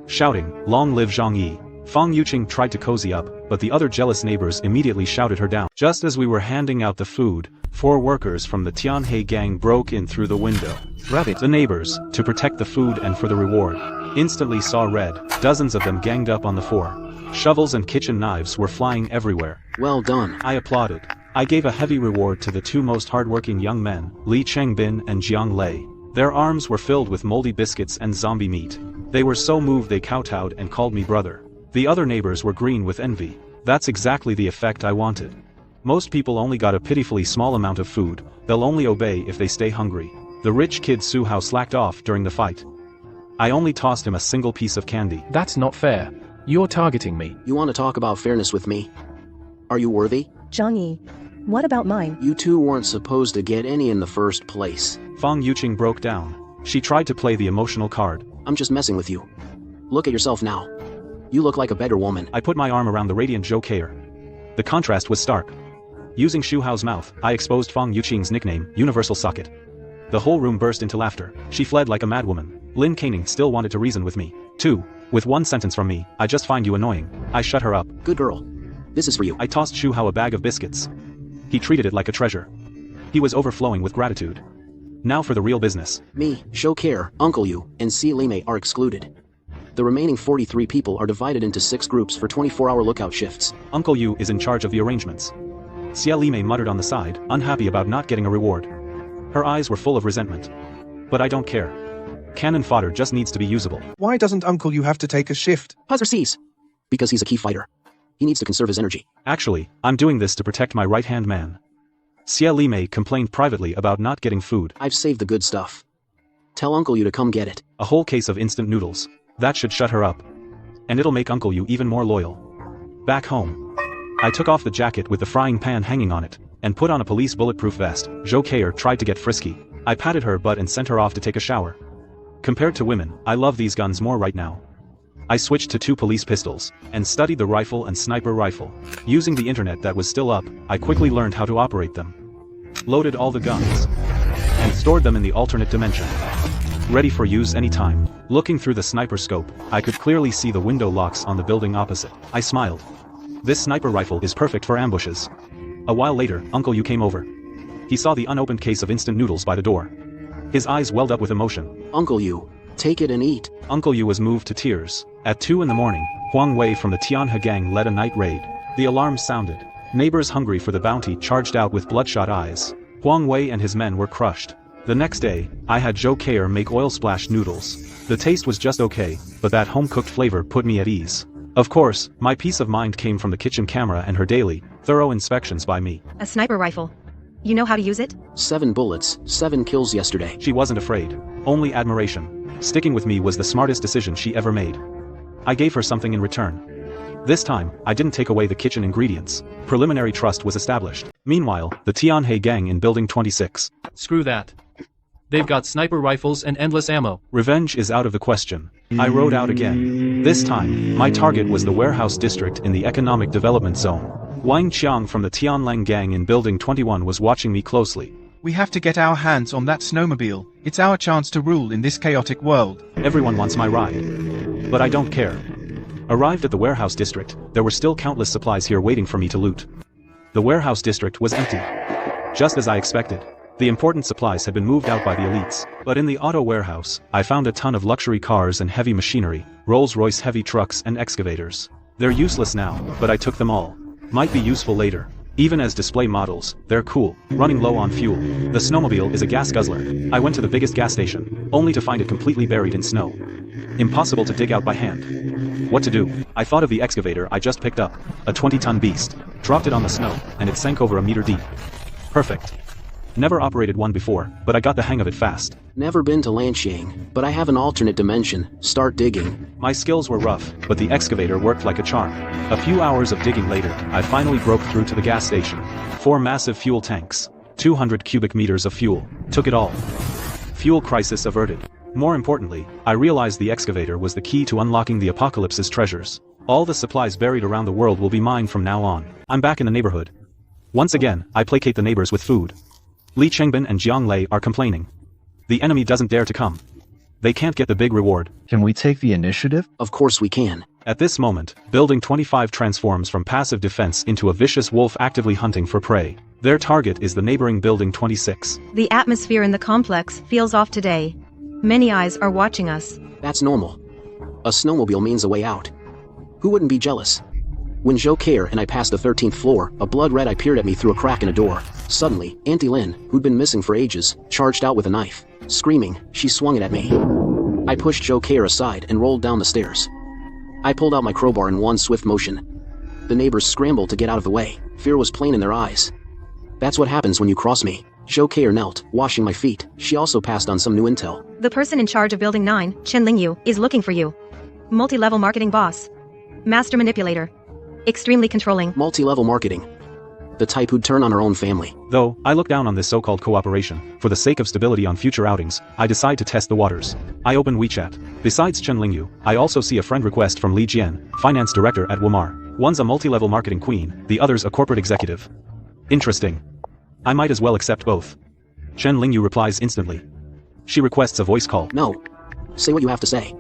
Shouting, "Long live Zhang Yi." Fang Yuqing tried to cozy up, but the other jealous neighbors immediately shouted her down. Just as we were handing out the food, 4 workers from the Tianhe gang broke in through the window. Rabbit. The neighbors, to protect the food and for the reward, instantly saw red. Dozens of them ganged up on the 4. Shovels and kitchen knives were flying everywhere. Well done. I applauded. I gave a heavy reward to the 2 most hardworking young men, Li Chengbin and Jiang Lei. Their arms were filled with moldy biscuits and zombie meat. They were so moved they kowtowed and called me brother. The other neighbors were green with envy. That's exactly the effect I wanted. Most people only got a pitifully small amount of food. They'll only obey if they stay hungry. The rich kid Su Hao slacked off during the fight. I only tossed him a single piece of candy. That's not fair. You're targeting me. You want to talk about fairness with me? Are you worthy? Zhang Yi, what about mine? You 2 weren't supposed to get any in the first place. Fang Yuqing broke down. She tried to play the emotional card. I'm just messing with you. Look at yourself now. You look like a better woman. I put my arm around the radiant Zhou Keier. The contrast was stark. Using Shu Hao's mouth, I exposed Fang Yuqing's nickname, Universal Socket. The whole room burst into laughter. She fled like a madwoman. Lin Caning still wanted to reason with me. 2. With 1 sentence from me, I just find you annoying. I shut her up. Good girl. This is for you. I tossed Shu Hao a bag of biscuits. He treated it like a treasure. He was overflowing with gratitude. Now for the real business. Me, Zhou Keier, Uncle Yu, and Si Lime are excluded. The remaining 43 people are divided into 6 groups for 24-hour lookout shifts. Uncle Yu is in charge of the arrangements. Xia Lime muttered on the side, unhappy about not getting a reward. Her eyes were full of resentment. But I don't care. Cannon fodder just needs to be usable. Why doesn't Uncle Yu have to take a shift? Puzzer sees. Because he's a key fighter. He needs to conserve his energy. Actually, I'm doing this to protect my right-hand man. Xia Lime complained privately about not getting food. I've saved the good stuff. Tell Uncle Yu to come get it. A whole case of instant noodles. That should shut her up. And it'll make Uncle Yu even more loyal. Back home, I took off the jacket with the frying pan hanging on it, and put on a police bulletproof vest. Zhou Keier tried to get frisky. I patted her butt and sent her off to take a shower. Compared to women, I love these guns more right now. I switched to 2 police pistols, and studied the rifle and sniper rifle. Using the internet that was still up, I quickly learned how to operate them. Loaded all the guns, and stored them in the alternate dimension. Ready for use anytime. Looking through the sniper scope, I could clearly see the window locks on the building opposite. I smiled. This sniper rifle is perfect for ambushes. A while later, Uncle Yu came over. He saw the unopened case of instant noodles by the door. His eyes welled up with emotion. Uncle Yu, take it and eat. Uncle Yu was moved to tears. At 2 in the morning, Huang Wei from the Tianhe gang led a night raid. The alarm sounded. Neighbors hungry for the bounty charged out with bloodshot eyes. Huang Wei and his men were crushed. The next day, I had Zhou Keier make oil splash noodles. The taste was just okay, but that home-cooked flavor put me at ease. Of course, my peace of mind came from the kitchen camera and her daily, thorough inspections by me. A sniper rifle. You know how to use it? 7 bullets, 7 kills yesterday. She wasn't afraid. Only admiration. Sticking with me was the smartest decision she ever made. I gave her something in return. This time, I didn't take away the kitchen ingredients. Preliminary trust was established. Meanwhile, the Tianhe gang in Building 26. Screw that. They've got sniper rifles and endless ammo. Revenge is out of the question. I rode out again. This time, my target was the warehouse district in the economic development zone. Wang Qiang from the Tianleng gang in Building 21 was watching me closely. We have to get our hands on that snowmobile. It's our chance to rule in this chaotic world. Everyone wants my ride. But I don't care. Arrived at the warehouse district, there were still countless supplies here waiting for me to loot. The warehouse district was empty. Just as I expected. The important supplies had been moved out by the elites. But in the auto warehouse, I found a ton of luxury cars and heavy machinery, Rolls-Royce heavy trucks and excavators. They're useless now, but I took them all. Might be useful later. Even as display models, they're cool, running low on fuel. The snowmobile is a gas guzzler. I went to the biggest gas station, only to find it completely buried in snow. Impossible to dig out by hand. What to do? I thought of the excavator I just picked up, a 20-ton beast. Dropped it on the snow, and it sank over a meter deep. Perfect. Never operated one before, but I got the hang of it fast. Never been to Lanxiang, but I have an alternate dimension. Start digging. My skills were rough, but the excavator worked like a charm. A few hours of digging later, I finally broke through to the gas station. 4 massive fuel tanks. 200 cubic meters of fuel. Took it all. Fuel crisis averted. More importantly, I realized the excavator was the key to unlocking the apocalypse's treasures. All the supplies buried around the world will be mine from now on. I'm back in the neighborhood. Once again, I placate the neighbors with food. Li Chengbin and Jiang Lei are complaining. The enemy doesn't dare to come. They can't get the big reward. Can we take the initiative? Of course we can. At this moment, Building 25 transforms from passive defense into a vicious wolf actively hunting for prey. Their target is the neighboring Building 26. The atmosphere in the complex feels off today. Many eyes are watching us. That's normal. A snowmobile means a way out. Who wouldn't be jealous? When Zhou Care and I passed the 13th floor, a blood red eye peered at me through a crack in a door. Suddenly, Auntie Lin, who'd been missing for ages, charged out with a knife. Screaming, she swung it at me. I pushed Zhou Care aside and rolled down the stairs. I pulled out my crowbar in one swift motion. The neighbors scrambled to get out of the way. Fear was plain in their eyes. That's what happens when you cross me. Zhou Care knelt, washing my feet. She also passed on some new intel. The person in charge of Building 9, Chen Lingyu, is looking for you. Multi-level marketing boss. Master manipulator. Extremely controlling. Multi-level marketing. The type who'd turn on her own family. Though, I look down on this so-called cooperation. For the sake of stability on future outings, I decide to test the waters. I open WeChat. Besides Chen Lingyu, I also see a friend request from Li Jian, finance director at Wamar. One's a multi-level marketing queen, the other's a corporate executive. Interesting. I might as well accept both. Chen Lingyu replies instantly. She requests a voice call. No. Say what you have to say.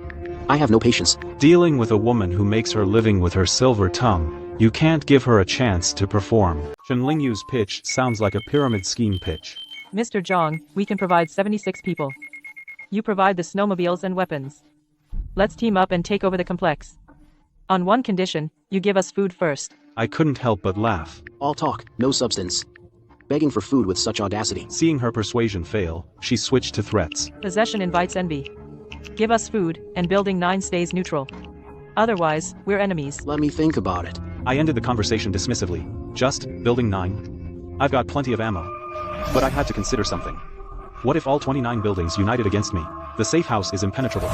I have no patience. Dealing with a woman who makes her living with her silver tongue, you can't give her a chance to perform. Chen Lingyu's pitch sounds like a pyramid scheme pitch. Mr. Zhang, we can provide 76 people. You provide the snowmobiles and weapons. Let's team up and take over the complex. On one condition, you give us food first. I couldn't help but laugh. All talk, no substance. Begging for food with such audacity. Seeing her persuasion fail, she switched to threats. Possession invites envy. Give us food, and Building 9 stays neutral. Otherwise, we're enemies. Let me think about it. I ended the conversation dismissively. Just, Building 9? I've got plenty of ammo. But I had to consider something. What if all 29 buildings united against me? The safe house is impenetrable.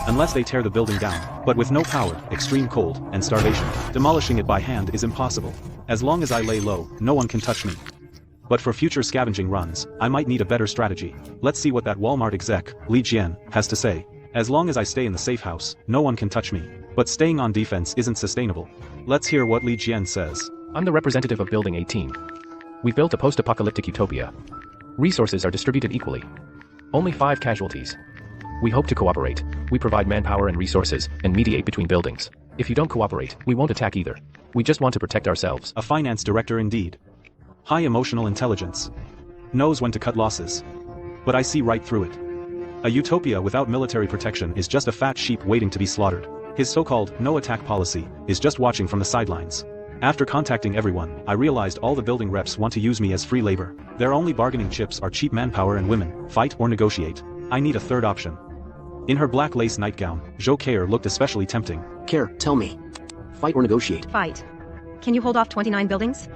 Unless they tear the building down, but with no power, extreme cold, and starvation. Demolishing it by hand is impossible. As long as I lay low, no one can touch me. But for future scavenging runs, I might need a better strategy. Let's see what that Walmart exec, Li Jian, has to say. As long as I stay in the safe house, no one can touch me. But staying on defense isn't sustainable. Let's hear what Li Jian says. I'm the representative of Building 18. We've built a post-apocalyptic utopia. Resources are distributed equally. Only 5 casualties. We hope to cooperate. We provide manpower and resources, and mediate between buildings. If you don't cooperate, we won't attack either. We just want to protect ourselves. A finance director indeed. High emotional intelligence. Knows when to cut losses. But I see right through it. A utopia without military protection is just a fat sheep waiting to be slaughtered. His so-called no-attack policy is just watching from the sidelines. After contacting everyone, I realized all the building reps want to use me as free labor. Their only bargaining chips are cheap manpower and women. Fight or negotiate. I need a third option. In her black lace nightgown, Zhou Care looked especially tempting. Care, tell me. Fight or negotiate? Fight. Can you hold off 29 buildings?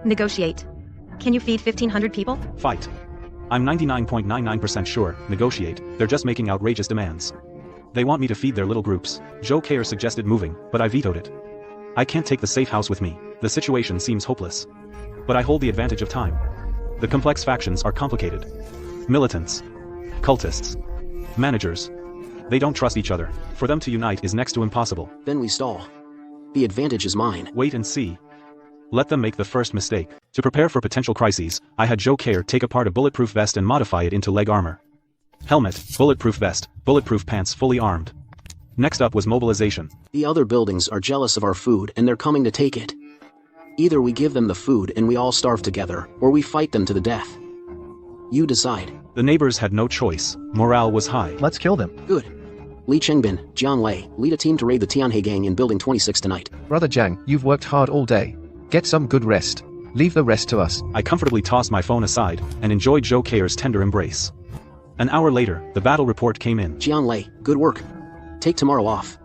Negotiate. Can you feed 1,500 people? Fight. I'm 99.99% sure, negotiate, they're just making outrageous demands. They want me to feed their little groups. Joe Kayer suggested moving, but I vetoed it. I can't take the safe house with me. The situation seems hopeless. But I hold the advantage of time. The complex factions are complicated. Militants. Cultists. Managers. They don't trust each other. For them to unite is next to impossible. Then we stall. The advantage is mine. Wait and see. Let them make the first mistake. To prepare for potential crises, I had Joe Kayer take apart a bulletproof vest and modify it into leg armor. Helmet, bulletproof vest, bulletproof pants fully armed. Next up was mobilization. The other buildings are jealous of our food and they're coming to take it. Either we give them the food and we all starve together, or we fight them to the death. You decide. The neighbors had no choice. Morale was high. Let's kill them. Good. Li Chengbin, Jian Lei, lead a team to raid the Tianhe gang in Building 26 tonight. Brother Jiang, you've worked hard all day. Get some good rest. Leave the rest to us. I comfortably tossed my phone aside and enjoyed Joe Kayer's tender embrace. An hour later, the battle report came in. Jian Lei, good work. Take tomorrow off.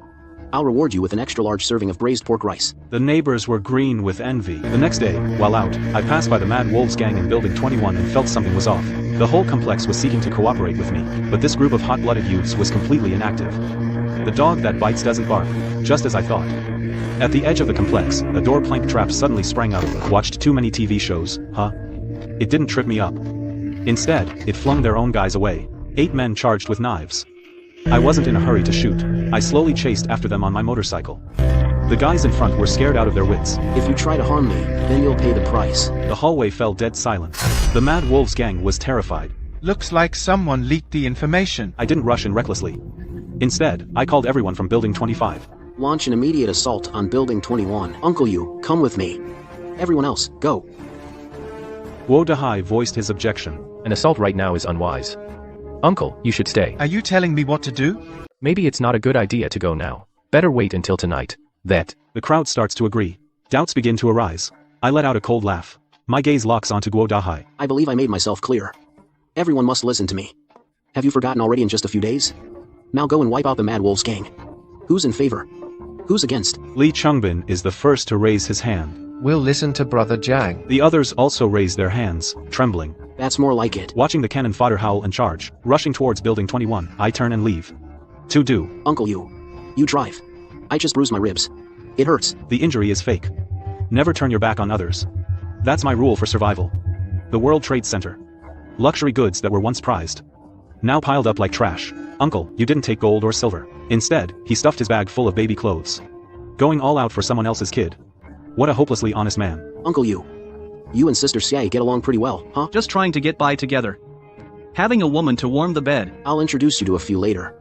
I'll reward you with an extra-large serving of braised pork rice. The neighbors were green with envy. The next day, while out, I passed by the Mad Wolves gang in Building 21 and felt something was off. The whole complex was seeking to cooperate with me, but this group of hot-blooded youths was completely inactive. The dog that bites doesn't bark, just as I thought. At the edge of the complex, a door plank trap suddenly sprang up. Watched too many TV shows, huh? It didn't trip me up. Instead, it flung their own guys away. 8 men charged with knives. I wasn't in a hurry to shoot. I slowly chased after them on my motorcycle. The guys in front were scared out of their wits. If you try to harm me, then you'll pay the price. The hallway fell dead silent. The Mad Wolves gang was terrified. Looks like someone leaked the information. I didn't rush in recklessly. Instead, I called everyone from Building 25. Launch an immediate assault on Building 21. Uncle Yu, come with me. Everyone else, go. Guo Dahai voiced his objection. An assault right now is unwise. Uncle, you should stay. Are you telling me what to do? Maybe it's not a good idea to go now. Better wait until tonight. That. The crowd starts to agree. Doubts begin to arise. I let out a cold laugh. My gaze locks onto Guo Dahai. I believe I made myself clear. Everyone must listen to me. Have you forgotten already in just a few days? Now go and wipe out the Mad Wolves gang. Who's in favor? Who's against? Li Chengbin is the first to raise his hand. We'll listen to Brother Jiang. The others also raise their hands, trembling. That's more like it. Watching the cannon fodder howl and charge, rushing towards Building 21, I turn and leave. To do. Uncle Yu. You drive. I just bruised my ribs. It hurts. The injury is fake. Never turn your back on others. That's my rule for survival. The World Trade Center. Luxury goods that were once prized. Now piled up like trash. Uncle, you didn't take gold or silver. Instead, he stuffed his bag full of baby clothes. Going all out for someone else's kid. What a hopelessly honest man. Uncle Yu. You and Sister Xiai get along pretty well, huh? Just trying to get by together. Having a woman to warm the bed. I'll introduce you to a few later.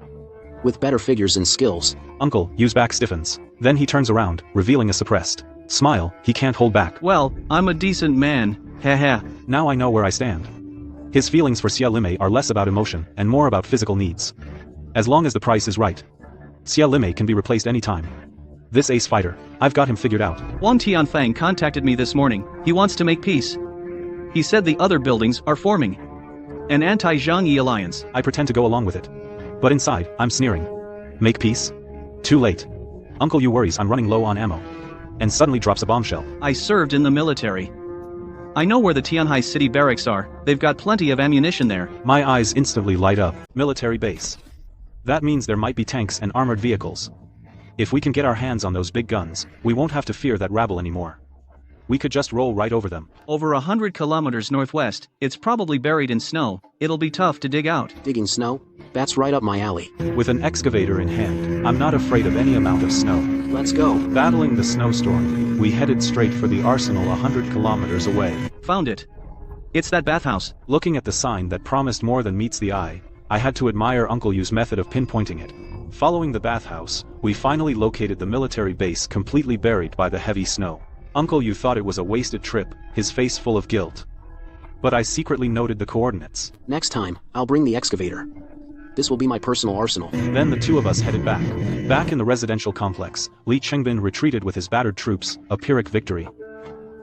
With better figures and skills. Uncle Yu's back stiffens. Then he turns around, revealing a suppressed smile he can't hold back. Well, I'm a decent man, haha. Now I know where I stand. His feelings for Xia Limei are less about emotion and more about physical needs. As long as the price is right. Xia Limei can be replaced anytime. This ace fighter, I've got him figured out. Wang Tianfang contacted me this morning. He wants to make peace. He said the other buildings are forming an anti-Zhang Yi alliance. I pretend to go along with it. But inside, I'm sneering. Make peace? Too late. Uncle Yu worries I'm running low on ammo. And suddenly drops a bombshell. I served in the military. I know where the Tianhai city barracks are. They've got plenty of ammunition there. My eyes instantly light up. Military base. That means there might be tanks and armored vehicles. If we can get our hands on those big guns, we won't have to fear that rabble anymore. We could just roll right over them. Over 100 kilometers northwest, it's probably buried in snow. It'll be tough to dig out. Digging snow? That's right up my alley. With an excavator in hand, I'm not afraid of any amount of snow. Let's go. Battling the snowstorm, we headed straight for the arsenal 100 kilometers away. Found it. It's that bathhouse. Looking at the sign that promised more than meets the eye, I had to admire Uncle Yu's method of pinpointing it. Following the bathhouse, we finally located the military base completely buried by the heavy snow. Uncle Yu thought it was a wasted trip, his face full of guilt. But I secretly noted the coordinates. Next time, I'll bring the excavator. This will be my personal arsenal. Then the two of us headed back. Back in the residential complex, Li Chengbin retreated with his battered troops, a Pyrrhic victory.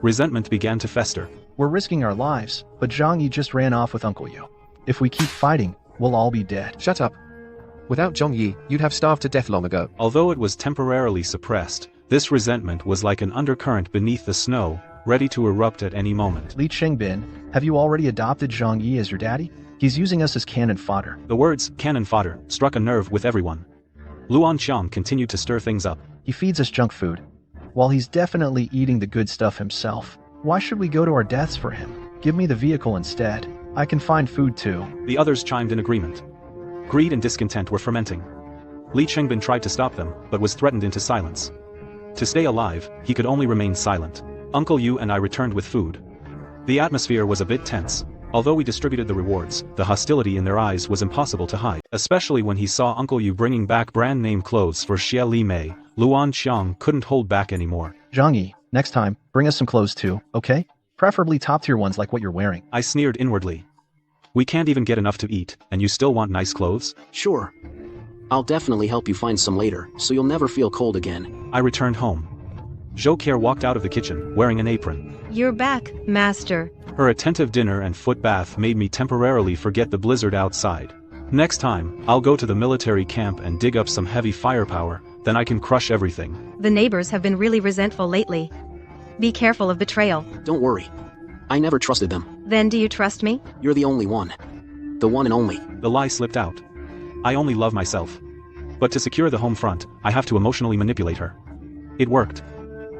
Resentment began to fester. We're risking our lives, but Zhang Yi just ran off with Uncle Yu. If we keep fighting, we'll all be dead. Shut up. Without Zhang Yi, you'd have starved to death long ago. Although it was temporarily suppressed, this resentment was like an undercurrent beneath the snow, ready to erupt at any moment. Li Qingbin, have you already adopted Zhang Yi as your daddy? He's using us as cannon fodder. The words, cannon fodder, struck a nerve with everyone. Luan Qiang continued to stir things up. He feeds us junk food, while he's definitely eating the good stuff himself. Why should we go to our deaths for him? Give me the vehicle instead. I can find food too. The others chimed in agreement. Greed and discontent were fermenting. Li Qingbin tried to stop them, but was threatened into silence. To stay alive, he could only remain silent. Uncle Yu and I returned with food. The atmosphere was a bit tense. Although we distributed the rewards, the hostility in their eyes was impossible to hide. Especially when he saw Uncle Yu bringing back brand-name clothes for Xie Li Mei, Luan Qiang couldn't hold back anymore. Zhang Yi, next time, bring us some clothes too, okay? Preferably top-tier ones like what you're wearing. I sneered inwardly. We can't even get enough to eat, and you still want nice clothes? Sure. I'll definitely help you find some later, so you'll never feel cold again. I returned home. Zhou Care walked out of the kitchen, wearing an apron. You're back, master. Her attentive dinner and foot bath made me temporarily forget the blizzard outside. Next time, I'll go to the military camp and dig up some heavy firepower, then I can crush everything. The neighbors have been really resentful lately. Be careful of betrayal. Don't worry. I never trusted them. Then do you trust me? You're the only one. The one and only. The lie slipped out. I only love myself. But to secure the home front, I have to emotionally manipulate her. It worked.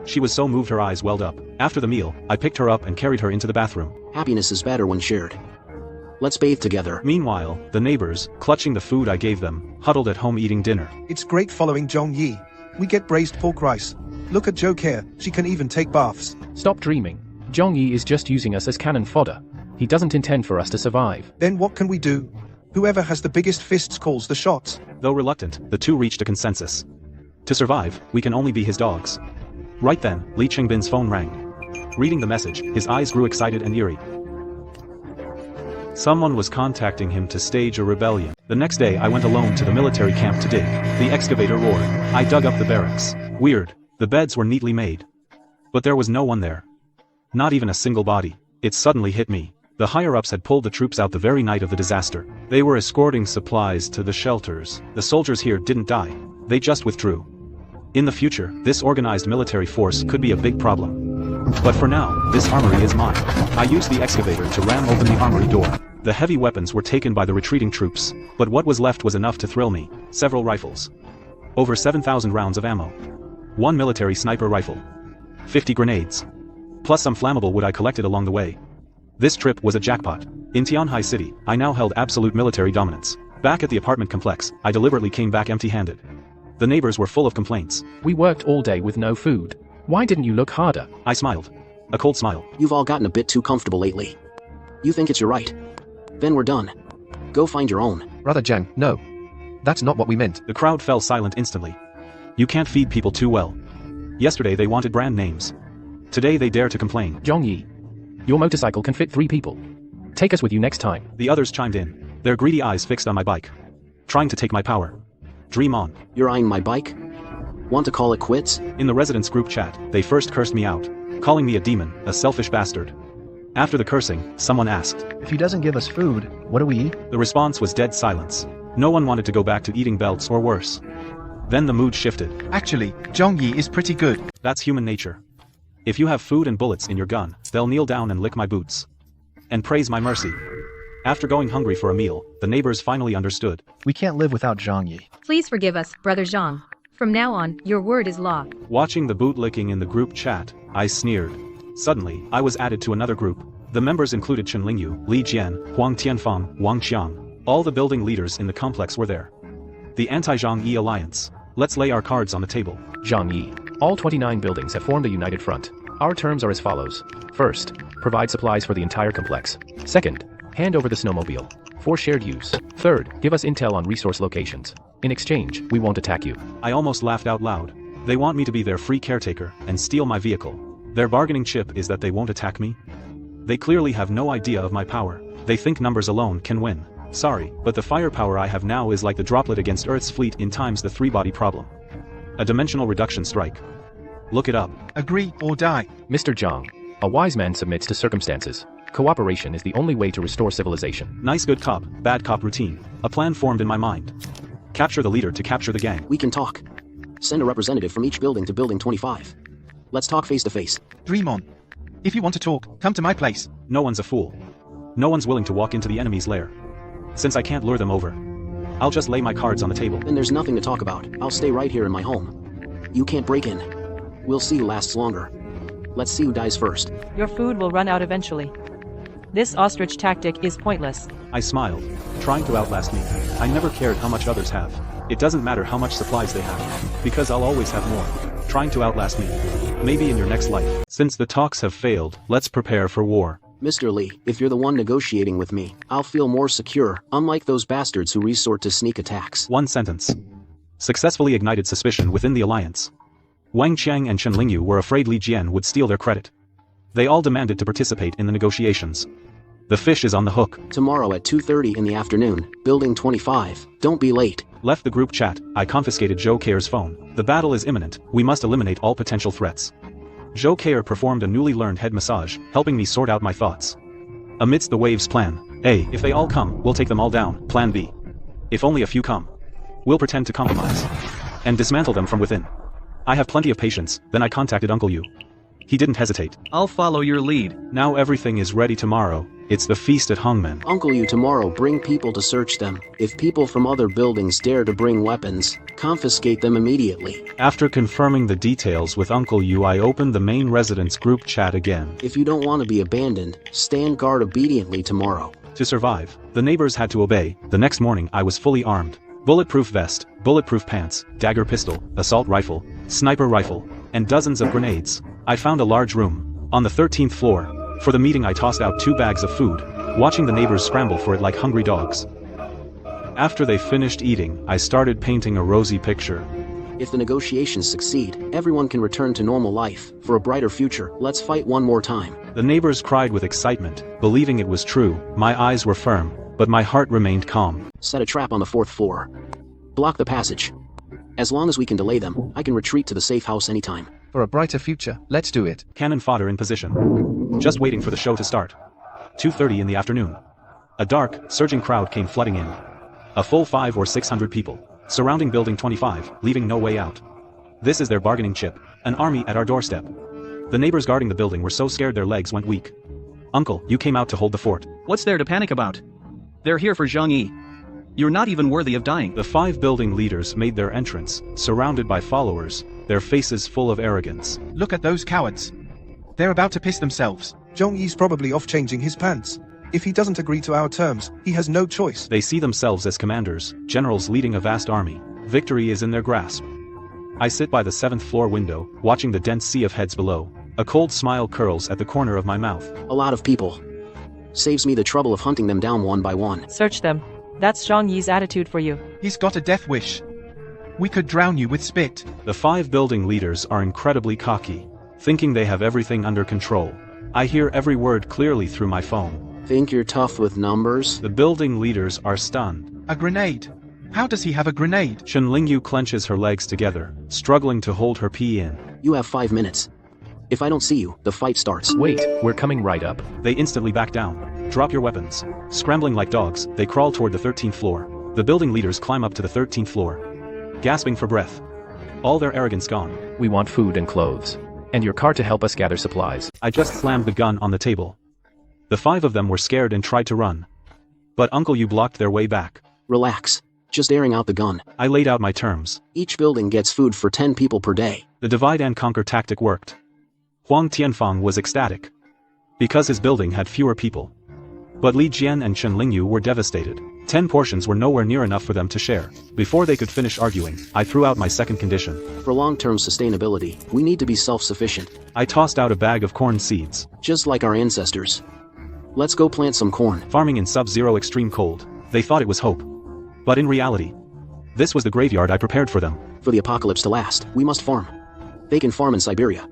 She was so moved her eyes welled up. After the meal, I picked her up and carried her into the bathroom. Happiness is better when shared. Let's bathe together. Meanwhile, the neighbors, clutching the food I gave them, huddled at home eating dinner. It's great following Zhang Yi. We get braised pork rice. Look at Zhou Care, she can even take baths. Stop dreaming. Zhang Yi is just using us as cannon fodder. He doesn't intend for us to survive. Then what can we do? Whoever has the biggest fists calls the shots. Though reluctant, the two reached a consensus. To survive, we can only be his dogs. Right then, Li Qingbin's phone rang. Reading the message, his eyes grew excited and eerie. Someone was contacting him to stage a rebellion. The next day I went alone to the military camp to dig. The excavator roared. I dug up the barracks. Weird. The beds were neatly made. But there was no one there. Not even a single body. It suddenly hit me. The higher-ups had pulled the troops out the very night of the disaster. They were escorting supplies to the shelters. The soldiers here didn't die. They just withdrew. In the future, this organized military force could be a big problem. But for now, this armory is mine. I used the excavator to ram open the armory door. The heavy weapons were taken by the retreating troops, but what was left was enough to thrill me. Several rifles. Over 7,000 rounds of ammo. 1 military sniper rifle. 50 grenades. Plus some flammable wood I collected along the way. This trip was a jackpot. In Tianhai City, I now held absolute military dominance. Back at the apartment complex, I deliberately came back empty-handed. The neighbors were full of complaints. We worked all day with no food. Why didn't you look harder? I smiled. A cold smile. You've all gotten a bit too comfortable lately. You think it's your right. Then we're done. Go find your own. Brother Zhang, no. That's not what we meant. The crowd fell silent instantly. You can't feed people too well. Yesterday they wanted brand names. Today they dare to complain. Zhang Yi, your motorcycle can fit 3 people. Take us with you next time. The others chimed in, their greedy eyes fixed on my bike. Trying to take my power. Dream on. You're eyeing my bike? Want to call it quits? In the residents group chat, they first cursed me out, calling me a demon, a selfish bastard. After the cursing, someone asked, if he doesn't give us food, what do we eat? The response was dead silence. No one wanted to go back to eating belts or worse. Then the mood shifted. Actually, Zhang Yi is pretty good. That's human nature. If you have food and bullets in your gun, they'll kneel down and lick my boots. And praise my mercy. After going hungry for a meal, the neighbors finally understood. We can't live without Zhang Yi. Please forgive us, Brother Zhang. From now on, your word is law. Watching the boot licking in the group chat, I sneered. Suddenly, I was added to another group. The members included Chen Lingyu, Li Jian, Huang Tianfang, Wang Qiang. All the building leaders in the complex were there. The anti-Zhang Yi alliance. Let's lay our cards on the table. Zhang Yi. All 29 buildings have formed a united front. Our terms are as follows. First, provide supplies for the entire complex. Second, hand over the snowmobile for shared use. Third, give us intel on resource locations. In exchange, we won't attack you. I almost laughed out loud. They want me to be their free caretaker and steal my vehicle. Their bargaining chip is that they won't attack me? They clearly have no idea of my power. They think numbers alone can win. Sorry, but the firepower I have now is like the droplet against Earth's fleet in times the 3-body problem. A dimensional reduction strike. Look it up. Agree or die. Mr. Zhang, a wise man submits to circumstances. Cooperation is the only way to restore civilization. Nice good cop, bad cop routine. A plan formed in my mind. Capture the leader to capture the gang. We can talk. Send a representative from each building to building 25. Let's talk face to face. Dream on. If you want to talk, come to my place. No one's a fool. No one's willing to walk into the enemy's lair. Since I can't lure them over, I'll just lay my cards on the table. Then there's nothing to talk about. I'll stay right here in my home. You can't break in. We'll see who lasts longer. Let's see who dies first. Your food will run out eventually. This ostrich tactic is pointless. I smiled, trying to outlast me. I never cared how much others have. It doesn't matter how much supplies they have, because I'll always have more. Trying to outlast me. Maybe in your next life. Since the talks have failed, let's prepare for war. Mr. Lee, if you're the one negotiating with me, I'll feel more secure, unlike those bastards who resort to sneak attacks. One sentence. Successfully ignited suspicion within the alliance. Wang Qiang and Chen Lingyu were afraid Li Jian would steal their credit. They all demanded to participate in the negotiations. The fish is on the hook. Tomorrow at 2:30 in the afternoon, Building 25. Don't be late. Left the group chat, I confiscated Zhou Keir's phone. The battle is imminent, we must eliminate all potential threats. Zhou Keir performed a newly learned head massage, helping me sort out my thoughts. Amidst the waves plan A. If they all come, we'll take them all down. Plan B. If only a few come, we'll pretend to compromise and dismantle them from within. I have plenty of patience. Then I contacted Uncle Yu. He didn't hesitate. I'll follow your lead. Now everything is ready tomorrow. It's the feast at Hongmen. Uncle Yu, tomorrow bring people to search them. If people from other buildings dare to bring weapons, confiscate them immediately. After confirming the details with Uncle Yu, I opened the main residence group chat again. If you don't want to be abandoned, stand guard obediently tomorrow. To survive, the neighbors had to obey. The next morning I was fully armed. Bulletproof vest, bulletproof pants, dagger pistol, assault rifle, sniper rifle, and dozens of grenades. I found a large room, on the 13th floor. For the meeting I tossed out 2 bags of food, watching the neighbors scramble for it like hungry dogs. After they finished eating, I started painting a rosy picture. If the negotiations succeed, everyone can return to normal life. For a brighter future, let's fight one more time. The neighbors cried with excitement, believing it was true. My eyes were firm, but my heart remained calm. Set a trap on the 4th floor. Block the passage. As long as we can delay them, I can retreat to the safe house anytime. For a brighter future, let's do it. Cannon fodder in position. Just waiting for the show to start. 2:30 in the afternoon. A dark, surging crowd came flooding in. A full 500 or 600 people, surrounding Building 25, leaving no way out. This is their bargaining chip, an army at our doorstep. The neighbors guarding the building were so scared their legs went weak. Uncle, you came out to hold the fort. What's there to panic about? They're here for Zhang Yi. You're not even worthy of dying. The 5 building leaders made their entrance, surrounded by followers, their faces full of arrogance. Look at those cowards. They're about to piss themselves. Zhang Yi's probably off changing his pants. If he doesn't agree to our terms, he has no choice. They see themselves as commanders, generals leading a vast army. Victory is in their grasp. I sit by the 7th floor window, watching the dense sea of heads below. A cold smile curls at the corner of my mouth. A lot of people. Saves me the trouble of hunting them down one by one. Search them. That's Zhang Yi's attitude for you. He's got a death wish. We could drown you with spit. The 5 building leaders are incredibly cocky, thinking they have everything under control. I hear every word clearly through my phone. Think you're tough with numbers? The building leaders are stunned. A grenade? How does he have a grenade? Chen Lingyu clenches her legs together, struggling to hold her pee in. You have 5 minutes. If I don't see you, the fight starts. Wait, we're coming right up. They instantly back down. Drop your weapons. Scrambling like dogs, they crawl toward the 13th floor. The building leaders climb up to the 13th floor, gasping for breath. All their arrogance gone. We want food and clothes. And your car to help us gather supplies. I just slammed the gun on the table. The 5 of them were scared and tried to run. But Uncle Yu blocked their way back. Relax. Just airing out the gun. I laid out my terms. Each building gets food for 10 people per day. The divide and conquer tactic worked. Huang Tianfang was ecstatic, because his building had fewer people. But Li Jian and Chen Lingyu were devastated. 10 portions were nowhere near enough for them to share. Before they could finish arguing, I threw out my second condition. For long-term sustainability, we need to be self-sufficient. I tossed out a bag of corn seeds. Just like our ancestors. Let's go plant some corn. Farming in sub-zero extreme cold. They thought it was hope. But in reality, this was the graveyard I prepared for them. For the apocalypse to last, we must farm. They can farm in Siberia.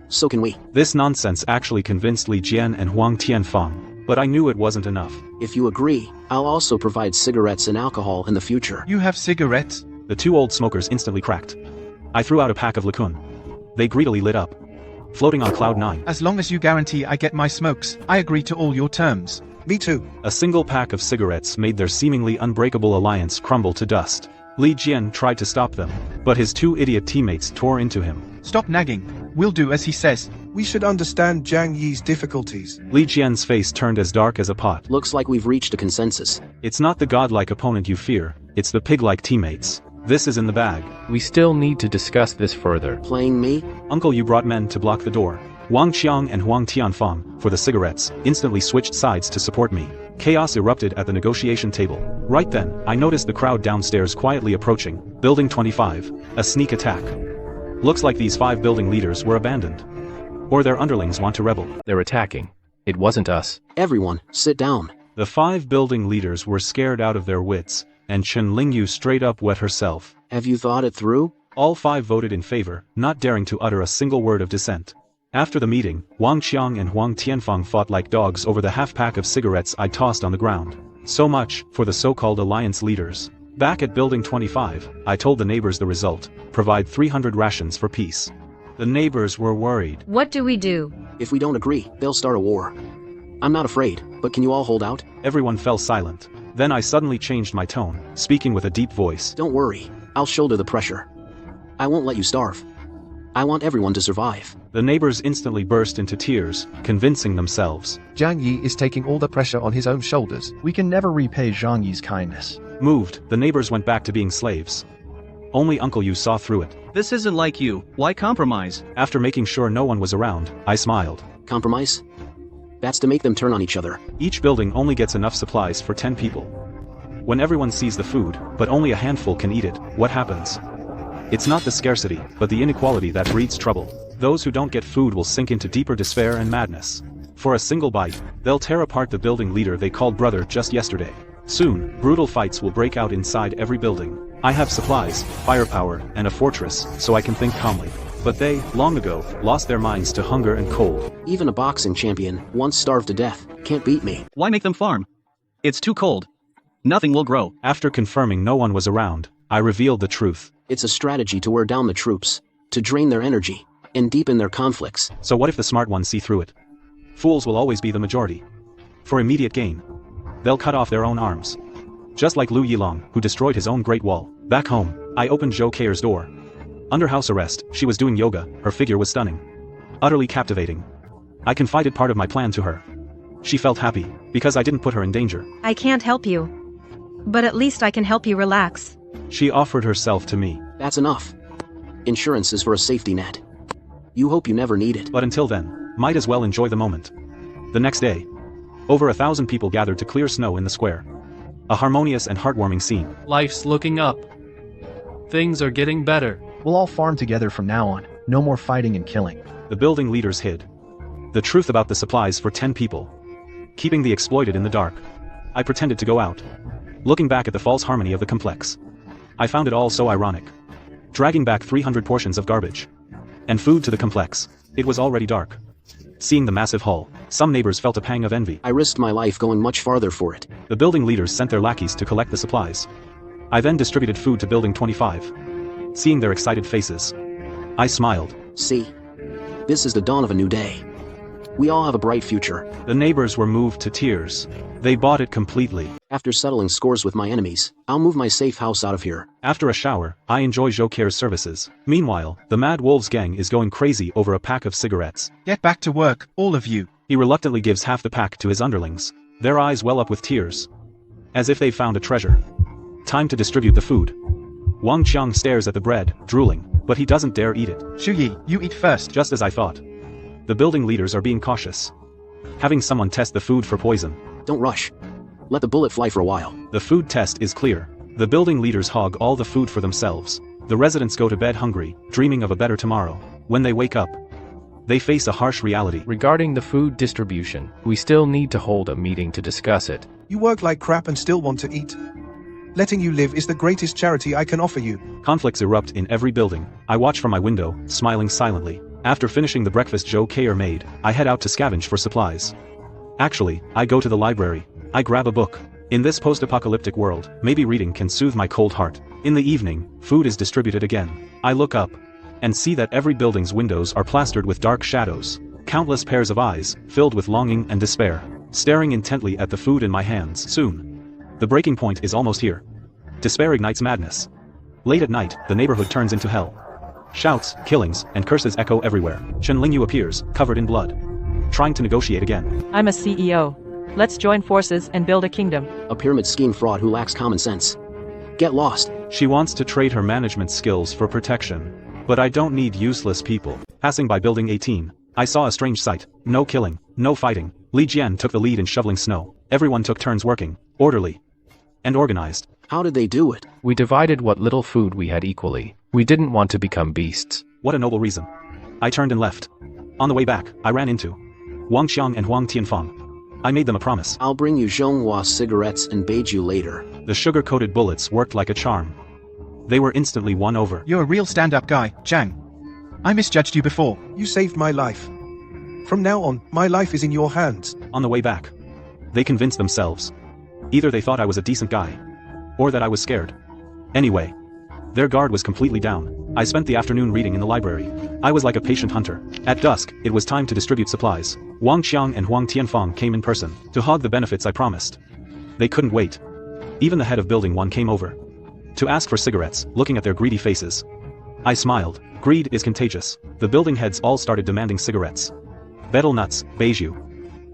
So can we. This nonsense actually convinced Li Jian and Huang Tianfang. But I knew it wasn't enough. If you agree, I'll also provide cigarettes and alcohol in the future. You have cigarettes? The 2 old smokers instantly cracked. I threw out a pack of Lakun. They greedily lit up, floating on cloud 9. As long as you guarantee I get my smokes, I agree to all your terms. Me too. A single pack of cigarettes made their seemingly unbreakable alliance crumble to dust. Li Jian tried to stop them, but his 2 idiot teammates tore into him, Stop nagging. We'll do as he says. We should understand Zhang Yi's difficulties. Li Qian's face turned as dark as a pot. Looks like we've reached a consensus. It's not the godlike opponent you fear, it's the pig-like teammates. This is in the bag. We still need to discuss this further. Playing me? Uncle, you brought men to block the door. Wang Qiang and Huang Tianfang, for the cigarettes, instantly switched sides to support me. Chaos erupted at the negotiation table. Right then, I noticed the crowd downstairs quietly approaching. Building 25. A sneak attack. Looks like these 5 building leaders were abandoned. Or their underlings want to rebel. They're attacking. It wasn't us. Everyone, sit down. The 5 building leaders were scared out of their wits, and Chen Lingyu straight up wet herself. Have you thought it through? All 5 voted in favor, not daring to utter a single word of dissent. After the meeting, Wang Qiang and Huang Tianfang fought like dogs over the half-pack of cigarettes I tossed on the ground. So much for the so-called alliance leaders. Back at Building 25, I told the neighbors the result: provide 300 rations for peace. The neighbors were worried. What do we do? If we don't agree, they'll start a war. I'm not afraid, but can you all hold out? Everyone fell silent. Then I suddenly changed my tone, speaking with a deep voice. Don't worry, I'll shoulder the pressure. I won't let you starve. I want everyone to survive. The neighbors instantly burst into tears, convincing themselves. Zhang Yi is taking all the pressure on his own shoulders. We can never repay Zhang Yi's kindness. Moved, the neighbors went back to being slaves. Only Uncle Yu saw through it. This isn't like you. Why compromise? After making sure no one was around, I smiled. Compromise? That's to make them turn on each other. Each building only gets enough supplies for 10 people. When everyone sees the food, but only a handful can eat it, what happens? It's not the scarcity, but the inequality that breeds trouble. Those who don't get food will sink into deeper despair and madness. For a single bite, they'll tear apart the building leader they called brother just yesterday. Soon, brutal fights will break out inside every building. I have supplies, firepower, and a fortress, so I can think calmly. But they, long ago, lost their minds to hunger and cold. Even a boxing champion, once starved to death, can't beat me. Why make them farm? It's too cold. Nothing will grow. After confirming no one was around, I revealed the truth. It's a strategy to wear down the troops, to drain their energy, and deepen their conflicts. So what if the smart ones see through it? Fools will always be the majority. For immediate gain, they'll cut off their own arms. Just like Lu Yilong, who destroyed his own Great Wall. Back home, I opened Zhou Keir's door. Under house arrest, she was doing yoga, her figure was stunning. Utterly captivating. I confided part of my plan to her. She felt happy, because I didn't put her in danger. I can't help you. But at least I can help you relax. She offered herself to me. That's enough. Insurance is for a safety net. You hope you never need it. But until then, might as well enjoy the moment. The next day, over 1,000 people gathered to clear snow in the square. A harmonious and heartwarming scene. Life's looking up. Things are getting better. We'll all farm together from now on. No more fighting and killing. The building leaders hid the truth about the supplies for 10 people, keeping the exploited in the dark. I pretended to go out. Looking back at the false harmony of the complex, I found it all so ironic. Dragging back 300 portions of garbage and food to the complex. It was already dark. Seeing the massive haul, some neighbors felt a pang of envy. I risked my life going much farther for it. The building leaders sent their lackeys to collect the supplies. I then distributed food to Building 25. Seeing their excited faces, I smiled. See? This is the dawn of a new day. We all have a bright future. The neighbors were moved to tears. They bought it completely. After settling scores with my enemies, I'll move my safe house out of here. After a shower, I enjoy Zhou Keir's services. Meanwhile, the Mad Wolves gang is going crazy over a pack of cigarettes. Get back to work, all of you. He reluctantly gives half the pack to his underlings. Their eyes well up with tears, as if they found a treasure. Time to distribute the food. Wang Qiang stares at the bread, drooling, but he doesn't dare eat it. Shu Yi, you eat first. Just as I thought. The building leaders are being cautious, having someone test the food for poison. Don't rush. Let the bullet fly for a while. The food test is clear. The building leaders hog all the food for themselves. The residents go to bed hungry, dreaming of a better tomorrow. When they wake up, they face a harsh reality. Regarding the food distribution, we still need to hold a meeting to discuss it. You work like crap and still want to eat. Letting you live is the greatest charity I can offer you. Conflicts erupt in every building. I watch from my window, smiling silently. After finishing the breakfast Zhou Keir made, I head out to scavenge for supplies. Actually, I go to the library. I grab a book. In this post-apocalyptic world, maybe reading can soothe my cold heart. In the evening, food is distributed again. I look up and see that every building's windows are plastered with dark shadows. Countless pairs of eyes, filled with longing and despair, staring intently at the food in my hands. Soon, the breaking point is almost here. Despair ignites madness. Late at night, the neighborhood turns into hell. Shouts, killings, and curses echo everywhere. Chen Lingyu appears, covered in blood. Trying to negotiate again. I'm a CEO. Let's join forces and build a kingdom. A pyramid scheme fraud who lacks common sense. Get lost. She wants to trade her management skills for protection. But I don't need useless people. Passing by building 18, I saw a strange sight. No killing, no fighting. Li Jian took the lead in shoveling snow. Everyone took turns working, orderly and organized. How did they do it? We divided what little food we had equally. We didn't want to become beasts. What a noble reason. I turned and left. On the way back, I ran into Wang Qiang and Huang Tianfang. I made them a promise. I'll bring you Zhonghua cigarettes and beiju later. The sugar-coated bullets worked like a charm. They were instantly won over. You're a real stand-up guy, Zhang. I misjudged you before. You saved my life. From now on, my life is in your hands. On the way back, they convinced themselves. Either they thought I was a decent guy, or that I was scared. Anyway, their guard was completely down. I spent the afternoon reading in the library. I was like a patient hunter. At dusk, it was time to distribute supplies. Wang Qiang and Huang Tianfang came in person to hog the benefits I promised. They couldn't wait. Even the head of Building 1 came over to ask for cigarettes, looking at their greedy faces. I smiled. Greed is contagious. The building heads all started demanding cigarettes. Betel nuts, beiju.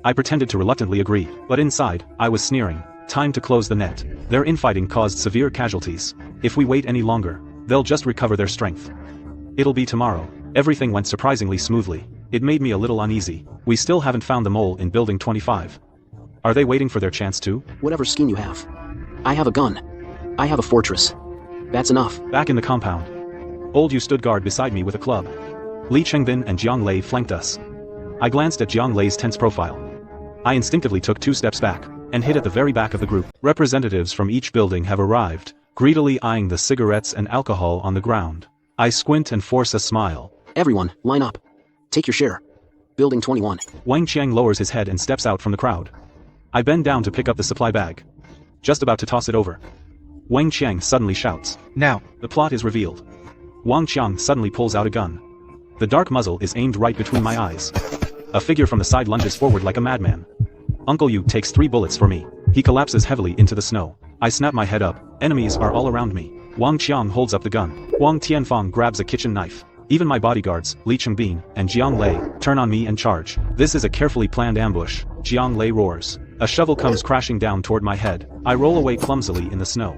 I pretended to reluctantly agree, but inside, I was sneering. Time to close the net. Their infighting caused severe casualties. If we wait any longer, they'll just recover their strength. It'll be tomorrow. Everything went surprisingly smoothly. It made me a little uneasy. We still haven't found the mole in building 25. Are they waiting for their chance too? Whatever scheme you have. I have a gun. I have a fortress. That's enough. Back in the compound. Old Yu stood guard beside me with a club. Li Chengbin and Jiang Lei flanked us. I glanced at Jiang Lei's tense profile. I instinctively took 2 steps back and hid at the very back of the group. Representatives from each building have arrived, greedily eyeing the cigarettes and alcohol on the ground. I squint and force a smile. Everyone, line up. Take your share. Building 21. Wang Qiang lowers his head and steps out from the crowd. I bend down to pick up the supply bag. Just about to toss it over. Wang Qiang suddenly shouts. Now. The plot is revealed. Wang Qiang suddenly pulls out a gun. The dark muzzle is aimed right between my eyes. A figure from the side lunges forward like a madman. Uncle Yu takes 3 bullets for me. He collapses heavily into the snow. I snap my head up. Enemies are all around me. Wang Qiang holds up the gun. Huang Tianfang grabs a kitchen knife. Even my bodyguards, Li Chengbin and Jiang Lei, turn on me and charge. This is a carefully planned ambush. Jiang Lei roars. A shovel comes crashing down toward my head. I roll away clumsily in the snow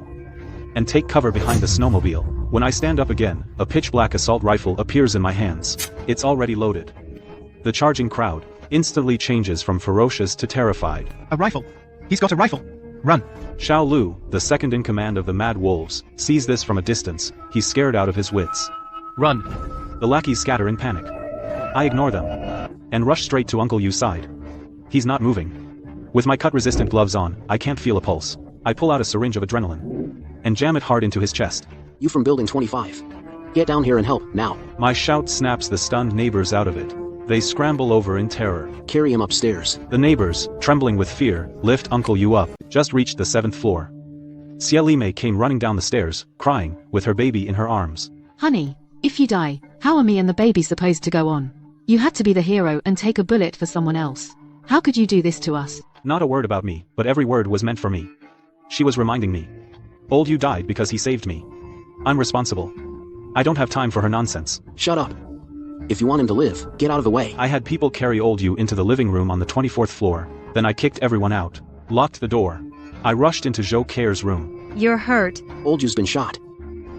and take cover behind the snowmobile. When I stand up again, a pitch-black assault rifle appears in my hands. It's already loaded. The charging crowd instantly changes from ferocious to terrified. A rifle! He's got a rifle! Run! Xiao Lu, the second in command of the Mad Wolves, sees this from a distance. He's scared out of his wits. Run! The lackeys scatter in panic. I ignore them and rush straight to Uncle Yu's side. He's not moving. With my cut-resistant gloves on, I can't feel a pulse. I pull out a syringe of adrenaline and jam it hard into his chest. You from building 25. Get down here and help, now. My shout snaps the stunned neighbors out of it. They scramble over in terror. Carry him upstairs. The neighbors, trembling with fear, lift Uncle Yu up. Just reached the 7th floor. Xie Limei came running down the stairs, crying, with her baby in her arms. Honey, if you die, how are me and the baby supposed to go on? You had to be the hero and take a bullet for someone else. How could you do this to us? Not a word about me, but every word was meant for me. She was reminding me. Old Yu died because he saved me. I'm responsible. I don't have time for her nonsense. Shut up. If you want him to live, get out of the way. I had people carry Old Yu into the living room on the 24th floor. Then I kicked everyone out, locked the door. I rushed into Zhou Keir's room. You're hurt. Old Yu's been shot.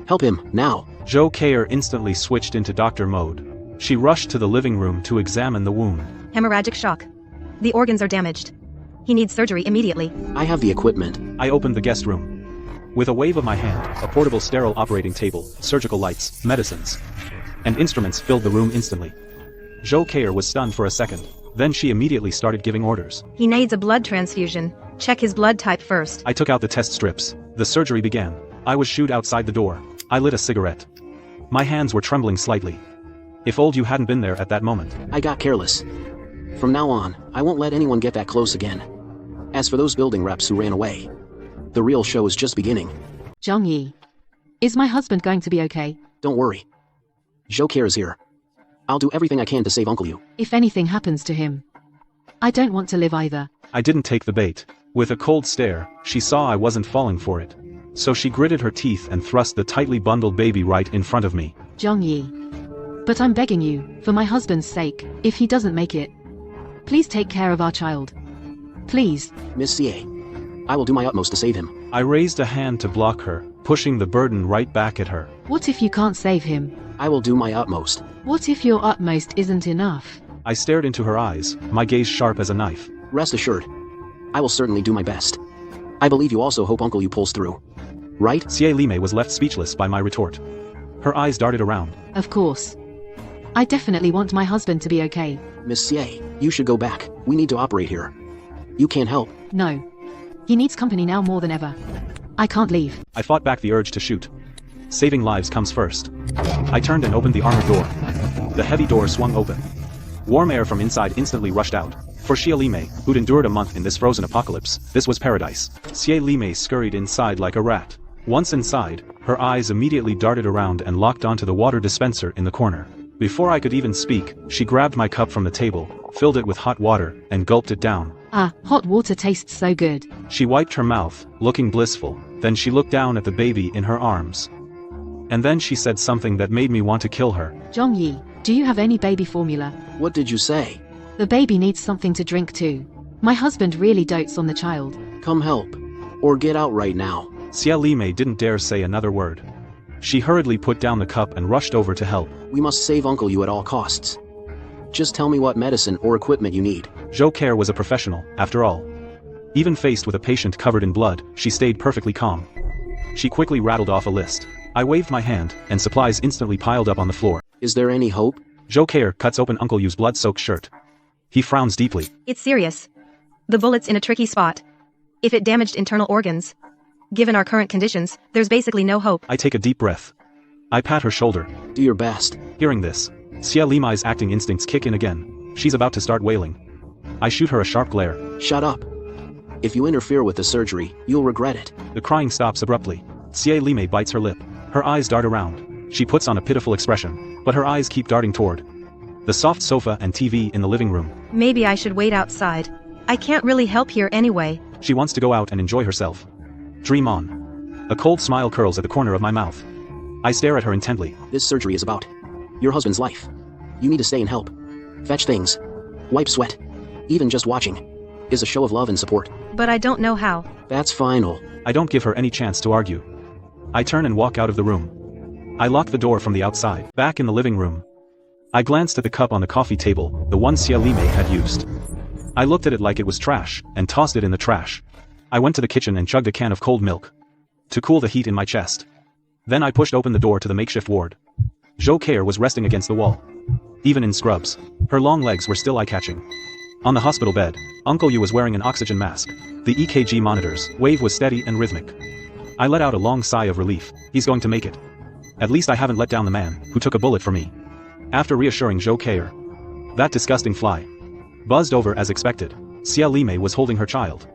Help him, now. Zhou Keir instantly switched into doctor mode. She rushed to the living room to examine the wound. Hemorrhagic shock. The organs are damaged. He needs surgery immediately. I have the equipment. I opened the guest room. With a wave of my hand, a portable sterile operating table, surgical lights, medicines, and instruments filled the room instantly. Zhou Keir was stunned for a second. Then she immediately started giving orders. He needs a blood transfusion. Check his blood type first. I took out the test strips. The surgery began. I was shooed outside the door. I lit a cigarette. My hands were trembling slightly. If Old Yu hadn't been there at that moment. I got careless. From now on, I won't let anyone get that close again. As for those building reps who ran away, the real show is just beginning. Zhang Yi. Is my husband going to be okay? Don't worry. Zhou Keir is here. I'll do everything I can to save Uncle Yu. If anything happens to him, I don't want to live either. I didn't take the bait. With a cold stare, she saw I wasn't falling for it. So she gritted her teeth and thrust the tightly bundled baby right in front of me. Zhongyi. But I'm begging you, for my husband's sake, if he doesn't make it, please take care of our child. Please. Miss CA. I will do my utmost to save him. I raised a hand to block her, pushing the burden right back at her. What if you can't save him? I will do my utmost. What if your utmost isn't enough? I stared into her eyes, my gaze sharp as a knife. Rest assured. I will certainly do my best. I believe you also hope Uncle Yu pulls through. Right? Xie Lime was left speechless by my retort. Her eyes darted around. Of course. I definitely want my husband to be okay. Miss Xie, you should go back. We need to operate here. You can't help. No. He needs company now more than ever. I can't leave. I fought back the urge to shoot. Saving lives comes first. I turned and opened the armored door. The heavy door swung open. Warm air from inside instantly rushed out. For Xie Lime, who'd endured a month in this frozen apocalypse, this was paradise. Xie Lime scurried inside like a rat. Once inside, her eyes immediately darted around and locked onto the water dispenser in the corner. Before I could even speak, she grabbed my cup from the table, filled it with hot water, and gulped it down. Ah, hot water tastes so good. She wiped her mouth, looking blissful, then she looked down at the baby in her arms. And then she said something that made me want to kill her. Zhongyi, do you have any baby formula? What did you say? The baby needs something to drink too. My husband really dotes on the child. Come help. Or get out right now. Xie Lime didn't dare say another word. She hurriedly put down the cup and rushed over to help. We must save Uncle Yu at all costs. Just tell me what medicine or equipment you need. Zhou Care was a professional, after all. Even faced with a patient covered in blood, she stayed perfectly calm. She quickly rattled off a list. I waved my hand, and supplies instantly piled up on the floor. Is there any hope? Zhou Care cuts open Uncle Yu's blood-soaked shirt. He frowns deeply. It's serious. The bullet's in a tricky spot. If it damaged internal organs, given our current conditions, there's basically no hope. I take a deep breath. I pat her shoulder. Do your best. Hearing this, Xie Lime's acting instincts kick in again. She's about to start wailing. I shoot her a sharp glare. Shut up. If you interfere with the surgery, you'll regret it. The crying stops abruptly. Xie Lime bites her lip. Her eyes dart around. She puts on a pitiful expression, but her eyes keep darting toward the soft sofa and TV in the living room. Maybe I should wait outside. I can't really help here anyway. She wants to go out and enjoy herself. Dream on. A cold smile curls at the corner of my mouth. I stare at her intently. This surgery is about your husband's life. You need to stay and help. Fetch things. Wipe sweat. Even just watching is a show of love and support. But I don't know how. That's final. I don't give her any chance to argue. I turn and walk out of the room. I lock the door from the outside. Back in the living room, I glanced at the cup on the coffee table, the one Xie Lime had used. I looked at it like it was trash, and tossed it in the trash. I went to the kitchen and chugged a can of cold milk to cool the heat in my chest. Then I pushed open the door to the makeshift ward. Zhou Care was resting against the wall. Even in scrubs, her long legs were still eye-catching. On the hospital bed, Uncle Yu was wearing an oxygen mask. The EKG monitors wave was steady and rhythmic. I let out a long sigh of relief. He's going to make it. At least I haven't let down the man who took a bullet for me. After reassuring Zhou Care, that disgusting fly buzzed over as expected. Xie Lime was holding her child.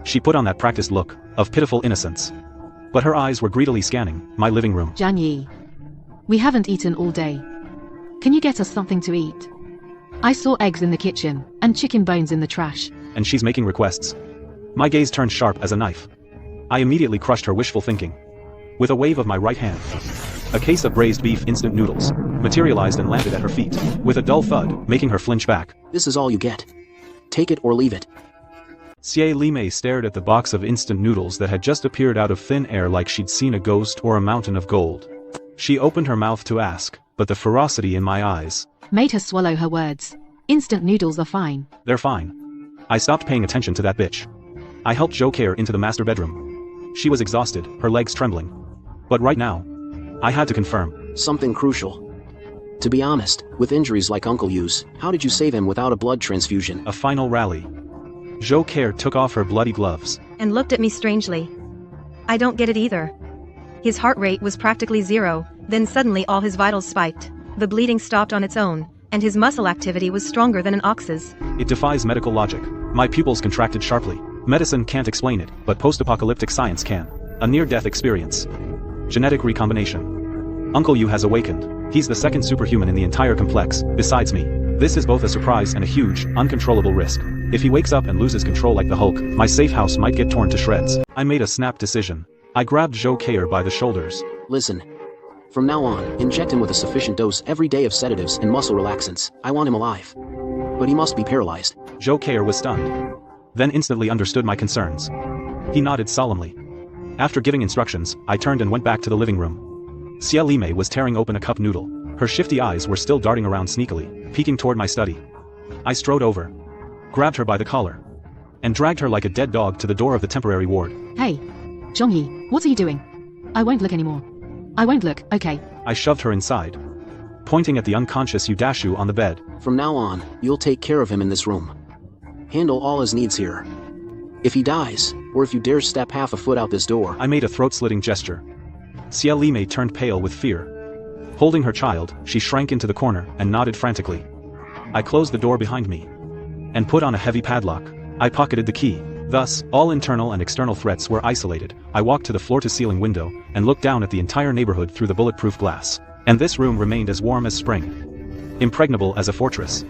She put on that practiced look of pitiful innocence. But her eyes were greedily scanning my living room. Zhangyi, we haven't eaten all day. Can you get us something to eat? I saw eggs in the kitchen, and chicken bones in the trash. And she's making requests. My gaze turned sharp as a knife. I immediately crushed her wishful thinking. With a wave of my right hand, a case of braised beef instant noodles materialized and landed at her feet, with a dull thud, making her flinch back. This is all you get. Take it or leave it. Xie Lime stared at the box of instant noodles that had just appeared out of thin air like she'd seen a ghost or a mountain of gold. She opened her mouth to ask, but the ferocity in my eyes made her swallow her words. Instant noodles are fine. They're fine. I stopped paying attention to that bitch. I helped Zhou Care into the master bedroom. She was exhausted, her legs trembling. But right now, I had to confirm something crucial. To be honest, with injuries like Uncle Yu's, how did you save him without a blood transfusion? A final rally. Zhou Care took off her bloody gloves and looked at me strangely. I don't get it either. His heart rate was practically zero, then suddenly all his vitals spiked. The bleeding stopped on its own, and his muscle activity was stronger than an ox's. It defies medical logic. My pupils contracted sharply. Medicine can't explain it, but post-apocalyptic science can. A near-death experience. Genetic recombination. Uncle Yu has awakened. He's the second superhuman in the entire complex, besides me. This is both a surprise and a huge, uncontrollable risk. If he wakes up and loses control like the Hulk, my safe house might get torn to shreds. I made a snap decision. I grabbed Zhou Care by the shoulders. Listen. From now on, inject him with a sufficient dose every day of sedatives and muscle relaxants. I want him alive. But he must be paralyzed. Joe Kayer was stunned. Then instantly understood my concerns. He nodded solemnly. After giving instructions, I turned and went back to the living room. Xia Lime was tearing open a cup noodle. Her shifty eyes were still darting around sneakily, peeking toward my study. I strode over, grabbed her by the collar, and dragged her like a dead dog to the door of the temporary ward. Hey, Zhongyi, what are you doing? I won't look anymore. I won't look, okay? I shoved her inside, pointing at the unconscious Udashu on the bed. From now on, you'll take care of him in this room. Handle all his needs here. If he dies, or if you dare step half a foot out this door... I made a throat-slitting gesture. Xia Lime turned pale with fear. Holding her child, she shrank into the corner and nodded frantically. I closed the door behind me and put on a heavy padlock. I pocketed the key. Thus, all internal and external threats were isolated. I walked to the floor-to-ceiling window and looked down at the entire neighborhood through the bulletproof glass. And this room remained as warm as spring, impregnable as a fortress.